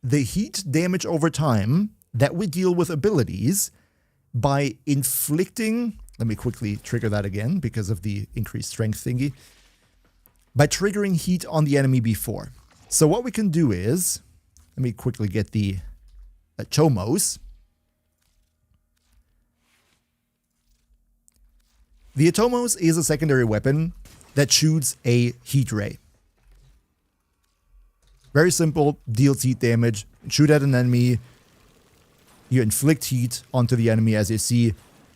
the heat damage over time that we deal with abilities by inflicting, let me quickly trigger that again because of the increased strength thingy, by triggering heat on the enemy before. So what we can do is, let me quickly get the Chomos. The Atomos is a secondary weapon that shoots a heat ray. Very simple, deals heat damage, shoot at an enemy, you inflict heat onto the enemy as you see,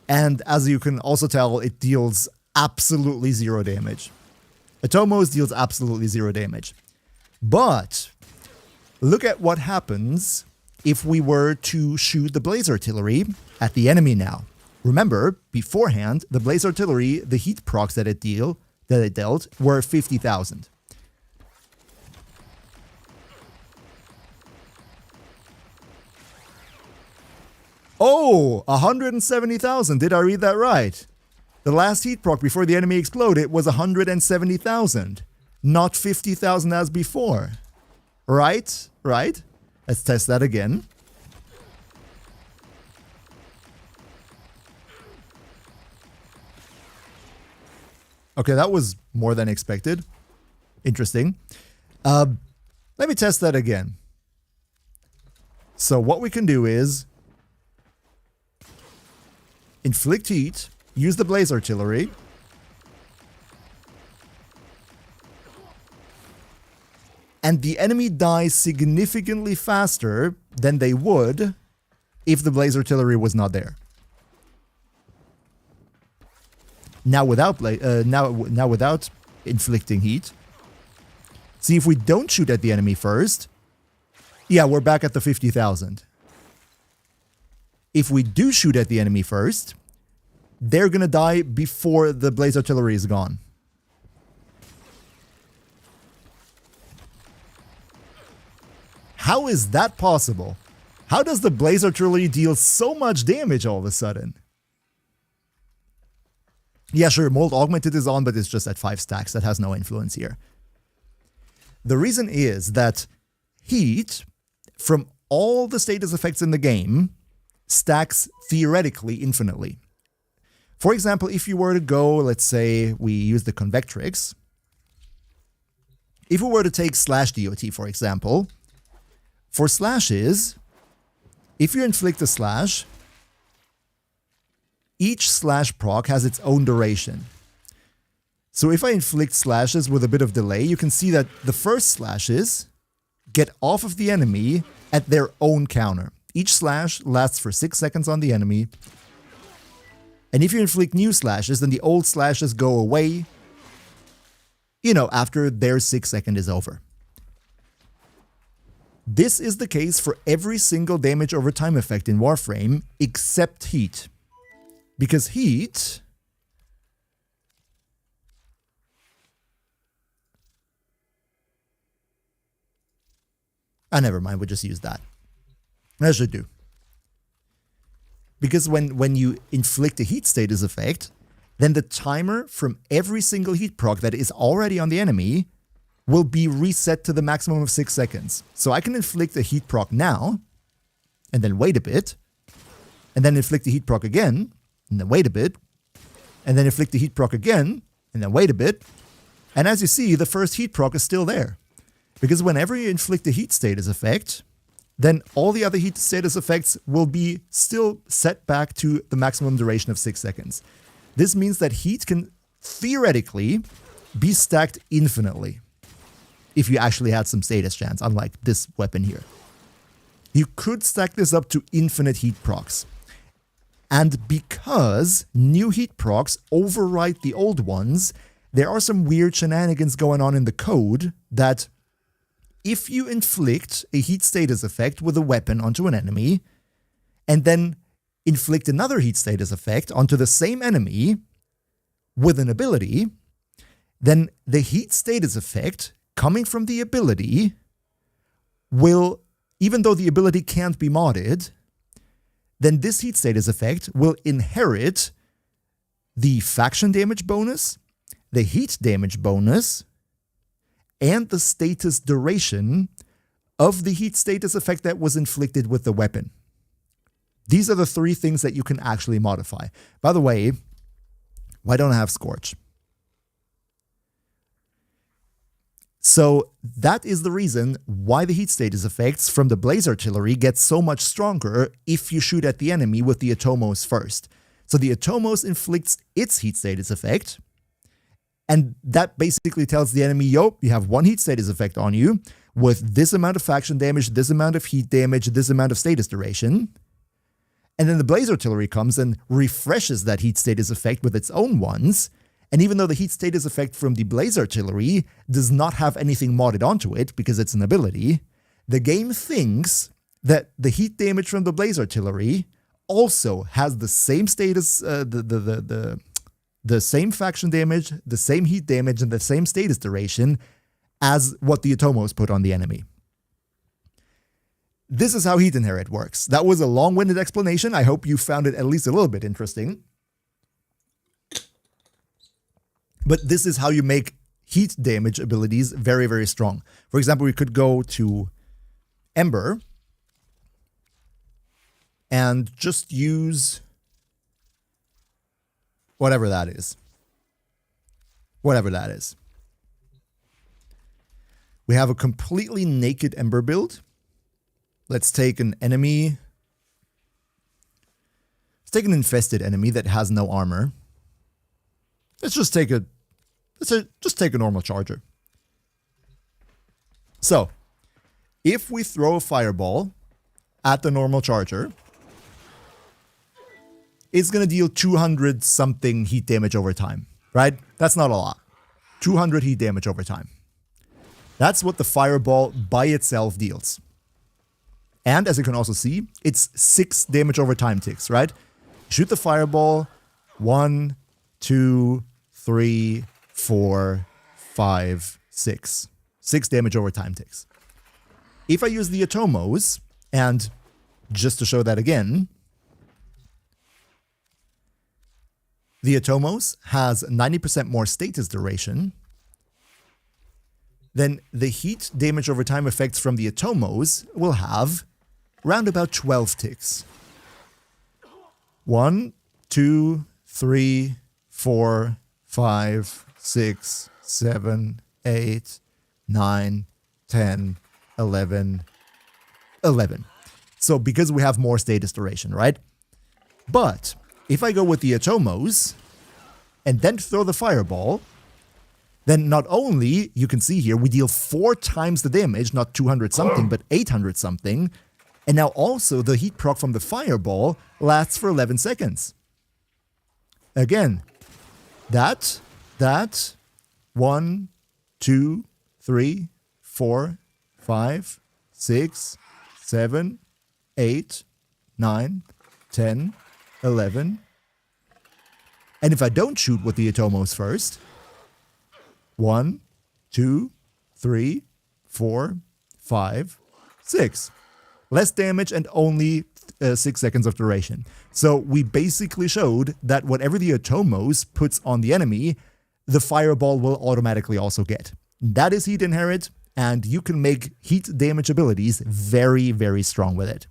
and as you can also tell, it deals absolutely 0 damage. Atomos deals absolutely 0 damage. But look at what happens if we were to shoot the blaze artillery at the enemy now. Remember, beforehand, the blaze artillery, the heat procs that it dealt were 50,000. Oh, 170,000. Did I read that right? The last heat proc before the enemy exploded was 170,000, not 50,000 as before. Right? Right? Let's test that again. Okay, that was more than expected. Interesting. Let me test that again. So what we can do is inflict heat, use the blaze artillery, and the enemy dies significantly faster than they would if the blaze artillery was not there. Now without without inflicting heat. See, if we don't shoot at the enemy first, yeah, we're back at the 50,000. If we do shoot at the enemy first, they're gonna die before the blaze artillery is gone. How is that possible? How does the blaze artillery deal so much damage all of a sudden? Yeah, sure, Mold Augmented is on, but it's just at 5 stacks. That has no influence here. The reason is that heat, from all the status effects in the game, stacks theoretically infinitely. For example, if you were to go, let's say we use the Convectrix. If we were to take /DOT, for example, for slashes, if you inflict a slash, each slash proc has its own duration. So if I inflict slashes with a bit of delay, you can see that the first slashes get off of the enemy at their own counter. Each slash lasts for 6 seconds on the enemy. And if you inflict new slashes, then the old slashes go away, after their 6 second is over. This is the case for every single damage over time effect in Warframe, except heat. Because heat never mind, we'll just use that. That should do. Because when you inflict a heat status effect, then the timer from every single heat proc that is already on the enemy will be reset to the maximum of 6 seconds. So I can inflict a heat proc now, and then wait a bit, and then inflict a heat proc again, and then wait a bit, and then inflict a heat proc again, and then wait a bit. And as you see, the first heat proc is still there. Because whenever you inflict a heat status effect, then all the other heat status effects will be still set back to the maximum duration of 6 seconds. This means that heat can theoretically be stacked infinitely if you actually had some status chance, unlike this weapon here. You could stack this up to infinite heat procs. And because new heat procs overwrite the old ones, there are some weird shenanigans going on in the code that if you inflict a heat status effect with a weapon onto an enemy, and then inflict another heat status effect onto the same enemy with an ability, then the heat status effect coming from the ability will, even though the ability can't be modded, then this heat status effect will inherit the faction damage bonus, the heat damage bonus, and the status duration of the heat status effect that was inflicted with the weapon. These are the 3 things that you can actually modify. By the way, why don't I have Scorch? So that is the reason why the heat status effects from the Blaze Artillery get so much stronger if you shoot at the enemy with the Atomos first. So the Atomos inflicts its heat status effect, and that basically tells the enemy, yo, you have 1 heat status effect on you with this amount of faction damage, this amount of heat damage, this amount of status duration. And then the Blaze Artillery comes and refreshes that heat status effect with its own ones. And even though the heat status effect from the Blaze Artillery does not have anything modded onto it because it's an ability, the game thinks that the heat damage from the Blaze Artillery also has the same status, the same faction damage, the same heat damage, and the same status duration as what the Atomos put on the enemy. This is how Heat Inherit works. That was a long-winded explanation. I hope you found it at least a little bit interesting. But this is how you make heat damage abilities very, very strong. For example, we could go to Ember and just use whatever that is. Whatever that is. We have a completely naked Ember build. Let's take an enemy. Let's take an infested enemy that has no armor. Let's just take a normal charger. So, if we throw a fireball at the normal charger, it's going to deal 200 something heat damage over time, right? That's not a lot. 200 heat damage over time. That's what the fireball by itself deals. And as you can also see, it's 6 damage over time ticks, right? Shoot the fireball, 1, 2, 3, 4, 5, 6. 6 damage over time ticks. If I use the Atomos, and just to show that again, the Atomos has 90% more status duration, then the heat damage over time effects from the Atomos will have round about 12 ticks. 1, 2, 3, 4, 5, 6, 7, 8, 9, 10, 11. So because we have more status duration, right? But if I go with the Atomos and then throw the fireball, then not only, you can see here, we deal 4 times the damage, not 200 something, but 800 something. And now also the heat proc from the fireball lasts for 11 seconds. Again, that, 1, 2, 3, 4, 5, 6, 7, 8, 9, 10, 11. And if I don't shoot with the Atomos first, 1, 2, 3, 4, 5, 6. Less damage and only 6 seconds of duration. So we basically showed that whatever the Atomos puts on the enemy, the fireball will automatically also get. That is Heat Inherit, and you can make heat damage abilities very, very strong with it.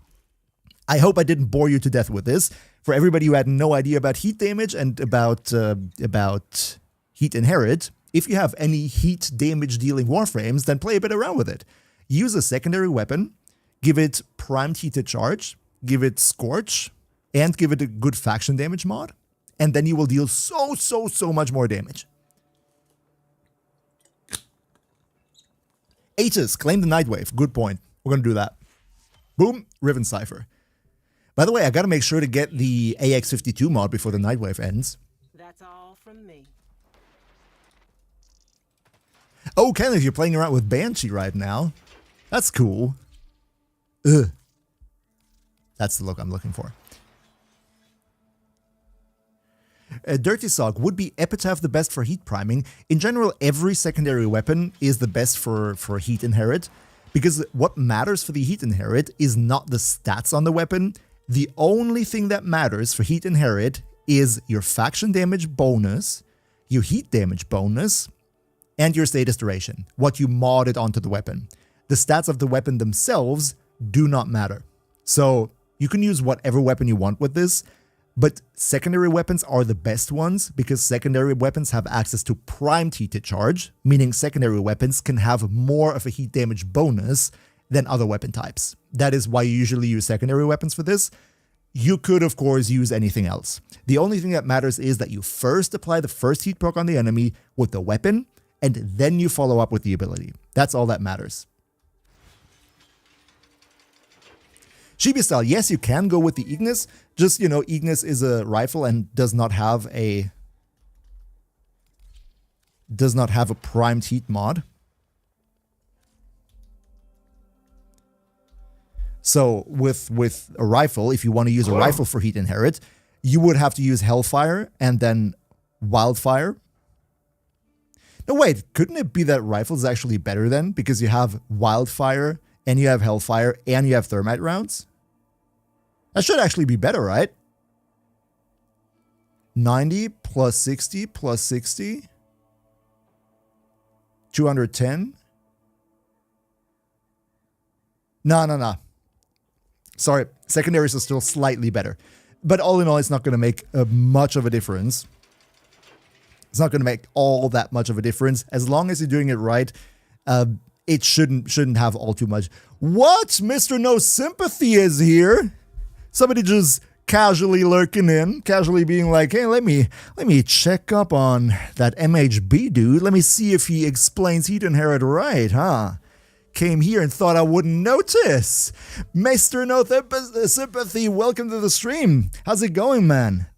I hope I didn't bore you to death with this. For everybody who had no idea about heat damage and about Heat Inherit, if you have any heat damage dealing Warframes, then play a bit around with it. Use a secondary weapon, give it primed heated charge, give it Scorch, and give it a good faction damage mod, and then you will deal so much more damage. Aegis, claim the Nightwave. Good point. We're going to do that. Boom, Riven Cypher. By the way, I got to make sure to get the AX52 mod before the Nightwave ends. That's all from me. Oh, Kenneth, you're playing around with Banshee right now. That's cool. Ugh. That's the look I'm looking for. Dirty Sock, would be Epitaph the best for heat priming? In general, every secondary weapon is the best for Heat Inherit, because what matters for the Heat Inherit is not the stats on the weapon. The only thing that matters for Heat Inherit is your faction damage bonus, your heat damage bonus, and your status duration, what you modded onto the weapon. The stats of the weapon themselves do not matter. So you can use whatever weapon you want with this, but secondary weapons are the best ones because secondary weapons have access to primed heated charge, meaning secondary weapons can have more of a heat damage bonus than other weapon types. That is why you usually use secondary weapons for this. You could, of course, use anything else. The only thing that matters is that you first apply the first heat proc on the enemy with the weapon, and then you follow up with the ability. That's all that matters. Chibi style, yes, you can go with the Ignis. Just, you know, Ignis is a rifle and does not have a primed heat mod. So with a rifle, if you want to use a rifle for heat inherit, you would have to use Hellfire and then Wildfire. No, wait, couldn't it be that rifle is actually better then? Because you have Wildfire and you have Hellfire and you have Thermite rounds? That should actually be better, right? 90 plus 60 plus 60. 210. No. Sorry, secondaries are still slightly better. But all in all, it's not going to make much of a difference. It's not going to make all that much of a difference. As long as you're doing it right, it shouldn't have all too much. What? Mr. No Sympathy is here. Somebody just casually lurking in, casually being like, hey, let me check up on that MHB dude. Let me see if he explains heat inherit right, huh? Came here and thought I wouldn't notice. Mr. No Sympathy, welcome to the stream. How's it going, man?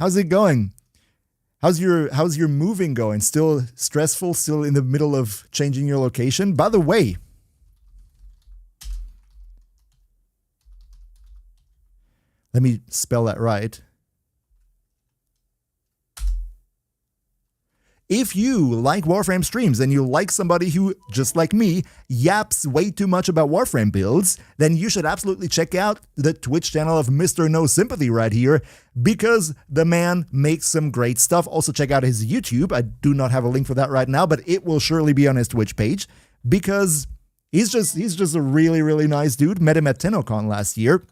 How's it going? How's your moving going? Still stressful? Still in the middle of changing your location? By the way, let me spell that right. If you like Warframe streams and you like somebody who, just like me, yaps way too much about Warframe builds, then you should absolutely check out the Twitch channel of Mr. No Sympathy right here, because the man makes some great stuff. Also check out his YouTube. I do not have a link for that right now, but it will surely be on his Twitch page, because he's just a really, really nice dude. Met him at TennoCon last year.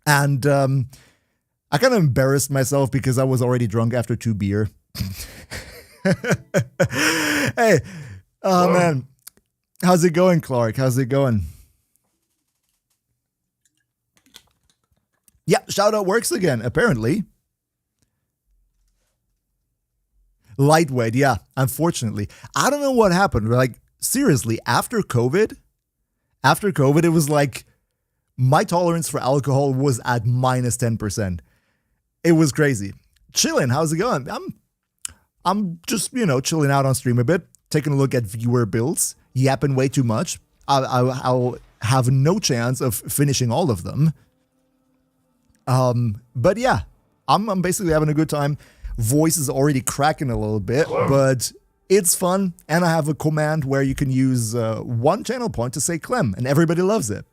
And I kind of embarrassed myself because I was already drunk after 2 beer. Hey, oh man, how's it going, Clark? How's it going? Yeah, shout out works again, apparently. Lightweight, yeah, unfortunately. I don't know what happened. Like, seriously, after COVID, it was like my tolerance for alcohol was at minus 10%. It was crazy. Chillin', how's it going? I'm just, chilling out on stream a bit, taking a look at viewer builds, yapping way too much. I'll have no chance of finishing all of them. But yeah, I'm basically having a good time. Voice is already cracking a little bit, but it's fun. And I have a command where you can use 1 channel point to say Clem, and everybody loves it.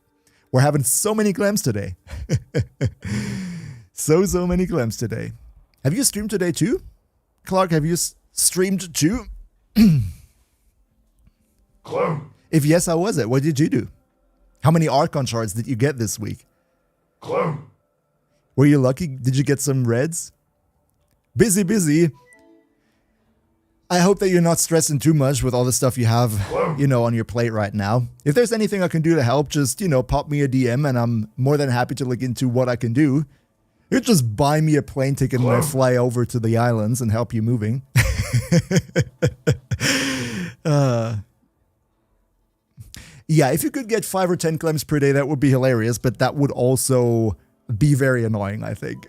We're having so many Clems today. so many Clems today. Have you streamed today too? Clark, have you streamed too? Clem. If yes, how was it? What did you do? How many Archon shards did you get this week? Clem. Were you lucky? Did you get some reds? Busy. I hope that you're not stressing too much with all the stuff you have, on your plate right now. If there's anything I can do to help, just, pop me a DM and I'm more than happy to look into what I can do. You just buy me a plane ticket and I fly over to the islands and help you moving. Yeah, if you could get 5 or 10 Clems per day, that would be hilarious, but that would also be very annoying, I think.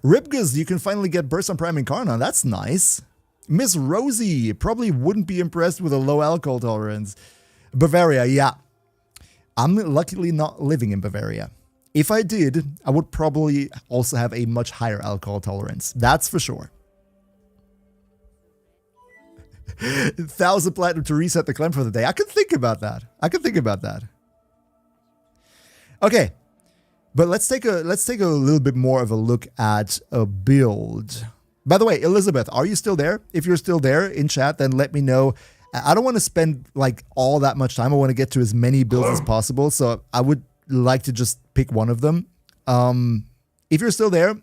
Ripgus, you can finally get Burst on Prime Incarna. That's nice. Miss Rosie probably wouldn't be impressed with a low alcohol tolerance. Bavaria, yeah. I'm luckily not living in Bavaria. If I did, I would probably also have a much higher alcohol tolerance. That's for sure. 1,000 platinum to reset the Clem for the day. I could think about that. Okay. But let's take a little bit more of a look at a build. By the way, Elizabeth, are you still there? If you're still there in chat, then let me know. I don't want to spend like all that much time. I want to get to as many builds as possible. So I would like to just pick one of them. If you're still there,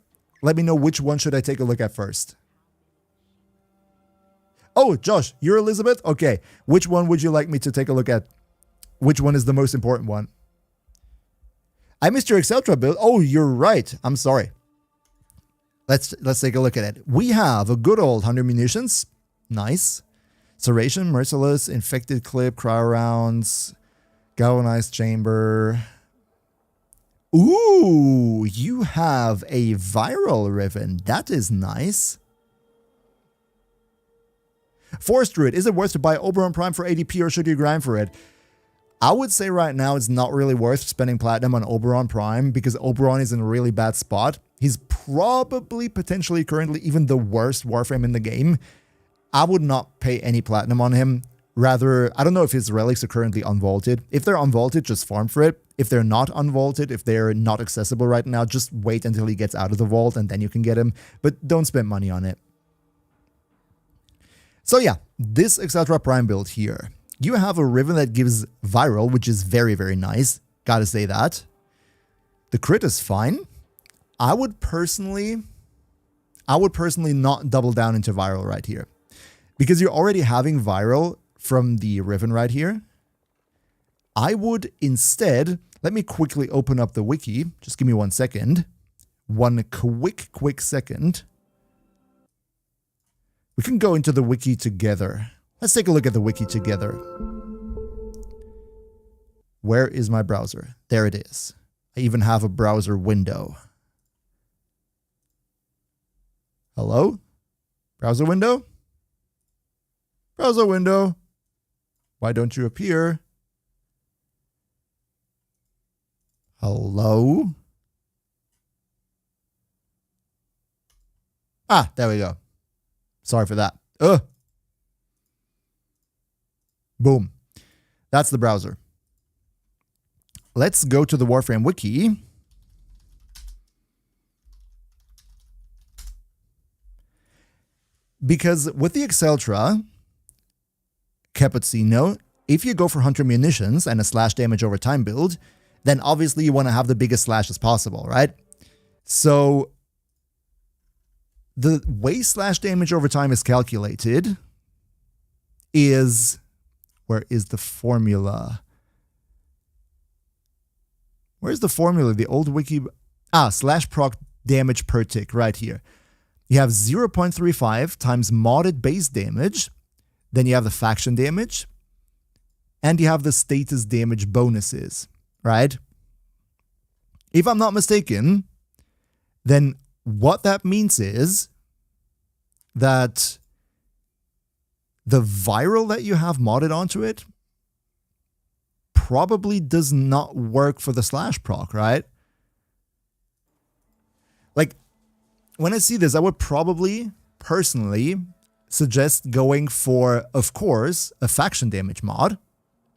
let me know which one should I take a look at first. Oh, Josh, you're Elizabeth? Okay. Which one would you like me to take a look at? Which one is the most important one? I missed your Exceltra build. Oh, you're right. I'm sorry. Let's take a look at it. We have a good old 100 munitions. Nice. Serration, Merciless, Infected Clip, Cryo Rounds, Galvanized Chamber. Ooh, you have a Viral Riven. That is nice. Forest Druid, is it worth to buy Oberon Prime for ADP or should you grind for it? I would say right now it's not really worth spending platinum on Oberon Prime because Oberon is in a really bad spot. He's probably potentially currently even the worst Warframe in the game. I would not pay any platinum on him. Rather, I don't know if his relics are currently unvaulted. If they're unvaulted, just farm for it. If they're not unvaulted, if they're not accessible right now, just wait until he gets out of the vault and then you can get him. But don't spend money on it. So yeah, this Exceltra Prime build here. You have a Riven that gives Viral, which is very, very nice. Gotta say that. The crit is fine. I would personally not double down into Viral right here. Because you're already having Viral from the Riven right here. I would instead, let me quickly open up the wiki. Just give me 1 second. One quick second. We can go into the wiki together. Let's take a look at the wiki together. Where is my browser? There it is. I even have a browser window. Hello? Browser window? Browser window. Why don't you appear? Hello? Ah, there we go. Sorry for that. Boom. That's the browser. Let's go to the Warframe wiki. Because with the Exceltra Cappuccino, if you go for 100 munitions and a slash damage over time build, then obviously you want to have the biggest slash as possible, right? So the way slash damage over time is calculated is, where is the formula? Where's the formula? The old wiki, slash proc damage per tick right here. You have 0.35 times modded base damage. Then you have the faction damage. And you have the status damage bonuses, right? If I'm not mistaken, then what that means is that the Viral that you have modded onto it probably does not work for the slash proc, right? Like, when I see this, I would probably, personally, suggest going for, of course, a faction damage mod.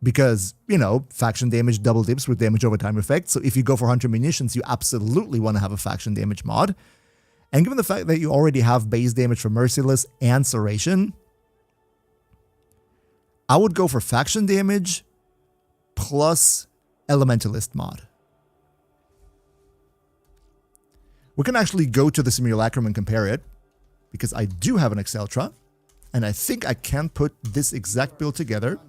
Because, you know, faction damage double dips with damage over time effect. So if you go for 100 munitions, you absolutely want to have a faction damage mod. And given the fact that you already have base damage for Merciless and Serration, I would go for faction damage plus Elementalist mod. We can actually go to the simulacrum and compare it, because I do have an Exceltra, and I think I can put this exact build together.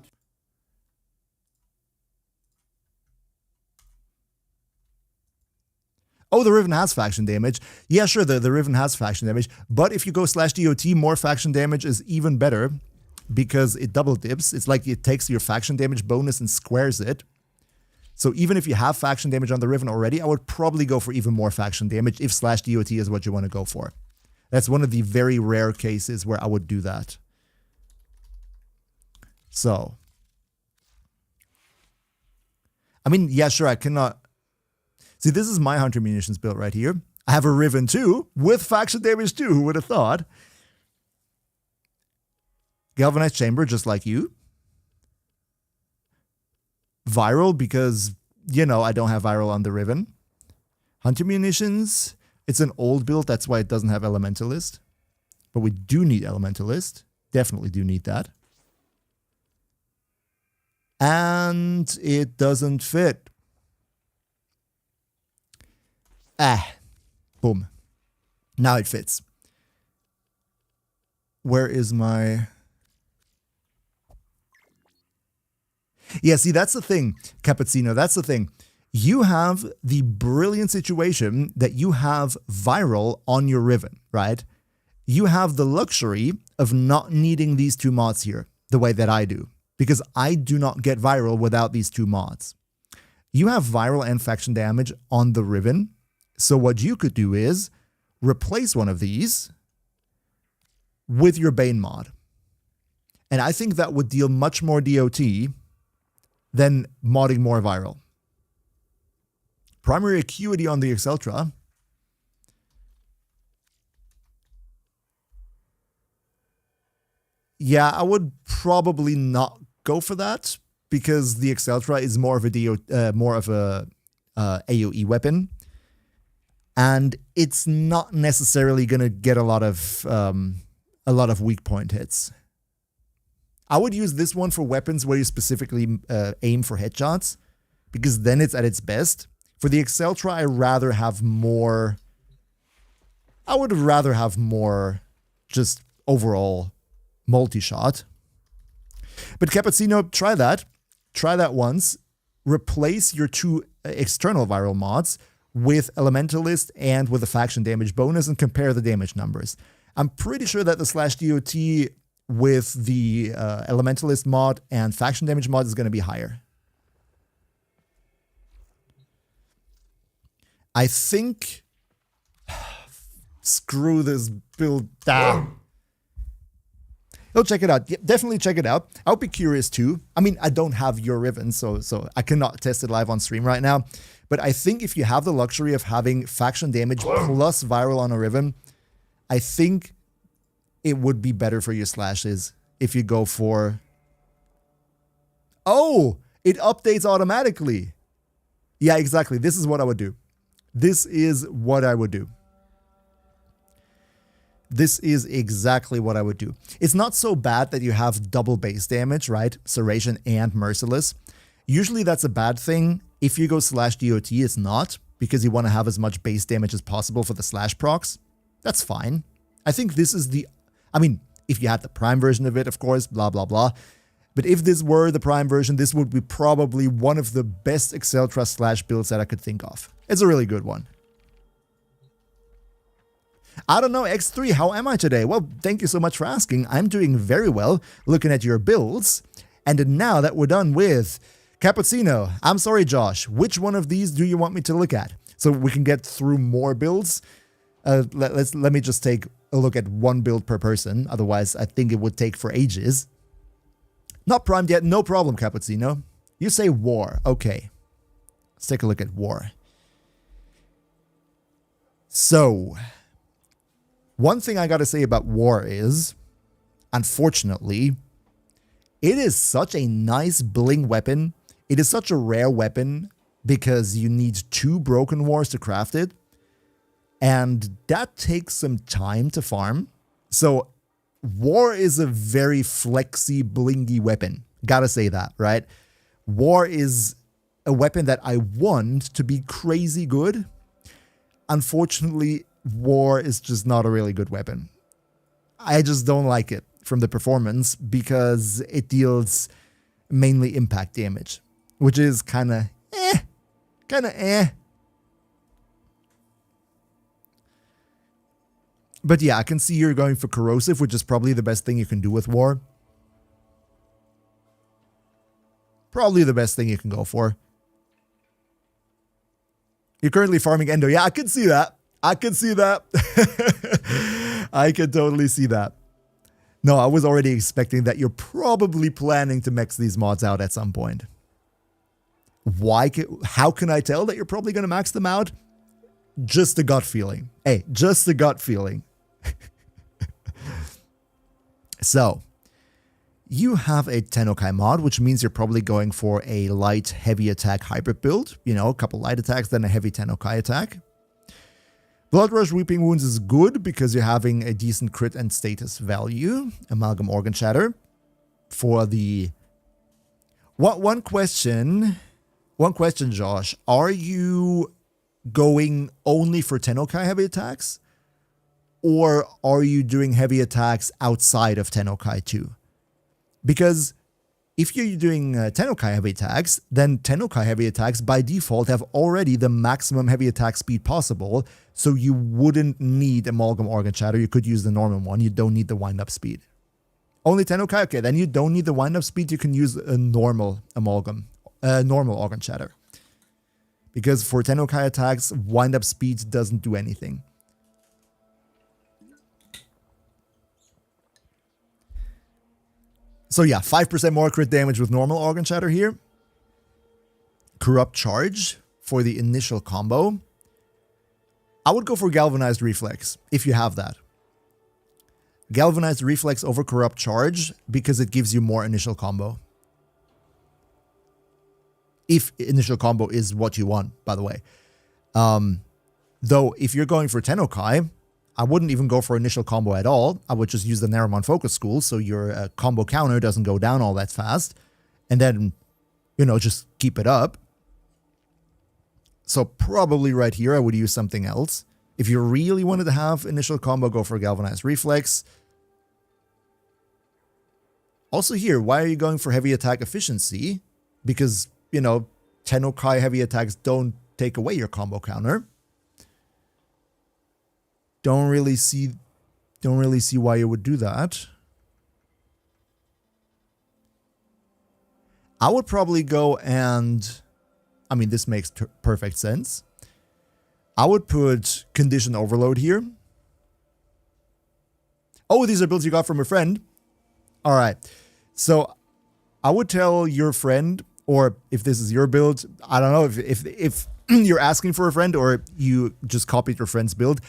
Oh, the Riven has faction damage. Yeah, sure, the Riven has faction damage, but if you go /DOT, more faction damage is even better, because it double dips. It's like it takes your faction damage bonus and squares it. So even if you have faction damage on the Riven already, I would probably go for even more faction damage if /DOT is what you want to go for. That's one of the very rare cases where I would do that. So, I mean, yeah, sure, I cannot... See, this is my 100 munitions build right here. I have a Riven too, with faction damage too, who would have thought? Galvanized Chamber, just like you. Viral, because, you know, I don't have Viral on the Riven. Hunter munitions. It's an old build, that's why it doesn't have Elementalist. But we do need Elementalist. Definitely do need that. And it doesn't fit. Boom. Now it fits. Where is my... Yeah, see, that's the thing, Cappuccino, that's the thing. You have the brilliant situation that you have viral on your Riven, right? You have the luxury of not needing these two mods here the way that I do, because I do not get viral without these two mods. You have viral and faction damage on the Riven, so what you could do is replace one of these with your Bane mod. And I think that would deal much more DOT than modding more viral. Primary acuity on the Exceltra. Yeah, I would probably not go for that because the Exceltra is more of a AoE weapon, and it's not necessarily going to get a lot of weak point hits. I would use this one for weapons where you specifically aim for headshots, because then it's at its best. For the Exceltra, I would rather have more just overall multi-shot. But Cappuccino, try that. Try that once. Replace your two external viral mods with Elementalist and with a faction damage bonus and compare the damage numbers. I'm pretty sure that the /DOT with the Elementalist mod and faction damage mod is going to be higher. I think... Screw this build down. Go check it out. Yeah, definitely check it out. I would be curious too. I mean, I don't have your Riven, so I cannot test it live on stream right now. But I think if you have the luxury of having faction damage plus viral on a Riven, I think it would be better for your slashes if you go for... Oh, it updates automatically. Yeah, exactly. This is what I would do. This is what I would do. This is exactly what I would do. It's not so bad that you have double base damage, right? Serration and Merciless. Usually that's a bad thing. If you go /DOT, it's not, because you want to have as much base damage as possible for the slash procs. That's fine. I think this is the... I mean, if you had the Prime version of it, of course, blah, blah, blah. But if this were the Prime version, this would be probably one of the best Exceltra slash builds that I could think of. It's a really good one. I don't know, X3, how am I today? Well, thank you so much for asking. I'm doing very well, looking at your builds. And now that we're done with Cappuccino, I'm sorry, Josh, which one of these do you want me to look at? So we can get through more builds. Let me just take a look at one build per person. Otherwise, I think it would take for ages. Not primed yet, no problem, Cappuccino. You say war, okay. Let's take a look at war. So... one thing I gotta say about war is, unfortunately, it is such a nice bling weapon. It is such a rare weapon because you need 2 broken wars to craft it. And that takes some time to farm. So war is a very flexy, blingy weapon. Gotta say that, right? War is a weapon that I want to be crazy good. Unfortunately, war is just not a really good weapon. I just don't like it from the performance because it deals mainly impact damage, which is kind of eh. But yeah, I can see you're going for corrosive, which is probably the best thing you can do with war. Probably the best thing you can go for. You're currently farming Endo. Yeah, I can see that. I can see that. I can totally see that. No, I was already expecting that you're probably planning to max these mods out at some point. How can I tell that you're probably going to max them out? Just a gut feeling. Hey, just a gut feeling. So, you have a Tennokai mod, which means you're probably going for a light, heavy attack hybrid build. You know, a couple light attacks, then a heavy Tennokai attack. Blood Rush Weeping Wounds is good because you're having a decent crit and status value. Amalgam Organ Shatter. For the... One question, Josh. Are you going only for Tennokai heavy attacks? Or are you doing heavy attacks outside of Tennokai too? Because if you're doing Tennokai heavy attacks, then Tennokai heavy attacks by default have already the maximum heavy attack speed possible, so you wouldn't need Amalgam Organ Shatter. You could use the normal one. You don't need the wind-up speed. Only Tennokai? Okay, then you don't need the wind-up speed. You can use a normal Amalgam, normal Organ Shatter. Because for Tennokai attacks, wind-up speed doesn't do anything. So yeah, 5% more crit damage with normal Organ Shatter here. Corrupt Charge for the initial combo. I would go for Galvanized Reflex, if you have that. Galvanized Reflex over Corrupt Charge, because it gives you more initial combo. If initial combo is what you want, by the way. Though, if you're going for Tennokai, I wouldn't even go for initial combo at all. I would just use the Naramon Focus School so your combo counter doesn't go down all that fast. And then, you know, just keep it up. So probably right here I would use something else. If you really wanted to have initial combo, go for Galvanized Reflex. Also here, why are you going for heavy attack efficiency? Because, you know, Tennokai heavy attacks don't take away your combo counter. Don't really see why you would do that. I would probably go and, I mean, this makes perfect sense. I would put Condition Overload here. Oh, these are builds you got from a friend. All right. So I would tell your friend, or if this is your build, I don't know if you're asking for a friend or you just copied your friend's build.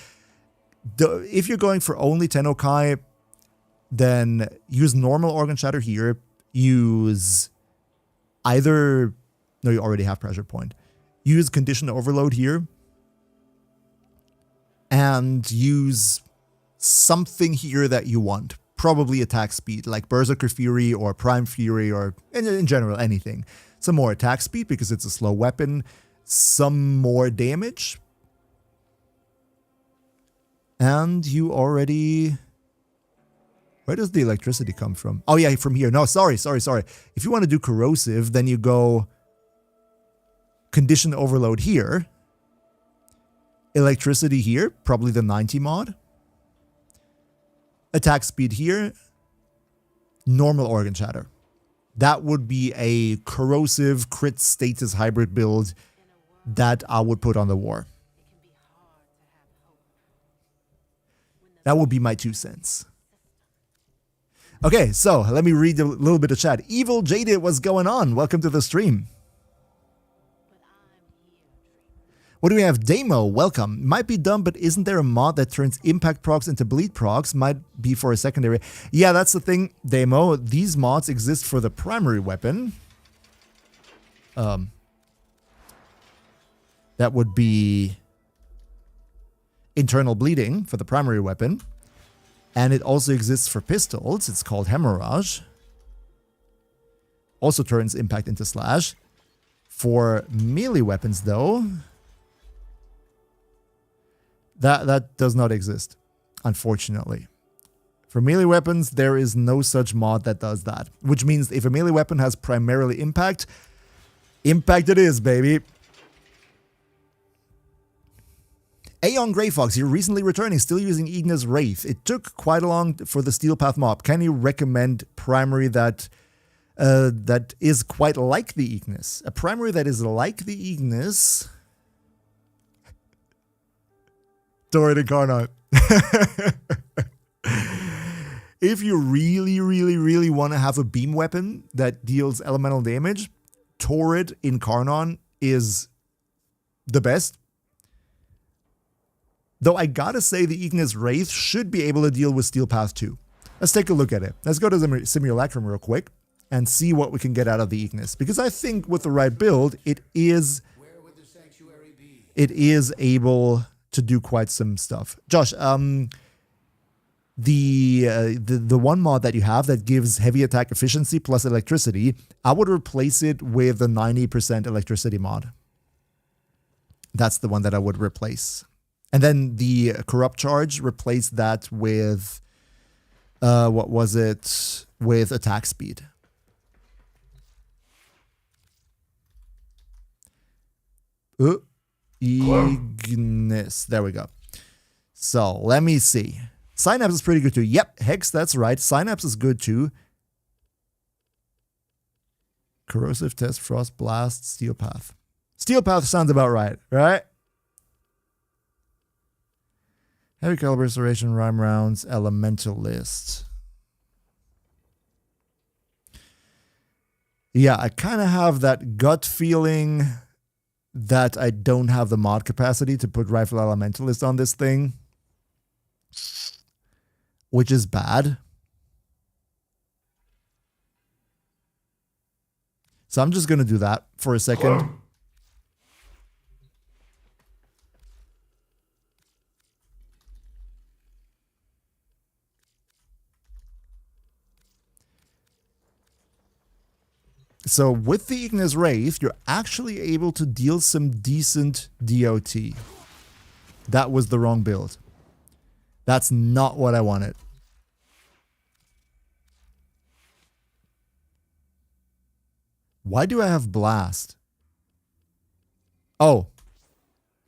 If you're going for only Tennokai, then use normal Organ Shatter here. Use either... No, you already have Pressure Point. Use Condition Overload here. And use something here that you want. Probably attack speed, like Berserker Fury or Prime Fury or in general anything. Some more attack speed because it's a slow weapon. Some more damage. And you already... Where does the electricity come from? Oh yeah, from here. No, sorry. If you want to do corrosive, then you go Condition Overload here. Electricity here, probably the 90 mod. Attack speed here. Normal Organ Shatter. That would be a corrosive crit status hybrid build that I would put on the war. That would be my 2 cents. Okay, so let me read a little bit of chat. Evil Jaded, what's going on? Welcome to the stream. What do we have? Demo, welcome. Might be dumb, but isn't there a mod that turns impact procs into bleed procs? Might be for a secondary. Yeah, that's the thing, Demo. These mods exist for the primary weapon. That would be internal bleeding for the primary weapon. And it also exists for pistols. It's called Hemorrhage. Also turns impact into slash. For melee weapons, though, that does not exist, unfortunately. For melee weapons, there is no such mod that does that. Which means if a melee weapon has primarily impact, impact it is, baby. Aeon Grey Fox, you're recently returning, still using Ignis Wraith. It took quite a long for the Steel Path mob. Can you recommend primary that is quite like the Ignis? A primary that is like the Ignis... Torrid Incarnate. If you really want to have a beam weapon that deals elemental damage, Torrid Incarnon is the best. Though I gotta say the Ignis Wraith should be able to deal with Steel Path too. Let's take a look at it. Let's go to the Simulacrum real quick and see what we can get out of the Ignis. Because I think with the right build, it is able to do quite some stuff. Josh, the one mod that you have that gives heavy attack efficiency plus electricity, I would replace it with the 90% electricity mod. That's the one that I would replace. And then the corrupt charge, replace that with what was it? With attack speed. Ignis. There we go. So let me see. Synapse is pretty good too. Yep, Hex, that's right. Synapse is good too. Corrosive Test, Frost Blast, Steel Path. Steel Path sounds about right, right? Heavy Caliber Restoration, Rhyme Rounds, Elementalist. Yeah, I kind of have that gut feeling that I don't have the mod capacity to put Rifle Elementalist on this thing, which is bad. So I'm just going to do that for a second. Clone. So with the Ignis Wraith, you're actually able to deal some decent DOT. That was the wrong build. That's not what I wanted. Why do I have Blast? Oh.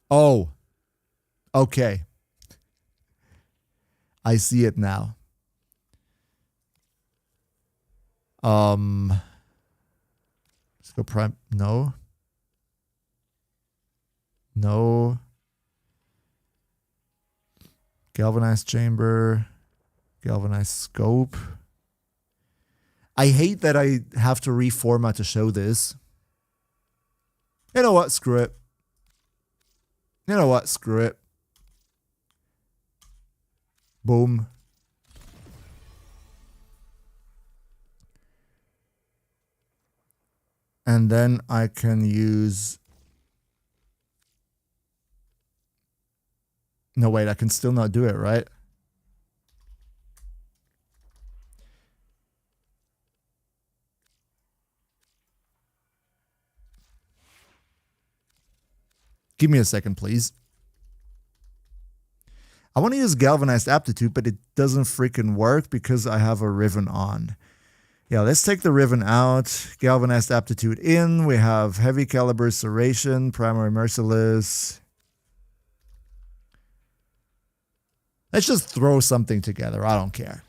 Oh. Okay. I see it now. Let's go prime. No. No. Galvanized chamber. Galvanized scope. I hate that I have to reformat to show this. You know what? Screw it. You know what? Screw it. Boom. And then I can use... No, wait, I can still not do it, right? Give me a second, please. I want to use Galvanized Aptitude, but it doesn't freaking work because I have a Riven on. Yeah, let's take the Riven out. Galvanized Aptitude in. We have Heavy Caliber Serration, Primary Merciless. Let's just throw something together. I don't care.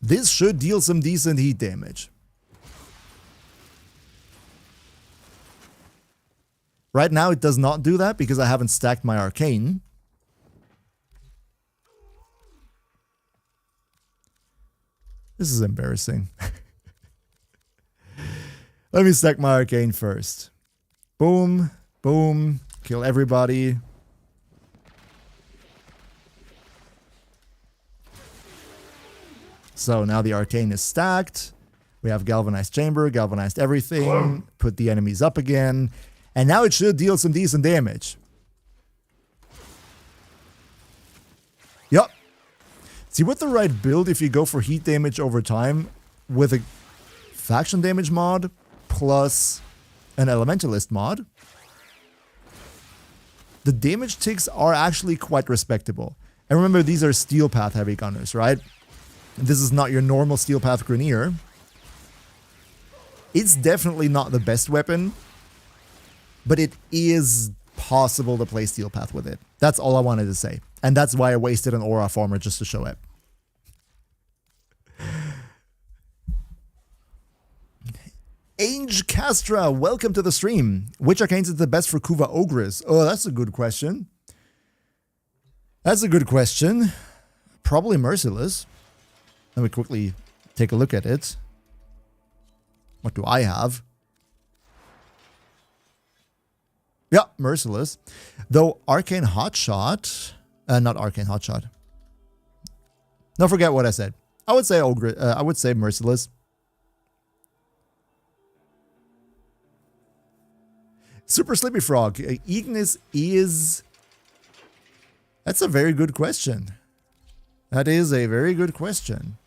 This should deal some decent heat damage. Right now it does not do that because I haven't stacked my Arcane. This is embarrassing. Let me stack my Arcane first. Boom, boom, kill everybody. So now the Arcane is stacked. We have Galvanized Chamber, Galvanized everything, put the enemies up again. And now it should deal some decent damage. Yup. See, with the right build, if you go for heat damage over time with a faction damage mod plus an elementalist mod, the damage ticks are actually quite respectable. And remember, these are Steel Path heavy gunners, right? This is not your normal Steel Path Grineer. It's definitely not the best weapon, but it is possible to play Steel Path with it. That's all I wanted to say. And that's why I wasted an Aura Farmer just to show it. Ange Castra, welcome to the stream. Which arcanes is the best for Kuva Ogress? Oh, that's a good question. That's a good question. Probably Merciless. Let me quickly take a look at it. What do I have? Yeah, Merciless. Though Arcane Hotshot... not Arcane Hotshot. No, forget what I said. I would say I would say Merciless. Super Slippy Frog. Ignis is That's a very good question. That is a very good question.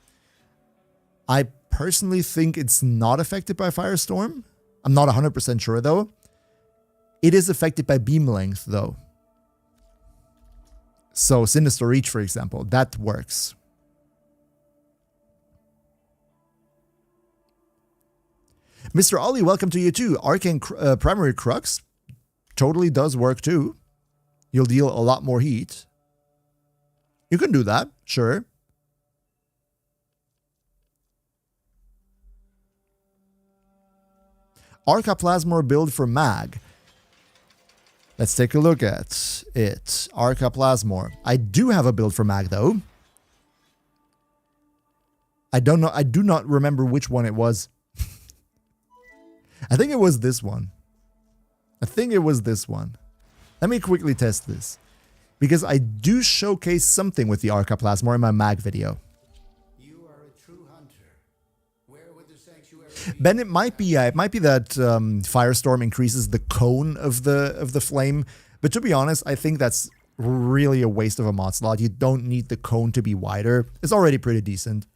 I personally think it's not affected by Firestorm. I'm not 100% sure though. It is affected by beam length though. So Sinister Reach, for example, that works. Mr. Ollie, welcome to you too. Arcane Primary Crux totally does work too. You'll deal a lot more heat. You can do that, sure. Arca Plasmor build for Mag. Let's take a look at it. Arca Plasmor. I do have a build for Mag though. I don't know. I do not remember which one it was. I think it was this one. Let me quickly test this. Because I do showcase something with the Arca Plasmor in my Mag video. You are a true hunter. Where would the sanctuary Ben, it might be that Firestorm increases the cone of the flame. But to be honest, I think that's really a waste of a mod slot. You don't need the cone to be wider. It's already pretty decent.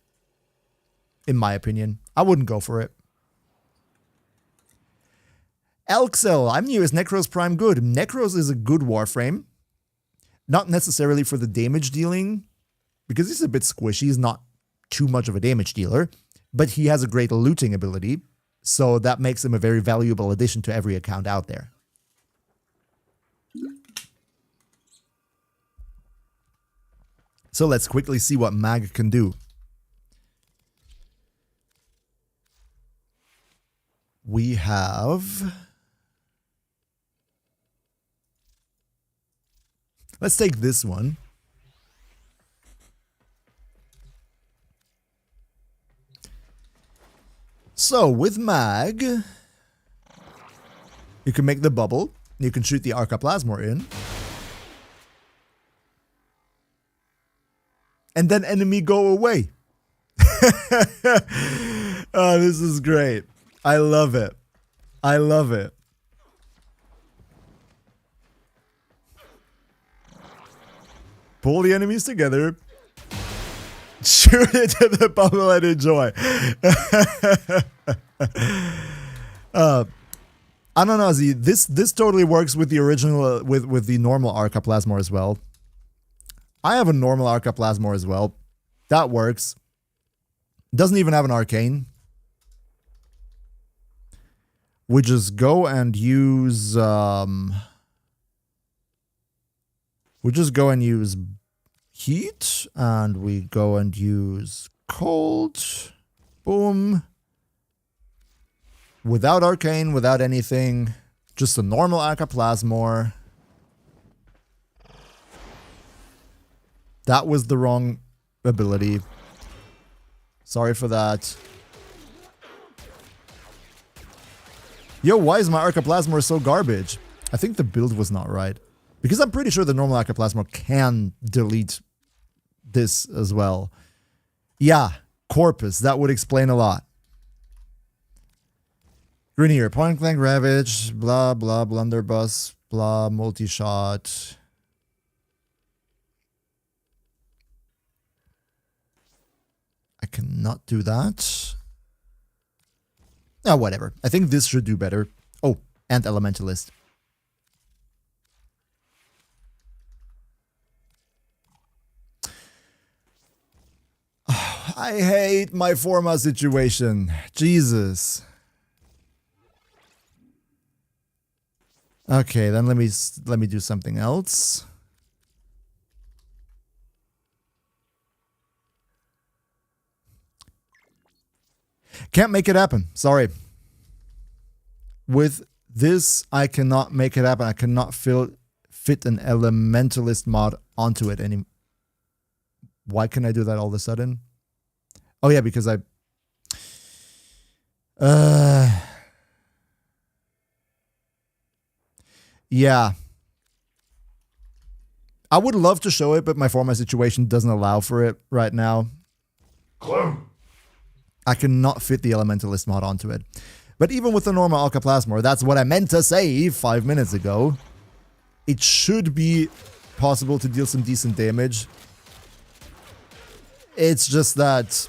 In my opinion. I wouldn't go for it. Elxel, I'm new. Is Necros Prime good? Necros is a good Warframe. Not necessarily for the damage dealing, because he's a bit squishy. He's not too much of a damage dealer, but he has a great looting ability, so that makes him a very valuable addition to every account out there. So let's quickly see what Mag can do. We have... Let's take this one. So, with Mag, you can make the bubble. You can shoot the Arca Plasmor in. And then enemy go away. Oh, this is great. I love it. I love it. Pull the enemies together. Shoot it to the bubble and enjoy. I don't know, Z. This totally works with the original, with the normal Arca Plasmor as well. I have a normal Arca Plasmor as well. That works. Doesn't even have an arcane. We just go and use heat, and we go and use cold. Boom. Without arcane, without anything. Just a normal Arca Plasmor. That was the wrong ability. Sorry for that. Yo, why is my Arca Plasmor so garbage? I think the build was not right. Because I'm pretty sure the normal Arca Plasmor can delete this as well. Yeah, Corpus. That would explain a lot. Grenier, point blank ravage, blah blah, blunderbuss, blah, multi-shot. I cannot do that. Oh, whatever. I think this should do better. Oh, and Elementalist. Oh, I hate my Forma situation. Jesus. Okay, then let me do something else. Can't make it happen. Sorry. With this, I cannot make it happen. I cannot fit an Elementalist mod onto it anymore. Why can I do that all of a sudden? Oh yeah, because I... Yeah. I would love to show it, but my format situation doesn't allow for it right now. Clue. I cannot fit the Elementalist mod onto it. But even with the normal Arca Plasmor, that's what I meant to say 5 minutes ago. It should be possible to deal some decent damage. It's just that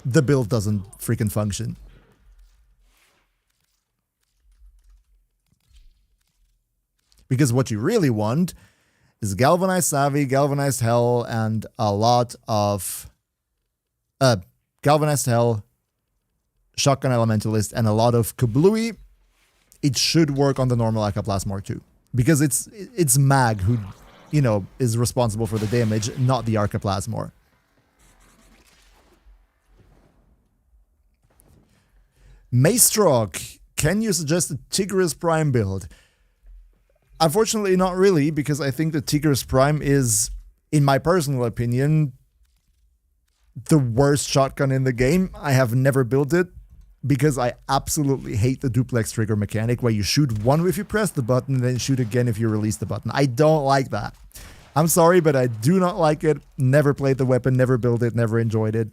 the build doesn't freaking function. Because what you really want is Galvanized Savvy, Galvanized Hell, and a lot of... Galvanized Hell, Shotgun Elementalist, and a lot of Kablooey. It should work on the normal Ectoplasmor too. Because it's Mag who, you know, is responsible for the damage, not the Archiplasmor. Maestrock, can you suggest a Tigris Prime build? Unfortunately, not really, because I think the Tigris Prime is, in my personal opinion, the worst shotgun in the game. I have never built it because I absolutely hate the duplex trigger mechanic where you shoot one if you press the button and then shoot again if you release the button. I don't like that. I'm sorry, but I do not like it. Never played the weapon, never built it, never enjoyed it.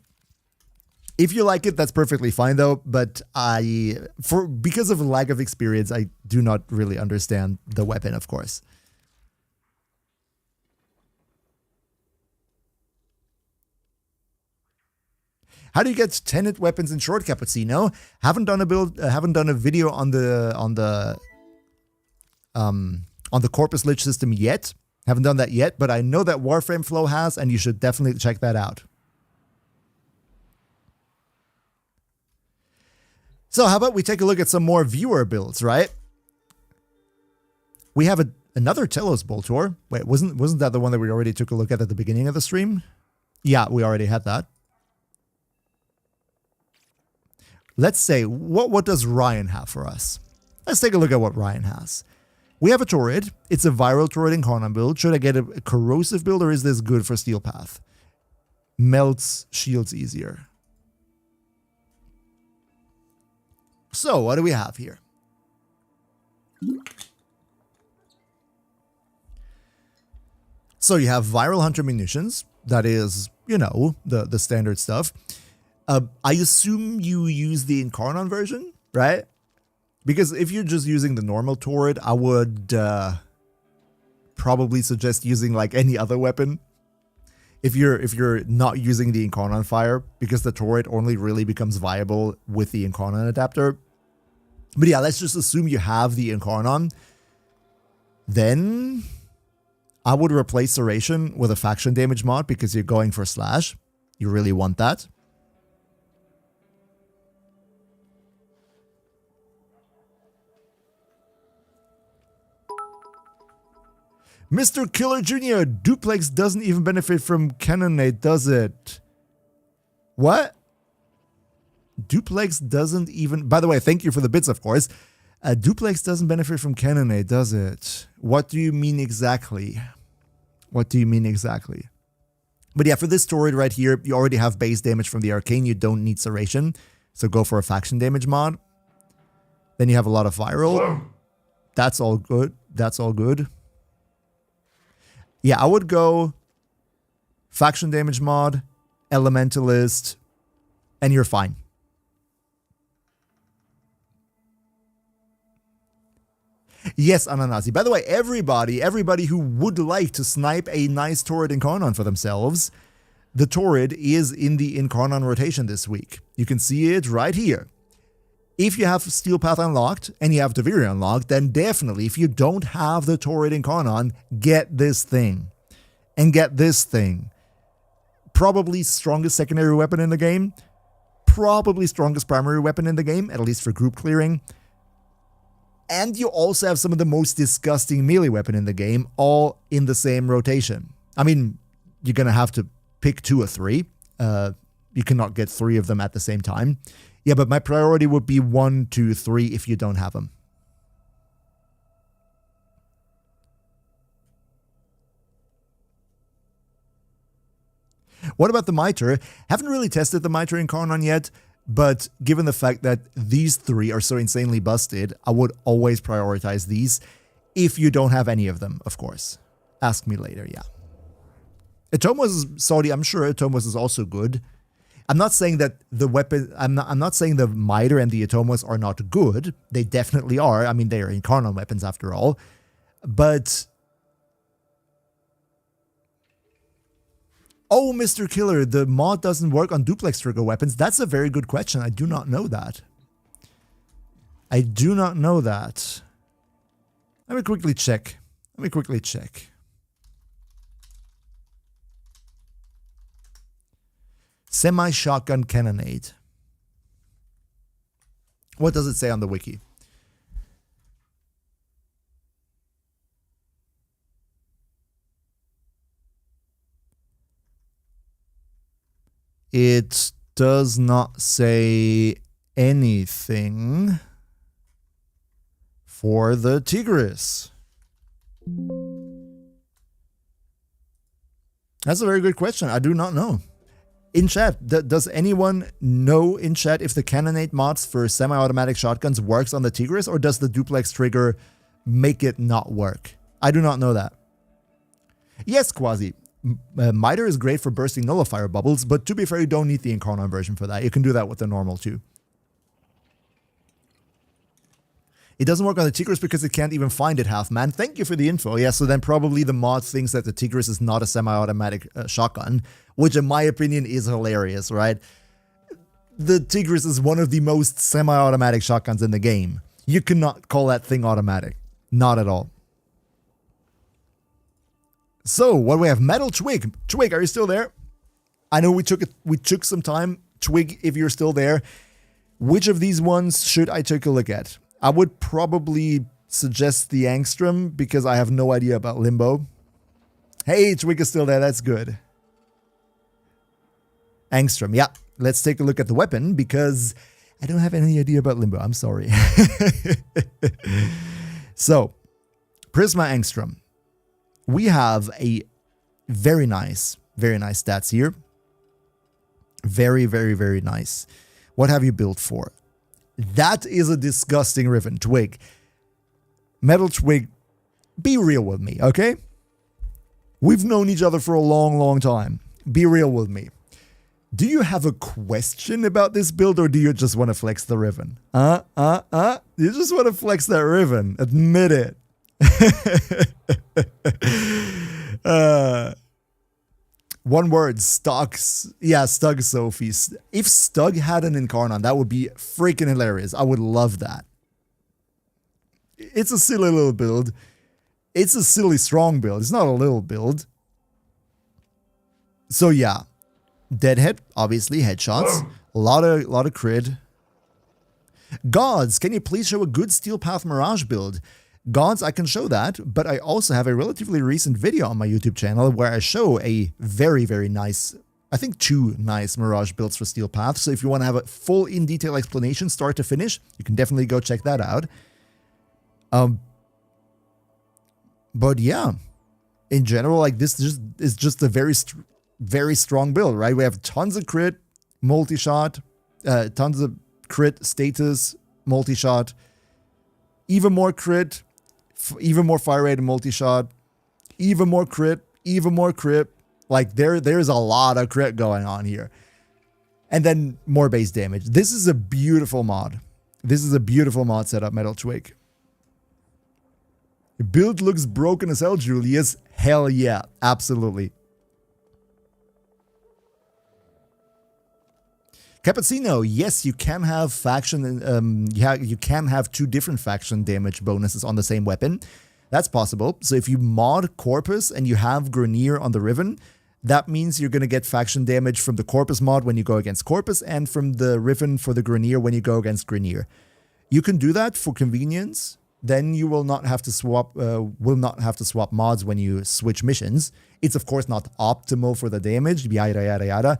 If you like it, that's perfectly fine though, but because of a lack of experience, I do not really understand the weapon, of course. How do you get Tenet weapons in short, Cappuccino? Haven't done a video on the Corpus Lich system yet. Haven't done that yet, but I know that Warframe Flow has, and you should definitely check that out. So how about we take a look at some more viewer builds, right? We have another Telos Boltor. Wait, wasn't that the one that we already took a look at the beginning of the stream? Yeah, we already had that. Let's say, what does Ryan have for us? Let's take a look at what Ryan has. We have a turret. It's a viral turret in Conan build. Should I get a corrosive build or is this good for Steel Path? Melts shields easier. So, what do we have here? So you have Viral Hunter Munitions. That is, you know, the standard stuff. I assume you use the Incarnon version, right? Because if you're just using the normal turret, I would probably suggest using like any other weapon. If you're not using the Incarnon fire, because the turret only really becomes viable with the Incarnon adapter. But yeah, let's just assume you have the Incarnon. Then I would replace Serration with a faction damage mod because you're going for slash. You really want that. Mr. Killer Jr., Duplex doesn't even benefit from Cannonade, does it? What? Duplex doesn't even... By the way, thank you for the bits, of course. Duplex doesn't benefit from Cannonade, does it? What do you mean exactly? What do you mean exactly? But yeah, for this turret right here, you already have base damage from the Arcane. You don't need Serration. So go for a faction damage mod. Then you have a lot of viral. That's all good. That's all good. Yeah, I would go faction damage mod, elementalist, and you're fine. Yes, Ananasi. By the way, everybody who would like to snipe a nice turret Incarnon for themselves, the turret is in the Incarnon rotation this week. You can see it right here. If you have Steel Path unlocked and you have Taviri unlocked, then definitely, if you don't have the turret Incarnon, get this thing. And get this thing. Probably strongest secondary weapon in the game. Probably strongest primary weapon in the game, at least for group clearing. And you also have some of the most disgusting melee weapon in the game, all in the same rotation. I mean, you're going to have to pick 2 or 3. You cannot get 3 of them at the same time. Yeah, but my priority would be 1, 2, 3 if you don't have them. What about the Mitre? Haven't really tested the Mitre Incarnon yet, but given the fact that these 3 are so insanely busted, I would always prioritize these if you don't have any of them, of course. Ask me later, yeah. Atomos, sorry, I'm sure Atomos is also good. I'm not saying that the weapon, I'm not saying the Mitre and the Atomos are not good. They definitely are. I mean, they are Incarnon weapons after all. But Oh, Mr. Killer, the mod doesn't work on duplex trigger weapons. That's a very good question. I do not know that. I do not know that. Let me quickly check. Semi-shotgun cannonade. What does it say on the wiki? It does not say anything for the Tigris. That's a very good question. I do not know. In chat, does anyone know in chat if the cannonade mods for semi-automatic shotguns works on the Tigris, or does the duplex trigger make it not work? I do not know that. Yes, Quasi. Miter is great for bursting nullifier bubbles, but to be fair, you don't need the Incarnon version for that. You can do that with the normal too. It doesn't work on the Tigris because it can't even find it, Half-Man. Thank you for the info. Yeah, so then probably the mod thinks that the Tigris is not a semi-automatic shotgun, which in my opinion is hilarious, right? The Tigris is one of the most semi-automatic shotguns in the game. You cannot call that thing automatic. Not at all. So, what do we have? Metal Twig. Twig, are you still there? I know we took some time. Twig, if you're still there. Which of these ones should I take a look at? I would probably suggest the Angstrom because I have no idea about Limbo. Hey, Twig is still there. That's good. Angstrom, yeah. Let's take a look at the weapon because I don't have any idea about Limbo. I'm sorry. So, Prisma Angstrom. We have a very nice stats here. Very, very, very nice. What have you built for? That is a disgusting ribbon. Twig. Metal Twig, be real with me, okay? We've known each other for a long, long time. Be real with me. Do you have a question about this build, or do you just want to flex the ribbon? You just want to flex that ribbon. Admit it. One word, Stugs. Yeah, Stug Sophie. If Stug had an Incarnon, that would be freaking hilarious. I would love that. It's a silly little build. It's a silly strong build. It's not a little build. So yeah. Deadhead, obviously, headshots. A lot of crit. Gods, can you please show a good Steel Path Mirage build? Gods, I can show that, but I also have a relatively recent video on my YouTube channel where I show a very, very nice, I think 2 nice Mirage builds for Steel Path. So if you want to have a full in-detail explanation, start to finish, you can definitely go check that out. But yeah, in general, like this is just a very strong build, right? We have tons of crit, multi-shot, tons of crit, status, multi-shot, even more crit, even more fire rate and multi-shot, even more crit. Like there's a lot of crit going on here. And then more base damage. This is a beautiful mod. This is a beautiful mod setup, Metal Twig. Your build looks broken as hell, Julius. Hell yeah, absolutely. Cappuccino, yes, you can have faction, you can have 2 different faction damage bonuses on the same weapon. That's possible. So if you mod Corpus and you have Grenier on the Riven, that means you're going to get faction damage from the Corpus mod when you go against Corpus and from the Riven for the Grenier when you go against Grenier. You can do that for convenience. Then you will not have to swap mods when you switch missions. It's of course not optimal for the damage, yada yada yada,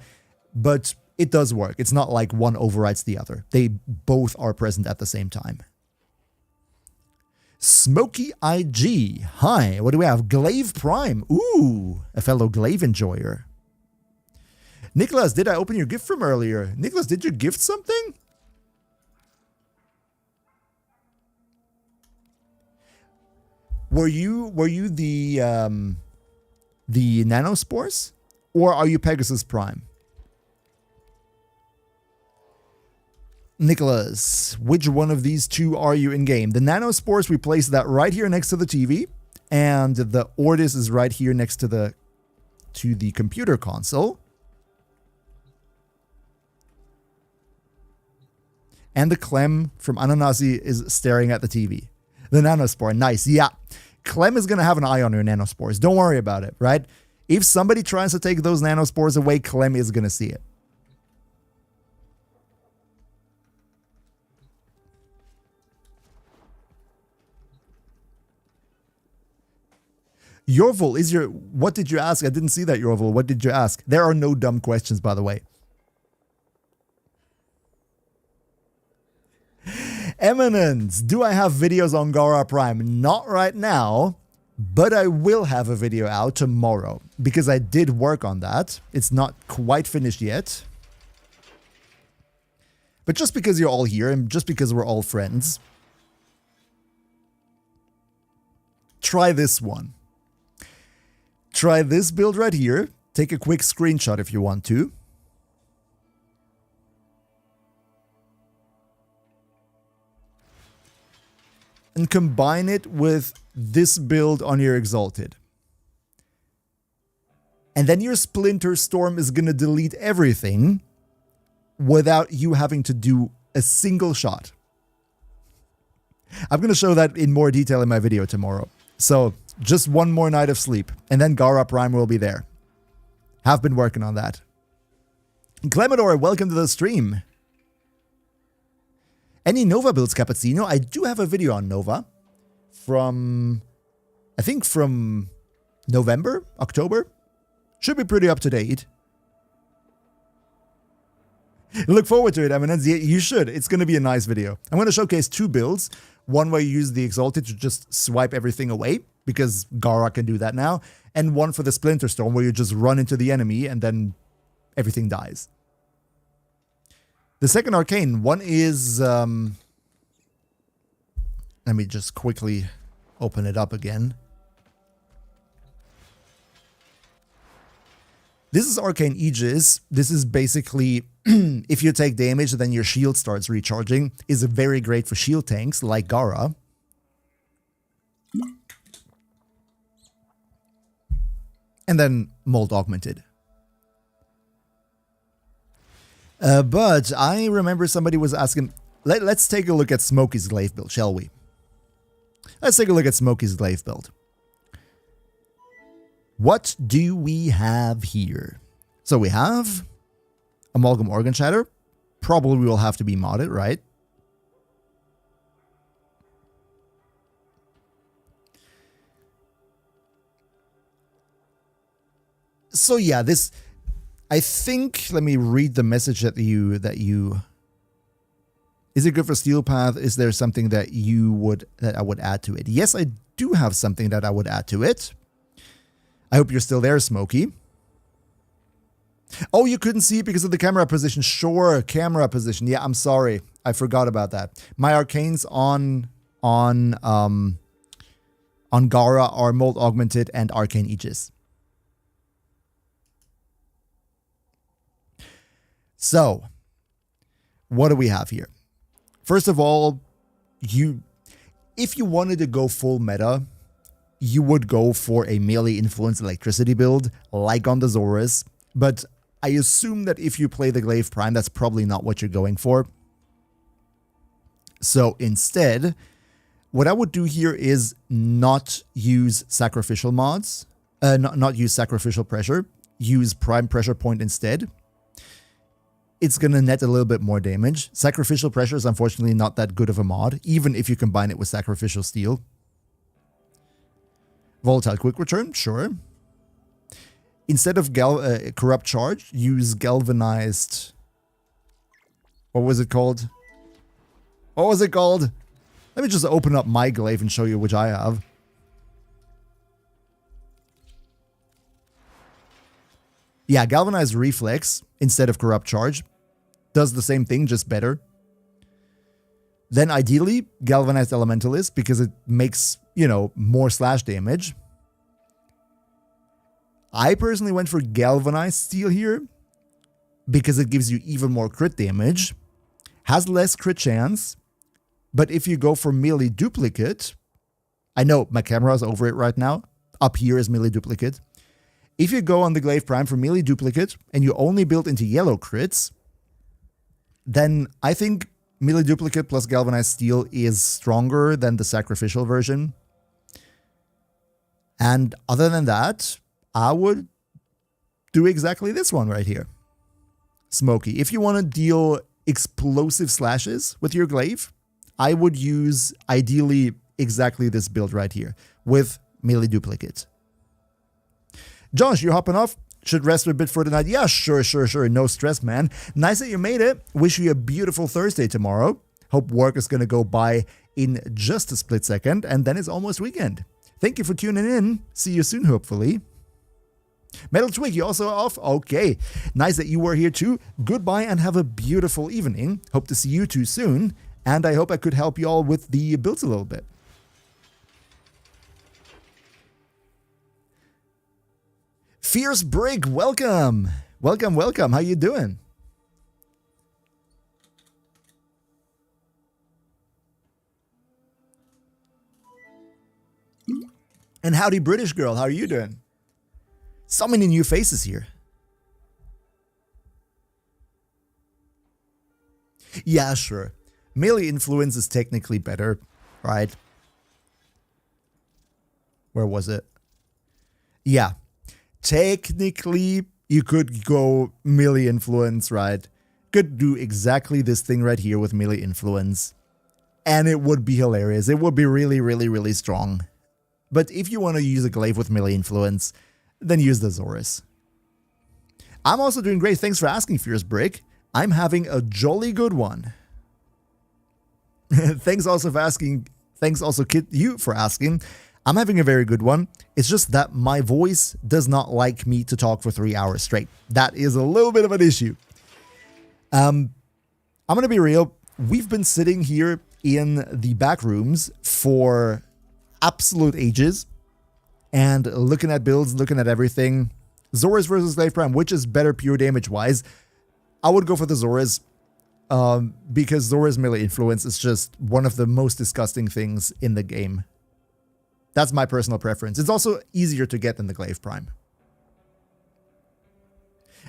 but it does work. It's not like one overrides the other. They both are present at the same time. Smokey IG. Hi, what do we have? Glaive Prime. Ooh, a fellow Glaive enjoyer. Nicholas, did I open your gift from earlier? Nicholas, did you gift something? Were you the Nanospores? Or are you Pegasus Prime? Nicholas, which one of these 2 are you in game? The Nanospores, we place that right here next to the TV, and the Ortis is right here next to the to the computer console. And the Clem from Ananasi is staring at the TV. The Nanospore, nice. Yeah, Clem is going to have an eye on your Nanospores. Don't worry about it, right? If somebody tries to take those Nanospores away, Clem is going to see it. Yorvul, what did you ask? I didn't see that, Yorvul. What did you ask? There are no dumb questions, by the way. Eminence, do I have videos on Gara Prime? Not right now, but I will have a video out tomorrow because I did work on that. It's not quite finished yet. But just because you're all here and just because we're all friends, try this one. Try this build right here. Take a quick screenshot if you want to. And combine it with this build on your Exalted. And then your Splinter Storm is going to delete everything without you having to do a single shot. I'm going to show that in more detail in my video tomorrow. So just one more night of sleep and then Gara Prime will be there. Have been working on that. Clemador, welcome to the stream. Any Nova builds, Cappuccino? I do have a video on Nova from, I think from November, October. Should be pretty up to date. Look forward to it, Eminence. Yeah, you should. It's going to be a nice video. I'm going to showcase two builds. One where you use the Exalted to just swipe everything away, because Gara can do that now. And one for the Splinter Storm, where you just run into the enemy and then everything dies. The second Arcane, one is... let me just quickly open it up again. This is Arcane Aegis. This is basically, if you take damage, then your shield starts recharging. Is very great for shield tanks like Gara. And then Mold Augmented. But I remember somebody was asking, let's take a look at Smokey's glaive build, shall we? Let's take a look at Smokey's glaive build. What do we have here? So we have Amalgam Organ Shatter. Probably will have to be modded, right? So yeah, this... I think, let me read the message that you, is it good for Steel Path? Is there something that I would add to it? Yes, I do have something that I would add to it. I hope you're still there, Smokey. Oh, you couldn't see it because of the camera position. Sure, camera position. Yeah, I'm sorry. I forgot about that. My arcanes on Gara are Mold Augmented and Arcane Aegis. So, what do we have here? First of all, if you wanted to go full meta, you would go for a melee influenced electricity build, like on the Zorus. But I assume that if you play the Glaive Prime, that's probably not what you're going for. So instead, what I would do here is not use sacrificial mods, not use sacrificial pressure, use prime pressure point instead. It's going to net a little bit more damage. Sacrificial pressure is unfortunately not that good of a mod, even if you combine it with sacrificial steel. Volatile quick return, sure. Instead of corrupt charge, use galvanized... What was it called? What was it called? Let me just open up my glaive and show you which I have. Yeah, Galvanized Reflex instead of Corrupt Charge does the same thing, just better. Then ideally, Galvanized Elementalist because it makes, more slash damage. I personally went for Galvanized Steel here because it gives you even more crit damage, has less crit chance, but if you go for melee duplicate, I know my camera is over it right now. Up here is melee duplicate. if you go on the Glaive Prime for melee duplicate and you only build into yellow crits, then I think melee duplicate plus galvanized steel is stronger than the sacrificial version. And other than that, I would do exactly this one right here. Smoky. If you want to deal explosive slashes with your glaive, I would use ideally exactly this build right here with melee duplicate. Josh, you're hopping off? Should rest a bit for tonight? Yeah, sure. No stress, man. Nice that you made it. Wish you a beautiful Thursday tomorrow. Hope work is going to go by in just a split second, and then it's almost weekend. Thank you for tuning in. See you soon, hopefully. Metal Twig, you also off? Okay. Nice that you were here too. Goodbye and have a beautiful evening. Hope to see you too soon. And I hope I could help you all with the builds a little bit. Fierce Brig, welcome. Welcome. How you doing? And howdy, British girl. How are you doing? So many new faces here. Yeah, sure. Melee influence is technically better, right? Where was it? Yeah. Technically, you could go melee influence, right? Could do exactly this thing right here with melee influence. And it would be hilarious. It would be really strong. But if you want to use a glaive with melee influence, then use the Zorus. I'm also doing great. Thanks for asking, Fierce Brick. I'm having a jolly good one. Thanks also for asking. Thanks also, Kit, you for asking. I'm having a very good one. It's just that my voice does not like me to talk for 3 hours straight. That is a little bit of an issue. I'm going to be real. We've been sitting here in the back rooms for absolute ages and looking at builds, looking at everything. Zorus versus Glaive Prime, which is better pure damage wise? I would go for the Zorus because Zorus melee influence is just one of the most disgusting things in the game. That's my personal preference. It's also easier to get than the Glaive Prime.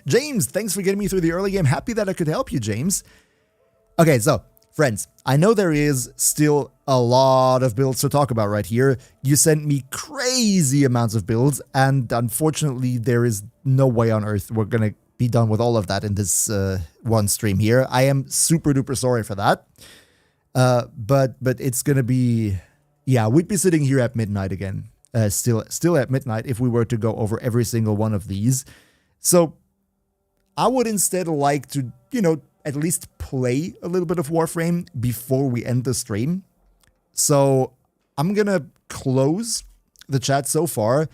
James, thanks for getting me through the early game. Happy that I could help you, James. Okay, so, friends, I know there is still a lot of builds to talk about right here. You sent me crazy amounts of builds, and unfortunately, there is no way on earth we're going to be done with all of that in this one stream here. I am super duper sorry for that. But it's going to be... Yeah, we'd be sitting here at midnight again. Still at midnight if we were to go over every single one of these. So I would instead like to, at least play a little bit of Warframe before we end the stream. So I'm going to close the chat so far.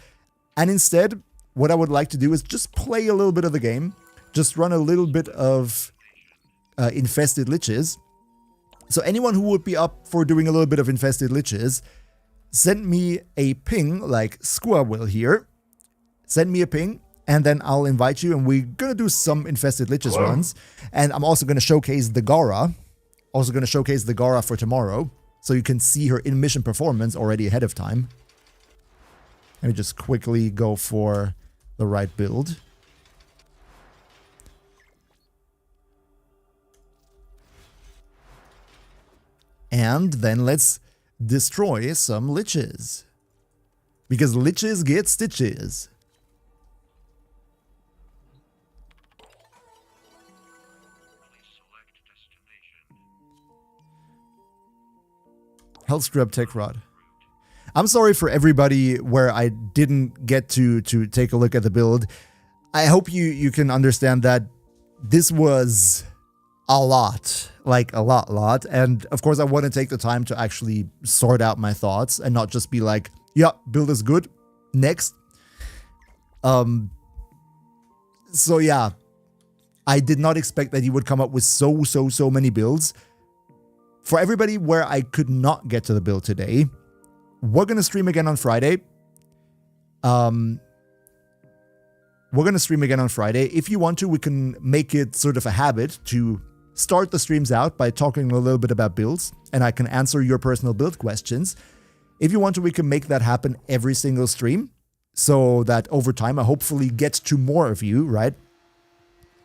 And instead, what I would like to do is just play a little bit of the game. Just run a little bit of Infested Liches. So anyone who would be up for doing a little bit of Infested Liches, send me a ping like Squaw will here. Send me a ping and then I'll invite you and we're going to do some Infested Liches runs. And I'm also going to showcase the Gara. For tomorrow. So you can see her in-mission performance already ahead of time. Let me just quickly go for the right build. And then let's destroy some liches. Because liches get stitches. Health Scrub Tech Rod. I'm sorry for everybody where I didn't get to take a look at the build. I hope you can understand that this was a lot. Like a lot. And of course I want to take the time to actually sort out my thoughts and not just be like, yeah, build is good. Next. So yeah, I did not expect that he would come up with so many builds. For everybody where I could not get to the build today, we're going to stream again on Friday. If you want to, we can make it sort of a habit to start the streams out by talking a little bit about builds, and I can answer your personal build questions. If you want to, we can make that happen every single stream. so that over time I hopefully get to more of you, right?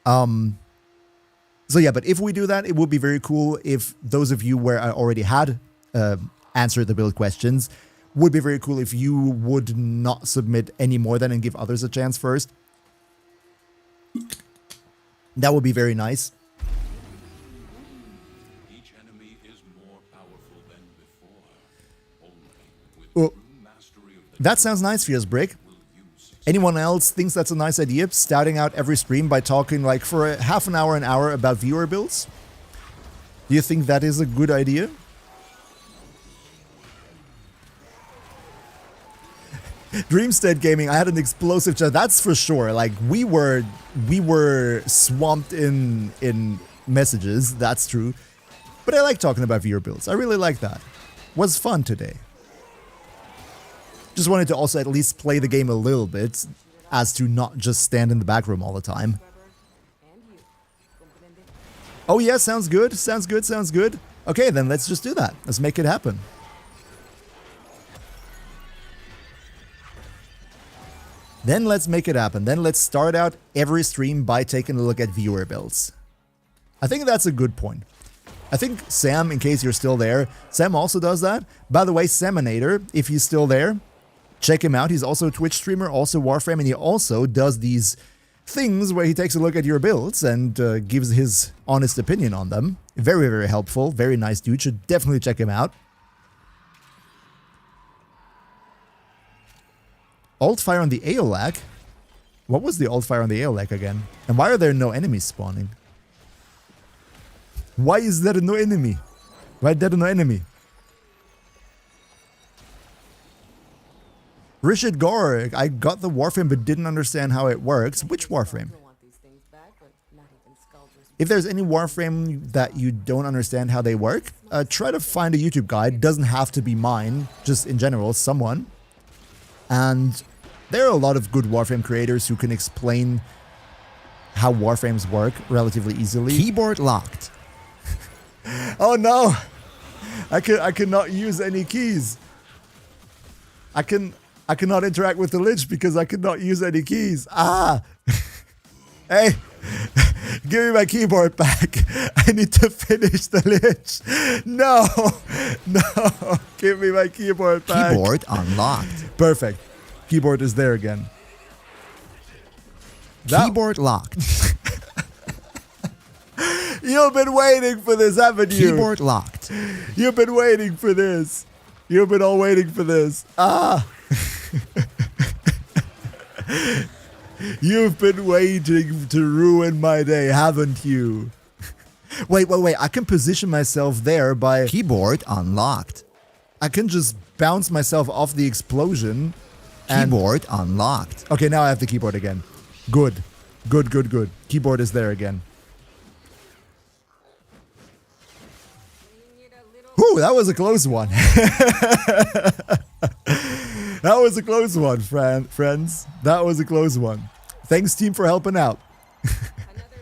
So yeah, but if we do that, it would be very cool if those of you where I already had answered the build questions, would be very cool if you would not submit any more than and give others a chance first. That would be very nice. Each enemy is more powerful than before. Only with Well, true mastery of the that sounds nice, Fierce Break. will you succeed. Anyone else thinks that's a nice idea? Stouting out every stream by talking like for a half an hour about viewer builds? Do you think that is a good idea? Dreamstead Gaming, I had an explosive chat. That's for sure. Like we were swamped in messages. That's true. But I like talking about viewer builds. I really like that. Was fun today. Just wanted to also at least play the game a little bit, as to not just stand in the back room all the time. Oh yeah, sounds good. Sounds good. Sounds good. Okay, then let's just do that. Let's make it happen. Then let's make it happen. Then let's start out every stream by taking a look at viewer builds. I think that's a good point. I think Sam, in case you're still there, Sam also does that. By the way, Saminator, if he's still there, check him out. He's also a Twitch streamer, also Warframe, and he also does these things where he takes a look at your builds and gives his honest opinion on them. Very, very helpful. Very nice dude. Should definitely check him out. Alt fire on the Aeolac? What was the alt fire on the Aeolac again? And why are there no enemies spawning? Why is there no enemy? Why is there no enemy? Richard Gore, I got the Warframe but didn't understand how it works. Which Warframe? If there's any Warframe that you don't understand how they work, try to find a YouTube guide. Doesn't have to be mine, just in general, someone. And there are a lot of good Warframe creators who can explain how Warframes work relatively easily. Keyboard locked. Oh no! I cannot use any keys. I cannot interact with the Lich because I cannot use any keys. Ah! Hey! Give me my keyboard back. I need to finish the Lich. No! No! Give me my keyboard back. Keyboard unlocked. Perfect. Keyboard is there again. Keyboard locked. You've been waiting for this, haven't you? Keyboard locked. You've been waiting for this. You've been all waiting for this. Ah! You've been waiting to ruin my day, haven't you? Wait. I can position myself there by... Keyboard unlocked. I can just bounce myself off the explosion. And, Keyboard unlocked. okay, now I have the keyboard again. Good. Good. Keyboard is there again. Whew, that was a close one. That was a close one, friends. That was a close one. Thanks, team, for helping out. Another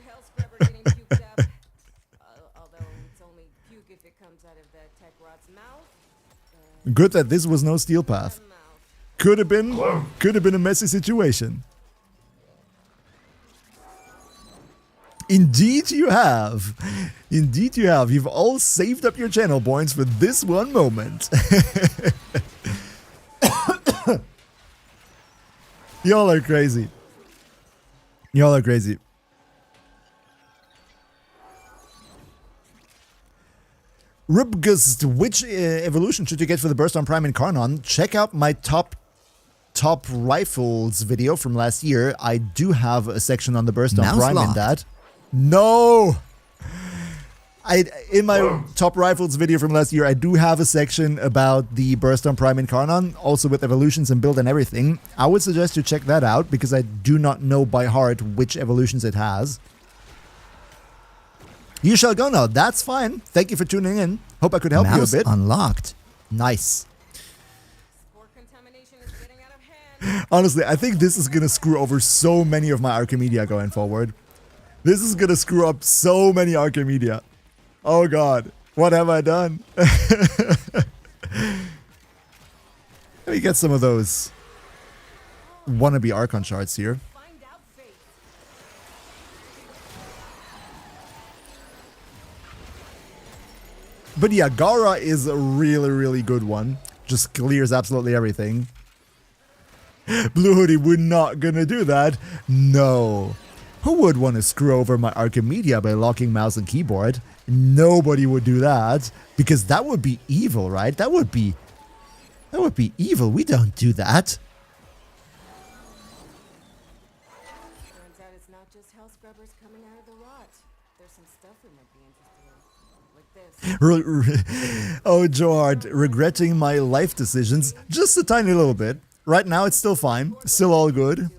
hell scrubber getting puked up. Although it's only puke if it comes out of that tech rod's mouth. Good that this was no steel path. Mouth. Could have been a messy situation. Indeed you have. Indeed you have. You've all saved up your channel points for this one moment. Y'all are crazy. Y'all are crazy. Rubgust, which evolution should you get for the Burst on Prime and Karnon? Check out my top rifles video from last year. I do have a section on the Burst on Mouse Prime in locked. that. No! In my top rifles video from last year, I do have a section about the Burst on Prime and Karnon, also with evolutions and build and everything. I would suggest you check that out, because I do not know by heart which evolutions it has. You shall go now. That's fine. Thank you for tuning in. Hope I could help Mouse you a bit. unlocked. Nice. Spore contamination is getting out of hand. Honestly, I think this is going to screw over so many of my Archimedia going forward. This is going to screw up so many Archimedia. Oh god, what have I done? Let me get some of those. wannabe Archon shards here. Find out fate. But yeah, Gara is a really, really good one. Just clears absolutely everything. Blue Hoodie, we're not gonna do that. No. Who would want to screw over my Archimedia by locking mouse and keyboard? Nobody would do that. Because that would be evil, right? That would be evil. We don't do that. Turns out it's not just hell scrubbers coming out of the rot. There's some stuff we might be interested in. Like this. Oh, Gerard, regretting my life decisions just a tiny little bit. Right now, it's still fine. Still all good.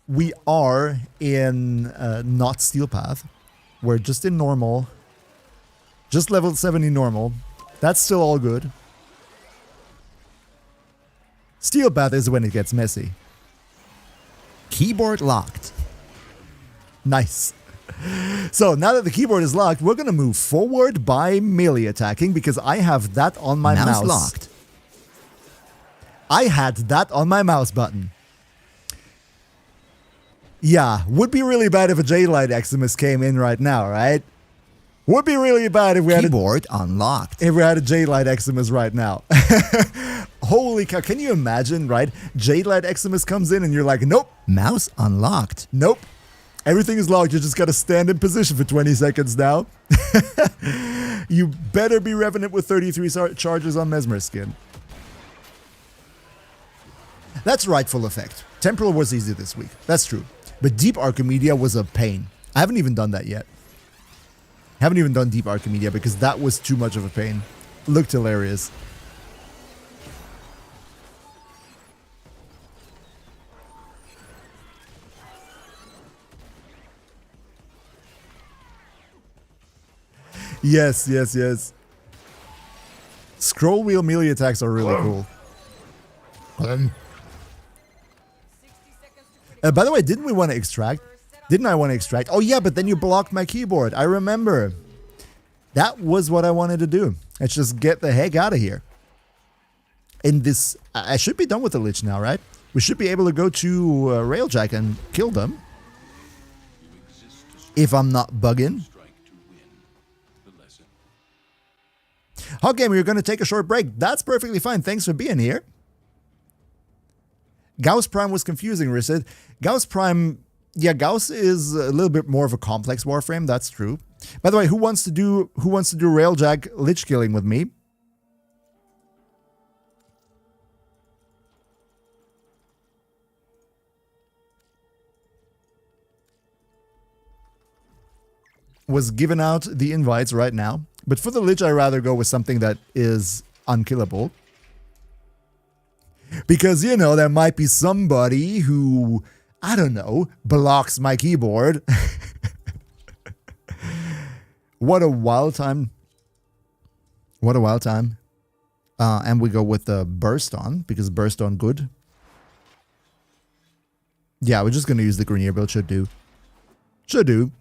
We are in not Steel Path. We're just in normal. Just level 70 normal. That's still all good. Steel Path is when it gets messy. Keyboard locked. Nice. So now that the keyboard is locked, we're going to move forward by melee attacking because I have that on my mouse. Locked. I had that on my mouse button. Yeah, would be really bad if a J-Light Eximus came in right now, right? Would be really bad if we had Keyboard unlocked. if we had a J-Light Eximus right now. Holy cow, can you imagine, right? J-Light Eximus comes in and you're like, nope, Mouse unlocked. nope. Everything is locked. You just got to stand in position for 20 seconds now. You better be Revenant with 33 charges on Mesmer Skin. That's rightful effect. Temporal was easy this week. That's true. But Deep Archimedia was a pain. I haven't even done that yet. Haven't even done Deep Archimedia because that was too much of a pain. Looked hilarious. Yes, yes, yes. Scroll wheel melee attacks are really cool. 60 seconds to predict. By the way, didn't we want to extract? Didn't I want to extract? Oh yeah, but then you blocked my keyboard. I remember. That was what I wanted to do. Let's just get the heck out of here. In this, I should be done with the Lich now, right? We should be able to go to Railjack and kill them. If I'm not bugging. Strike to win the lesson. Hot Gamer, you're going to take a short break. That's perfectly fine. Thanks for being here. Gauss Prime was confusing, Rissid. Gauss Prime, yeah, Gauss is a little bit more of a complex Warframe. That's true. By the way, who wants to do Railjack Lich killing with me? Was given out the invites right now. But for the Lich, I'd rather go with something that is unkillable. Because, you know, there might be somebody who, I don't know, blocks my keyboard. What a wild time. What a wild time. And we go with the Burst on, because Burst on good. Yeah, we're just going to use the Grenier build. Should do. Should do.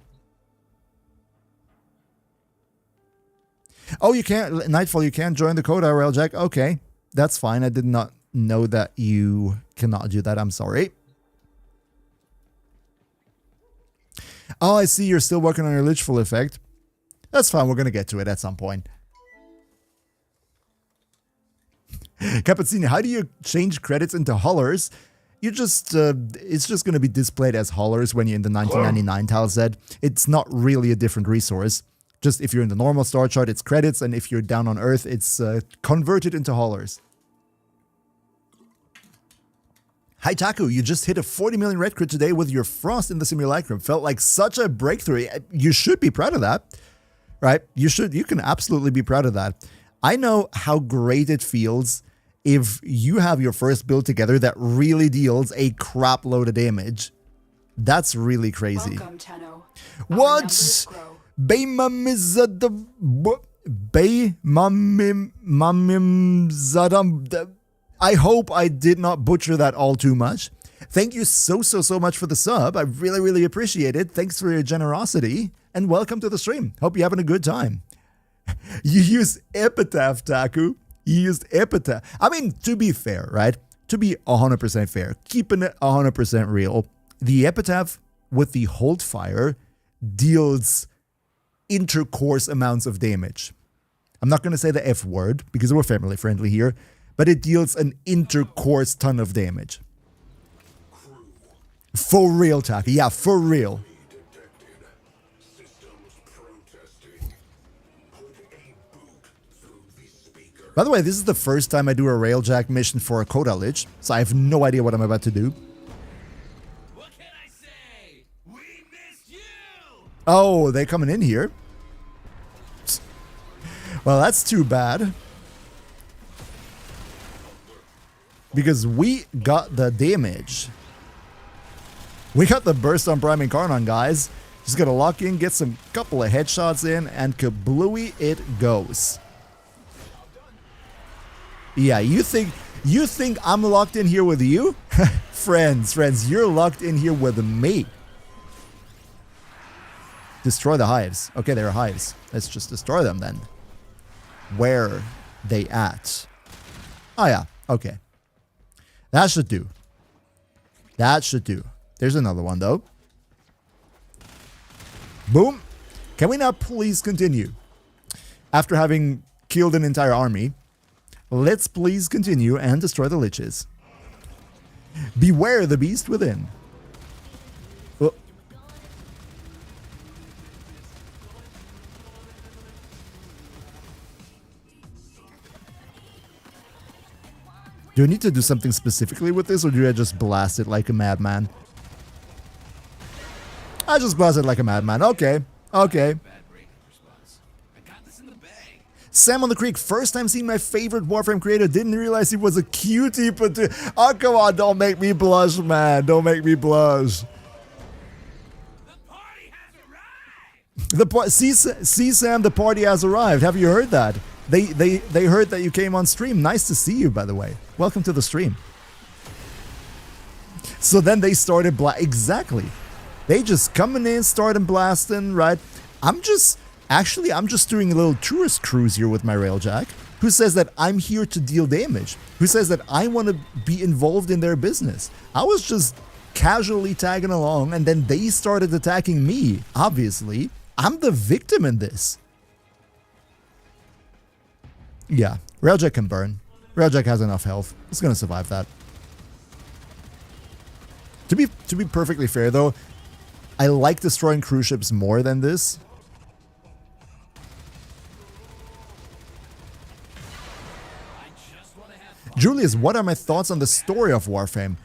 Oh, you can't, Nightfall, you can't join the Coda, Railjack. Okay, that's fine. I did not know that you cannot do that. I'm sorry. Oh, I see you're still working on your Lich full effect. That's fine. We're going to get to it at some point. Cappuccino, how do you change credits into hollers? You just, it's just going to be displayed as hollers when you're in the 1999 tile set. It's not really a different resource. Just if you're in the normal star chart, it's credits, and if you're down on Earth, it's converted into hollers. Hi Taku, you just hit a 40 million red crit today with your Frost in the Simulacrum. Felt like such a breakthrough. You should be proud of that, right? You can absolutely be proud of that. I know how great it feels if you have your first build together that really deals a crap load of damage. That's really crazy. Welcome, Tenno. What? I hope I did not butcher that all too much. Thank you so much for the sub. I really appreciate it. Thanks for your generosity and welcome to the stream. Hope you're having a good time. You used Epitaph, Taku. You used Epitaph. I mean, to be fair, right? to be 100% fair, keeping it 100% real, the Epitaph with the Hold Fire deals intercourse amounts of damage. I'm not going to say the F word because we're family friendly here, but it deals an intercourse ton of damage. For real, Taki. Yeah, for real. By the way, this is the first time I do a Railjack mission for a Coda Lich, so I have no idea what I'm about to do. What can I say? We missed you! Oh, they're coming in here. Well, that's too bad. Because we got the damage. We got the burst on Prime Incarnon, guys. Just gotta lock in, get some couple of headshots in, and kablooey it goes. Yeah, you think I'm locked in here with you? friends, you're locked in here with me. Destroy the hives. Okay, there are hives. Let's just destroy them then. Where they at? Oh yeah, okay. That should do. That should do. There's another one though. Boom. Can we now please continue? After having killed an entire army, let's please continue and destroy the liches. Beware the beast within. Oh. Do I need to do something specifically with this, or do I just blast it like a madman? I just blast it like a madman. Okay. Okay. Sam on the Creek, first time seeing my favorite Warframe creator, didn't realize he was a cutie, but oh, come on, don't make me blush, man. Don't make me blush. The party see, Sam, the party has arrived. Have you heard that? They heard that you came on stream. Nice to see you, by the way. Welcome to the stream. So then they started exactly. They just coming in, starting blasting, right? I'm just doing a little tourist cruise here with my Railjack. Who says that I'm here to deal damage? Who says that I want to be involved in their business? I was just casually tagging along, and then they started attacking me. Obviously, I'm the victim in this. Yeah, Railjack can burn. Railjack has enough health. It's gonna survive that. To be perfectly fair though, I like destroying cruise ships more than this. Julius, what are my thoughts on the story of Warframe?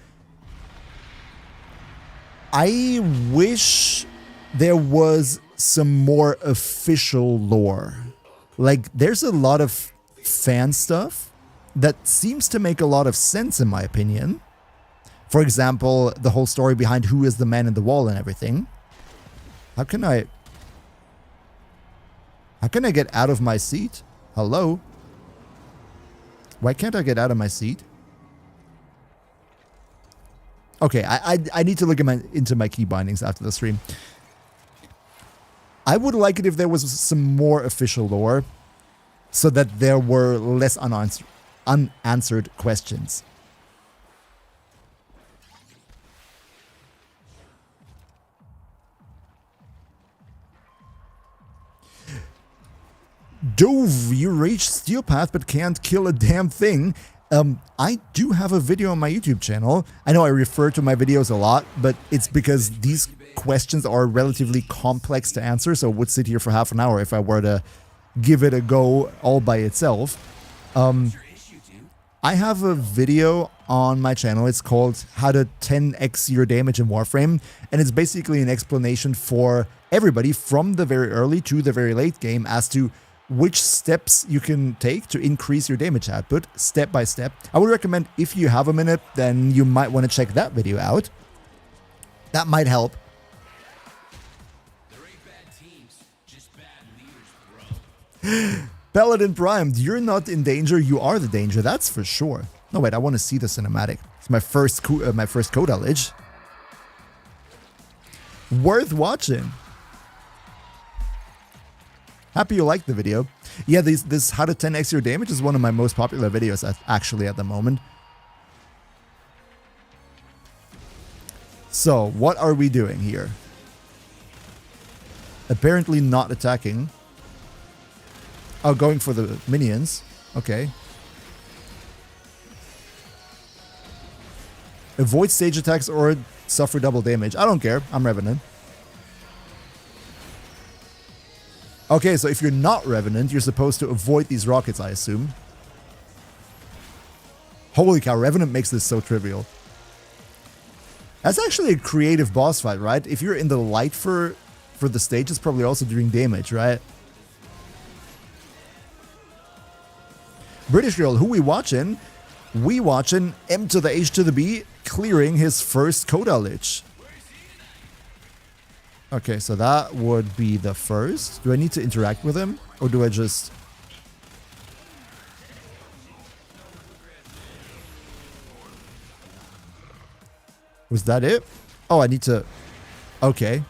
I wish there was some more official lore. Like, there's a lot of fan stuff that seems to make a lot of sense in my opinion. For example, the whole story behind who is the man in the wall and everything. How can I get out of my seat? Hello? Why can't I get out of my seat? Okay, I need to look into my key bindings after the stream. I would like it if there was some more official lore, so that there were less unanswered questions. Dove, you reached Steel Path but can't kill a damn thing. I do have a video on my YouTube channel. I know I refer to my videos a lot, but it's because these questions are relatively complex to answer, so I would sit here for half an hour if I were to give it a go all by itself. I have a video on my channel. It's called How to 10x Your Damage in Warframe, and it's basically an explanation for everybody from the very early to the very late game as to which steps you can take to increase your damage output step by step. I would recommend, if you have a minute, then you might want to check that video out. That might help. There ain't bad teams, just bad leaders, bro. Paladin Primed, you're not in danger, you are the danger, that's for sure. No, wait, I want to see the cinematic. It's my first Coda Lich. Worth watching. Happy you liked the video. Yeah, this How to 10x Your Damage is one of my most popular videos actually at the moment. So, what are we doing here? Apparently not attacking. Oh, going for the minions. Okay. Avoid stage attacks or suffer double damage. I don't care. I'm Revenant. Okay, so if you're not Revenant, you're supposed to avoid these rockets, I assume. Holy cow, Revenant makes this so trivial. That's actually a creative boss fight, right? If you're in the light for the stage, it's probably also doing damage, right? British Girl, who we watching? We watching M to the H to the B clearing his first Coda Lich. Okay, so that would be the first. Do I need to interact with him? Or do I just... Was that it? Oh, I need to... Okay.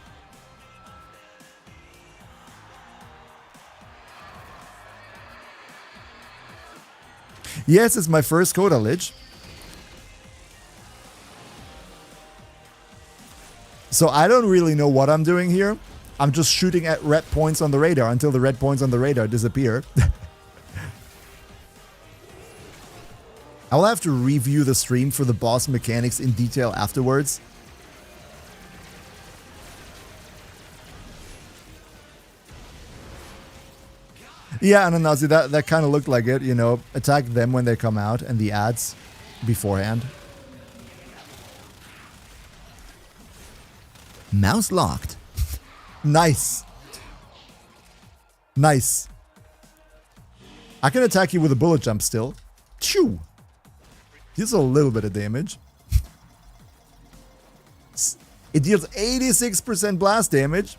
Yes, it's my first Coda Lich. So I don't really know what I'm doing here. I'm just shooting at red points on the radar until the red points on the radar disappear. I will have to review the stream for the boss mechanics in detail afterwards. Yeah, Ananasi, that kind of looked like it, you know. Attack them when they come out and the ads beforehand. Mouse locked. Nice. Nice. I can attack you with a bullet jump still. Chew. Deals a little bit of damage. It deals 86% blast damage.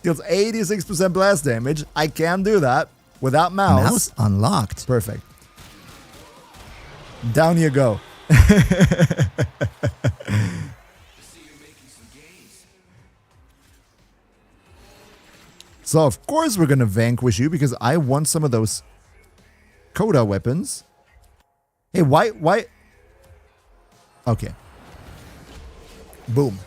Deals 86% blast damage. I can do that without mouse. Mouse unlocked. Perfect. Down you go. So of course we're gonna vanquish you because I want some of those Coda weapons. Hey, why? Okay. Boom.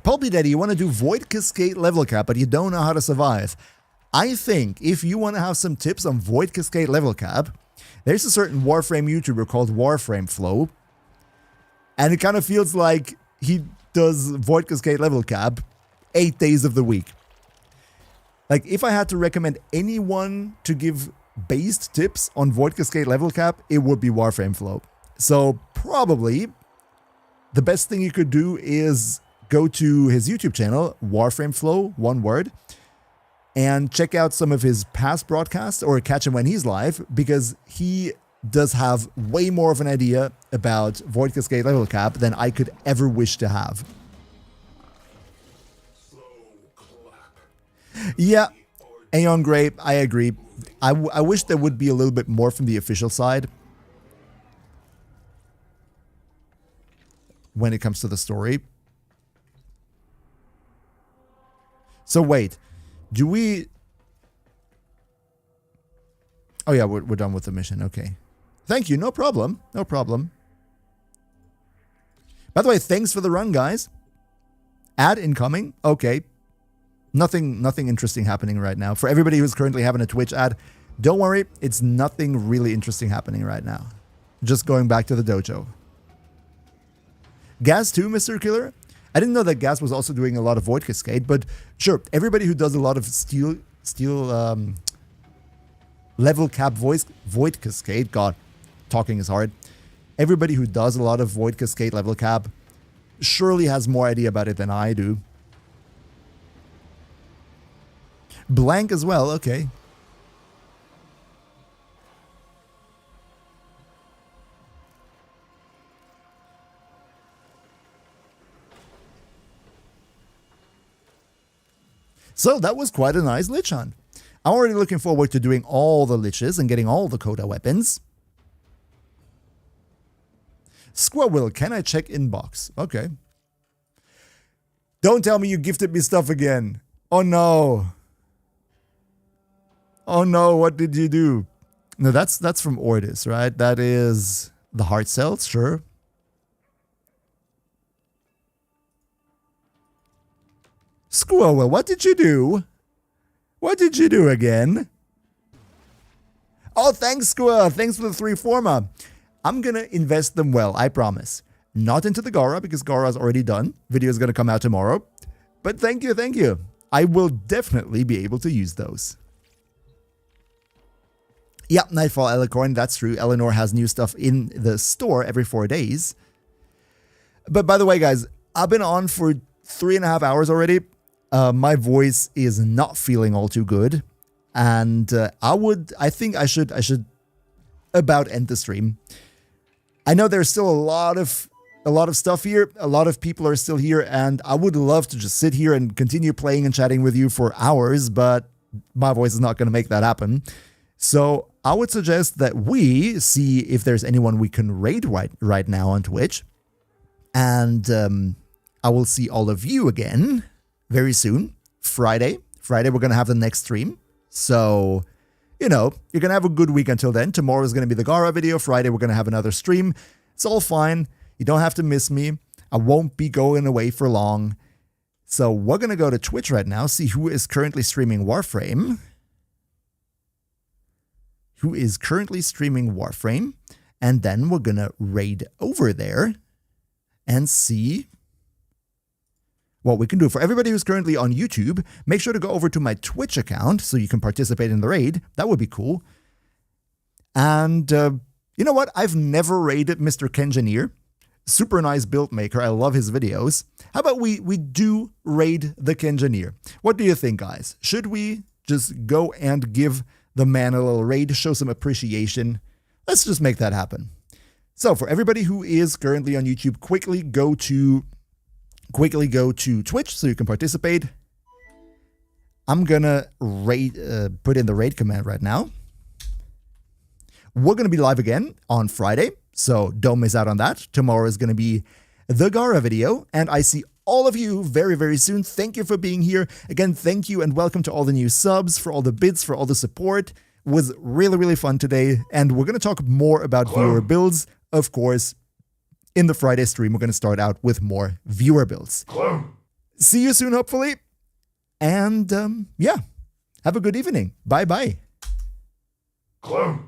Pulpy Daddy, you want to do Void Cascade level cap, but you don't know how to survive. I think if you want to have some tips on Void Cascade level cap, there's a certain Warframe YouTuber called Warframe Flow. And it kind of feels like he does Void Cascade level cap 8 days of the week. Like, if I had to recommend anyone to give based tips on Void Cascade level cap, it would be Warframe Flow. So, probably, the best thing you could do is go to his YouTube channel, Warframe Flow, one word, and check out some of his past broadcasts or catch him when he's live, because he does have way more of an idea about Void Cascade level cap than I could ever wish to have. Yeah, Aeon Grey, I agree. I wish there would be a little bit more from the official side when it comes to the story. So wait, do we... Oh yeah, we're done with the mission, okay. Thank you, no problem, no problem. By the way, thanks for the run, guys. Ad incoming, okay. Nothing interesting happening right now. For everybody who's currently having a Twitch ad, don't worry, it's nothing really interesting happening right now. Just going back to the dojo. Gas 2, Mr. Killer? I didn't know that Gas was also doing a lot of Void Cascade, but sure, everybody who does a lot of steel level cap Void Cascade, God, talking is hard. Everybody who does a lot of Void Cascade level cap surely has more idea about it than I do. Blank as well, okay. So that was quite a nice Lich Hunt. I'm already looking forward to doing all the Liches and getting all the Coda weapons. Squirrel, can I check inbox? Okay. Don't tell me you gifted me stuff again. Oh no. Oh no, what did you do? No, that's from Ordis, right? That is the heart cells, sure. Squirrel, what did you do? What did you do again? Oh, thanks, Squirrel. Thanks for the 3 forma. I'm gonna invest them well, I promise. Not into the Gara, because Gara's already done. Video is gonna come out tomorrow. But thank you, thank you. I will definitely be able to use those. Yeah, Nightfall Alicorn, that's true. Eleanor has new stuff in the store every 4 days. But by the way, guys, I've been on for 3.5 hours already. My voice is not feeling all too good. And I think I should about end the stream. I know there's still a lot of stuff here. A lot of people are still here, and I would love to just sit here and continue playing and chatting with you for hours, but my voice is not going to make that happen. So I would suggest that we see if there's anyone we can raid right now on Twitch. And I will see all of you again very soon. Friday we're going to have the next stream. So, you know, you're going to have a good week until then. Tomorrow is going to be the Gara video. Friday we're going to have another stream. It's all fine. You don't have to miss me. I won't be going away for long. So we're going to go to Twitch right now, see who is currently streaming Warframe. And then we're going to raid over there and see what we can do. For everybody who's currently on YouTube, make sure to go over to my Twitch account so you can participate in the raid. That would be cool. And you know what? I've never raided Mr. Kengineer. Super nice build maker. I love his videos. How about we do raid the Kengineer? What do you think, guys? Should we just go and give the man a little raid, show some appreciation? Let's just make that happen. So for everybody who is currently on YouTube, quickly go to Twitch so you can participate. I'm gonna put in the raid command right now. We're gonna be live again on Friday, so don't miss out on that. Tomorrow is gonna be the Gara video, and I see all of you very, very soon. Thank you for being here. Again, thank you and welcome to all the new subs, for all the bits, for all the support. It was really, really fun today, and we're gonna talk more about viewer builds, of course. In the Friday stream, we're going to start out with more viewer builds. Clone. See you soon, hopefully. And yeah, have a good evening. Bye-bye. Clone.